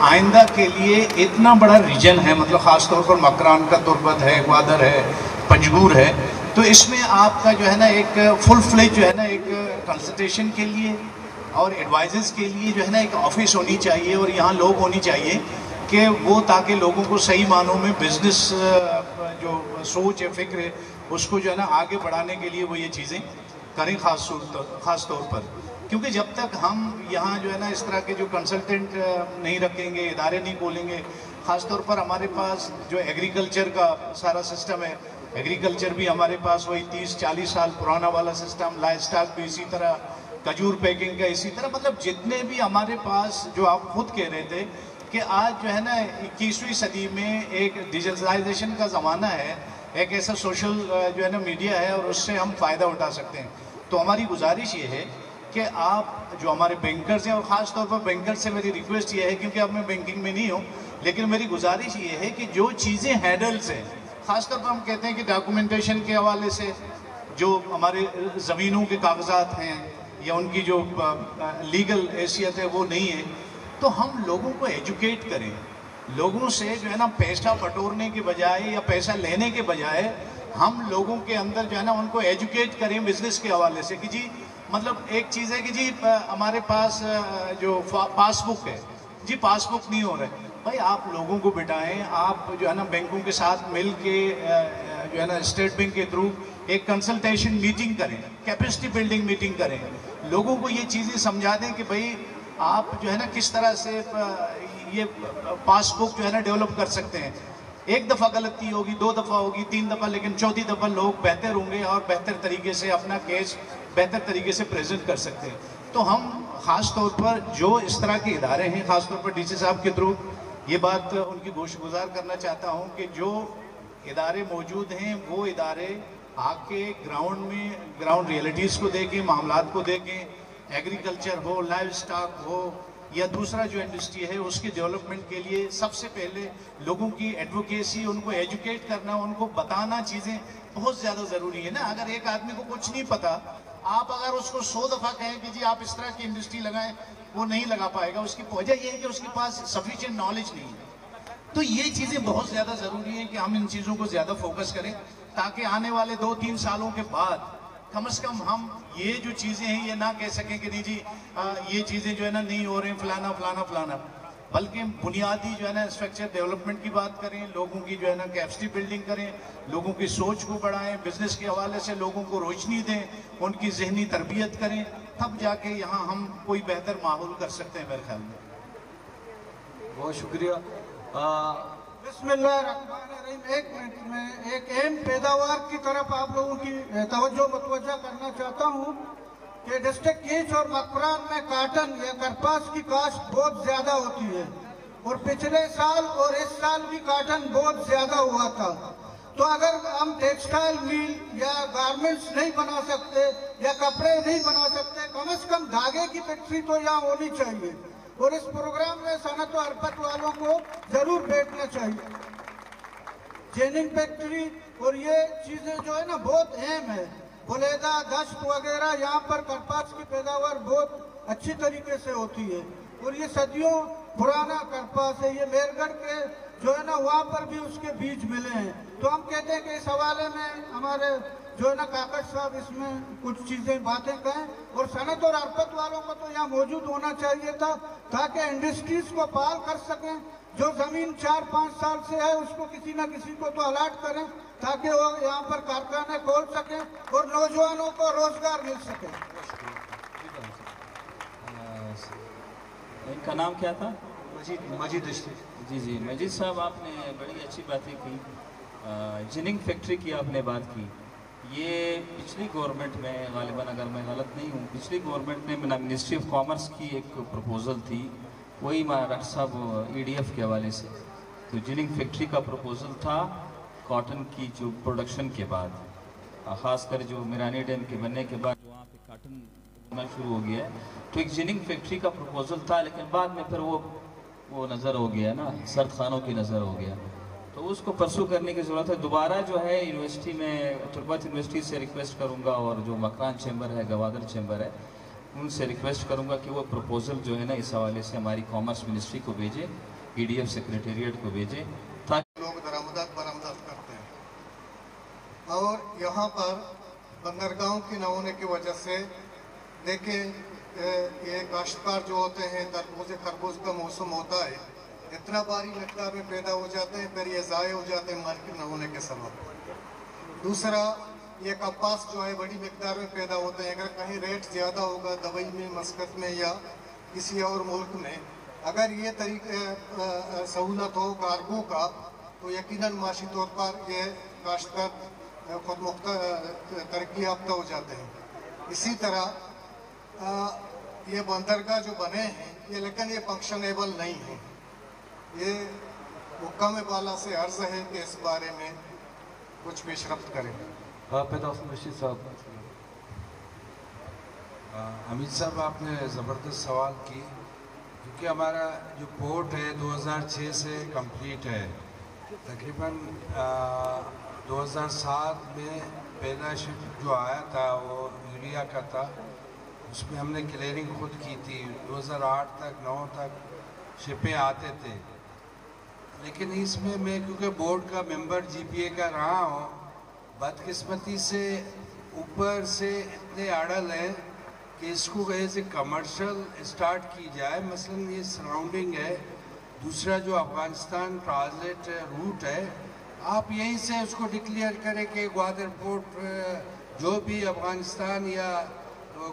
आइंदा के लिए इतना बड़ा रीजन है, मतलब ख़ासतौर पर मकरान का तुर्बत है, ग्वादर है, पंजगूर है, तो इसमें आपका जो है ना एक फुल फ्लेज जो है ना एक कंसल्टेशन के लिए और एडवाइजर्स के लिए जो है ना एक ऑफिस होनी चाहिए और यहाँ लोग होनी चाहिए कि वो ताकि लोगों को सही मानों में बिजनेस जो सोच है, फिक्र है, उसको जो है ना आगे बढ़ाने के लिए वो ये चीज़ें करें ख़ास तौर पर। क्योंकि जब तक हम यहाँ जो है ना इस तरह के जो कंसल्टेंट नहीं रखेंगे, इदारे नहीं खोलेंगे, ख़ास तौर पर हमारे पास जो एग्रीकल्चर का सारा सिस्टम है, एग्रीकल्चर भी हमारे पास वही 30-40 साल पुराना वाला सिस्टम, लाइफ स्टॉक भी इसी तरह, खजूर पैकिंग का इसी तरह, मतलब जितने भी हमारे पास, जो आप खुद कह रहे थे कि आज जो है ना 21वीं सदी में एक डिजिटलाइजेशन का ज़माना है, एक ऐसा सोशल जो है ना मीडिया है और उससे हम फ़ायदा उठा सकते हैं। तो हमारी गुजारिश ये है कि आप जो हमारे बैंकर्स हैं, और ख़ास तौर पर बैंकर्स से मेरी रिक्वेस्ट ये है, क्योंकि अब मैं बैंकिंग में नहीं हूँ, लेकिन मेरी गुजारिश ये है कि जो चीज़ें हैंडल्स हैं, ख़ासतौर पर हम कहते हैं कि डॉक्यूमेंटेशन के हवाले से जो हमारे ज़मीनों के कागजात हैं या उनकी जो लीगल हैसियत है वो नहीं है, तो हम लोगों को एजुकेट करें। लोगों से जो है ना पैसा बटोरने के बजाय या पैसा लेने के बजाय हम लोगों के अंदर जो है ना उनको एजुकेट करें बिजनेस के हवाले से कि जी मतलब एक चीज़ है कि जी हमारे पास जो पासबुक है जी, पासबुक नहीं हो रहा है, भाई आप लोगों को बिठाएं, आप जो है ना बैंकों के साथ मिल के जो है ना स्टेट बैंक के थ्रू एक कंसल्टेशन मीटिंग करें, कैपेसिटी बिल्डिंग मीटिंग करें, लोगों को ये चीज़ें समझा दें कि भाई आप जो है ना किस तरह से ये पासबुक जो है ना डेवलप कर सकते हैं। एक दफ़ा गलती होगी, 2 दफ़ा होगी, 3 दफ़ा, लेकिन चौथी दफ़ा लोग बेहतर होंगे और बेहतर तरीके से अपना केस बेहतर तरीके से प्रेजेंट कर सकते हैं। तो हम ख़ास तौर पर जो इस तरह के इदारे हैं, ख़ास तौर पर डीसी साहब के थ्रू ये बात उनकी गोशगुजार करना चाहता हूँ कि जो इदारे मौजूद हैं वो इदारे आके ग्राउंड में ग्राउंड रियलिटीज़ को देखें, मामलात को देखें, एग्रीकल्चर हो, लाइव स्टॉक हो या दूसरा जो इंडस्ट्री है उसकी डेवलपमेंट के लिए सबसे पहले लोगों की एडवोकेसी, उनको एजुकेट करना, उनको बताना चीज़ें बहुत ज़्यादा ज़रूरी है ना। अगर एक आदमी को कुछ नहीं पता, आप अगर उसको 100 दफ़ा कहें कि जी आप इस तरह की इंडस्ट्री लगाएं, वो नहीं लगा पाएगा। उसकी वजह ये है कि उसके पास सफिशिएंट नॉलेज नहीं है। तो ये चीज़ें बहुत ज़्यादा ज़रूरी है कि हम इन चीज़ों को ज़्यादा फोकस करें ताकि आने वाले 2-3 सालों के बाद कम से कम हम ये जो चीज़ें हैं ये ना कह सकें कि नहीं जी ये चीज़ें जो है ना नहीं हो रही हैं, फलाना फलाना फलाना, बल्कि बुनियादी जो है ना स्ट्रक्चर डेवलपमेंट की बात करें, लोगों की जो है ना कैपेसिटी बिल्डिंग करें, लोगों की सोच को बढ़ाएं, बिजनेस के हवाले से लोगों को रोशनी दें, उनकी जहनी तरबियत करें, तब जाके यहाँ हम कोई बेहतर माहौल कर सकते हैं मेरे ख्याल में। बहुत शुक्रिया। बिस्मिल्लाहिर्रहमानिर्रहीम। 1 मिनट में एक अहम पैदावार की तरफ आप लोगों की तवज्जो मुतवज्जा करना चाहता हूँ कि डिस्ट्रिक्ट कीच और मकरान में काटन या कपास की काश्त बहुत ज़्यादा होती है और पिछले साल और इस साल भी काटन बहुत ज़्यादा हुआ था। तो अगर हम टेक्सटाइल मिल या गारमेंट्स नहीं बना सकते या कपड़े नहीं बना सकते, कम से कम धागे की फैक्ट्री तो यहाँ होनी चाहिए और इस प्रोग्राम में सनत और अरपत वालों को जरूर बैठना चाहिए। चेनिंग फैक्ट्री और ये चीज़ें जो है ना बहुत अहम है। बुलेदा, दश्त वगैरह यहाँ पर कपास की पैदावार बहुत अच्छी तरीके से होती है और ये सदियों पुराना कपास है। ये मेरगढ़ के जो है ना वहाँ पर भी उसके बीज मिले हैं। तो हम कहते हैं कि इस हवाले में हमारे जो है ना काकड़ साहब इसमें कुछ चीज़ें बातें कहें और सनत और अरपत वालों को तो यहाँ मौजूद होना चाहिए था ताकि इंडस्ट्रीज को पाल कर सकें। जो ज़मीन 4-5 साल से है उसको किसी न किसी को तो अलाट करें ताकि वो यहाँ पर कारखाने खोल सकें और नौजवानों को रोजगार मिल सके। इनका नाम क्या था? मजीद जी जी मजीद साहब, आपने बड़ी अच्छी बातें की। जिनिंग फैक्ट्री की आपने बात की। ये पिछली गवर्नमेंट में गालिबन, अगर मैं गलत नहीं हूँ, पिछली गवर्नमेंट में मिनिस्ट्री ऑफ कॉमर्स की एक प्रपोज़ल थी, वही डॉक्टर साहब EDF के हवाले से। तो जिनिंग फैक्ट्री का प्रपोज़ल था कॉटन की जो प्रोडक्शन के बाद, ख़ासकर जो मिरानी डैम के बनने के बाद वहाँ पे कॉटन बनना शुरू हो गया है। तो एक जिनिंग फैक्ट्री का प्रपोज़ल था, लेकिन बाद में फिर वो नज़र हो गया ना, सर्द खानों की नज़र हो गया। तो उसको परसू करने की ज़रूरत है। दोबारा जो है यूनिवर्सिटी में, तुर्बत यूनिवर्सिटी से रिक्वेस्ट करूँगा, और जो मकरान चैम्बर है, गवादर चैम्बर है, उनसे रिक्वेस्ट करूँगा कि वो प्रपोज़ल जो है ना इस हवाले से हमारी कॉमर्स मिनिस्ट्री को भेजें, EDF सेक्रेटेरिएट को भेजें, ताकि लोग बरामदात करते हैं। और यहाँ पर बंदरगाहों की न होने की वजह से देखें, ये काश्तकार जो होते हैं, तरबूज खरबूज का मौसम होता है, इतना भारी मकदार में पैदा हो जाते हैं, फिर ये ज़ाय हो जाते हैं मार्केट न होने के सबब। दूसरा, ये कपास जो है बड़ी मकदार में पैदा होते हैं। अगर कहीं रेट ज़्यादा होगा दुबई में, मस्कत में या किसी और मुल्क में, अगर ये तरीके सहूलत हो कार्गो का, तो यकीनन माशी तौर पर ये काश्तकार खुद तरक्की याफ्ता हो जाते हैं। इसी तरह ये बंदरगाह जो बने हैं ये, लेकिन ये फंक्शनेबल नहीं है। ये हुक्म बाला से अर्ज है कि इस बारे में कुछ पेशरफ्त करें। रशीद साहब। अमित साहब, आपने ज़बरदस्त सवाल की, क्योंकि हमारा जो पोर्ट है 2006 से कंप्लीट है। तकरीबन 2007 में पहला शिप जो आया था वो यूरिया का था, उसमें हमने क्लियरिंग खुद की थी। 2008 तक 9 तक शिपें आते थे, लेकिन इसमें मैं क्योंकि बोर्ड का मेंबर GPA का रहा हूँ, बदकिस्मती से ऊपर से इतने अड़ल हैं कि इसको ऐसे कमर्शियल स्टार्ट की जाए। मसलन ये सराउंडिंग है, दूसरा जो अफ़गानिस्तान ट्रांसलेट रूट है, आप यहीं से उसको डिक्लेयर करें कि ग्वादर पोर्ट जो भी अफ़गानिस्तान या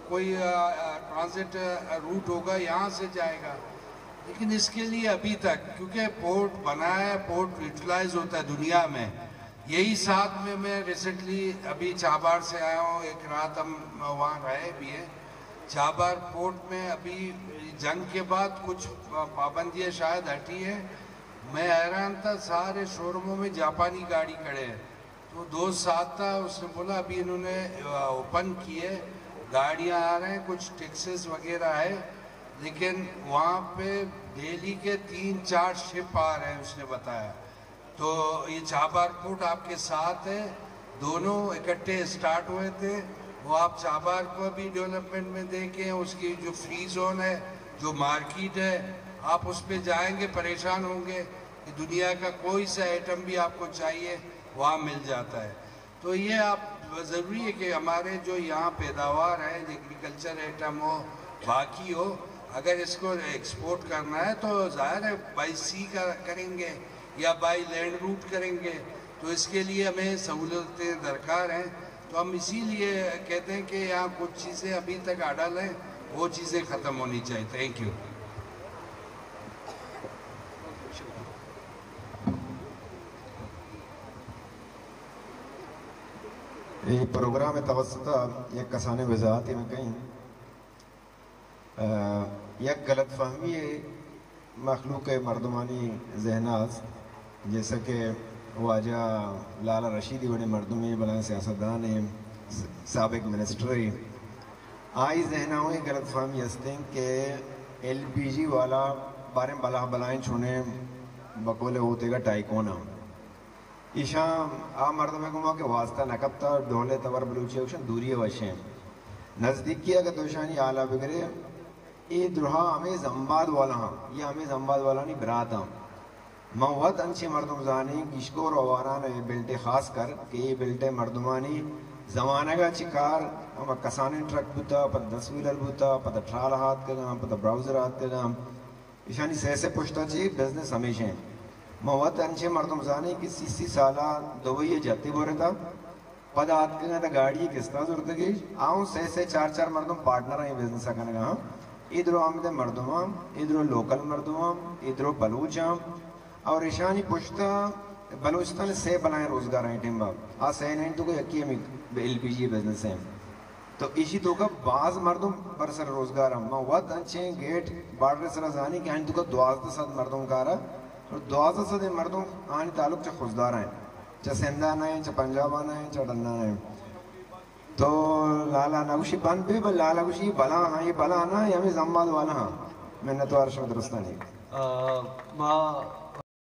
कोई ट्रांजिट रूट होगा यहाँ से जाएगा। लेकिन इसके लिए अभी तक, क्योंकि पोर्ट बना है, पोर्ट यूटिलाइज होता है दुनिया में। यही साथ में मैं रिसेंटली अभी चाबार से आया हूँ, एक रात हम वहाँ रहे भी हैं। चाबार पोर्ट में अभी जंग के बाद कुछ पाबंदियाँ शायद हटी है। मैं हैरान था, सारे शोरूमों में जापानी गाड़ी खड़े हैं। तो दोस्त साथ था, उसने बोला अभी इन्होंने ओपन किए, गाड़ियाँ आ रहे हैं, कुछ टैक्सेस वगैरह है, लेकिन वहाँ पे दिल्ली के 3-4 शिप आ रहे हैं, उसने बताया। तो ये चाबार पोर्ट आपके साथ है, दोनों इकट्ठे स्टार्ट हुए थे। वो आप चाबार को भी डेवलपमेंट में देखें, उसकी जो फ्री जोन है, जो मार्केट है, आप उस पर जाएंगे परेशान होंगे कि दुनिया का कोई सा आइटम भी आपको चाहिए वहाँ मिल जाता है। तो ये आप ज़रूरी है कि हमारे जो यहाँ पैदावार है, एग्रीकल्चर आइटम हो, बाकी हो, अगर इसको एक्सपोर्ट करना है तो ज़ाहिर है बाई सी का करेंगे या बाई लैंड रूट करेंगे। तो इसके लिए हमें सहूलतें दरकार हैं। तो हम इसीलिए कहते हैं कि यहाँ कुछ चीज़ें अभी तक अड़ल हैं, वो चीज़ें ख़त्म होनी चाहिए। Thank you. ये प्रोग्राम तवसता एक कसाने वजाहती में कहीं एक गलत फहमी मखलूक मर्दमानी जहनात, जैसा कि वाजा लाला रशीदी बने मरदमी बलाएँ सियासतदान सबक मिनिस्ट्री आई जहनाओं गलत फहमी हस्ते कि LPG वाला बारे बला बलाएँ छुने बकोले होतेगा टाइकोना ईशा आ मर्दमे गुमा के वास्ता नकबता डोले तवर बलूची उशन दूरी वशें नज़दीकी अगर दोशानी आला बगरे ये दुहा हमें जम्बाद वाला हाँ, ये हमें जम्बाद वाला नहीं बरात हाँ मवत अंशे मर्दमजानी किशकोर वारान बिल्टे खास कर कि ये बिल्टे मर्दमानी ज़माने का शिकार हम कसाने ट्रक बुता पता 10 व्हीलर बुता पता ट्राल हाथ का गाम पता ब्राउज़र हाथ का गाम ईशानी से पुछता चाहिए बिजनेस हमेशा मवत अंशे मर्दमजानी की 30 साला दुबई जाते बोरे था पदा हाथ का गाड़ी किस्ता जरूरत की आऊँ से 4-4 मर्दम पार्टनर हैं बिजनेस करने का इधरो आमद मर्दुमाम इधरो लोकल मर्दुमाम इधरो बलूचाम और ईशानी पुश्ता बलूचिस्तान से बनाए रोजगार हैं टिम्बा आ से नहीं तो कोई यकी हम LPG बिजनेस है तो इसी तो का बाज मर्दुम पर सर रोजगार हम वत अच्छे गेट बॉर्डर सर जानी कि आनी तो का 12 मर्दुम कारा और 12 मर्दुम आनी तालुक च खुशदार हैं च सिंधा ना है च पंजाब ना है च डन्ना है तो लाला नगुशी बन भी लाला गुशी बला हाँ ये बला ना या मैं जम्बाद वाला हाँ मैंने तो अर्श दुरुस्तानी माँ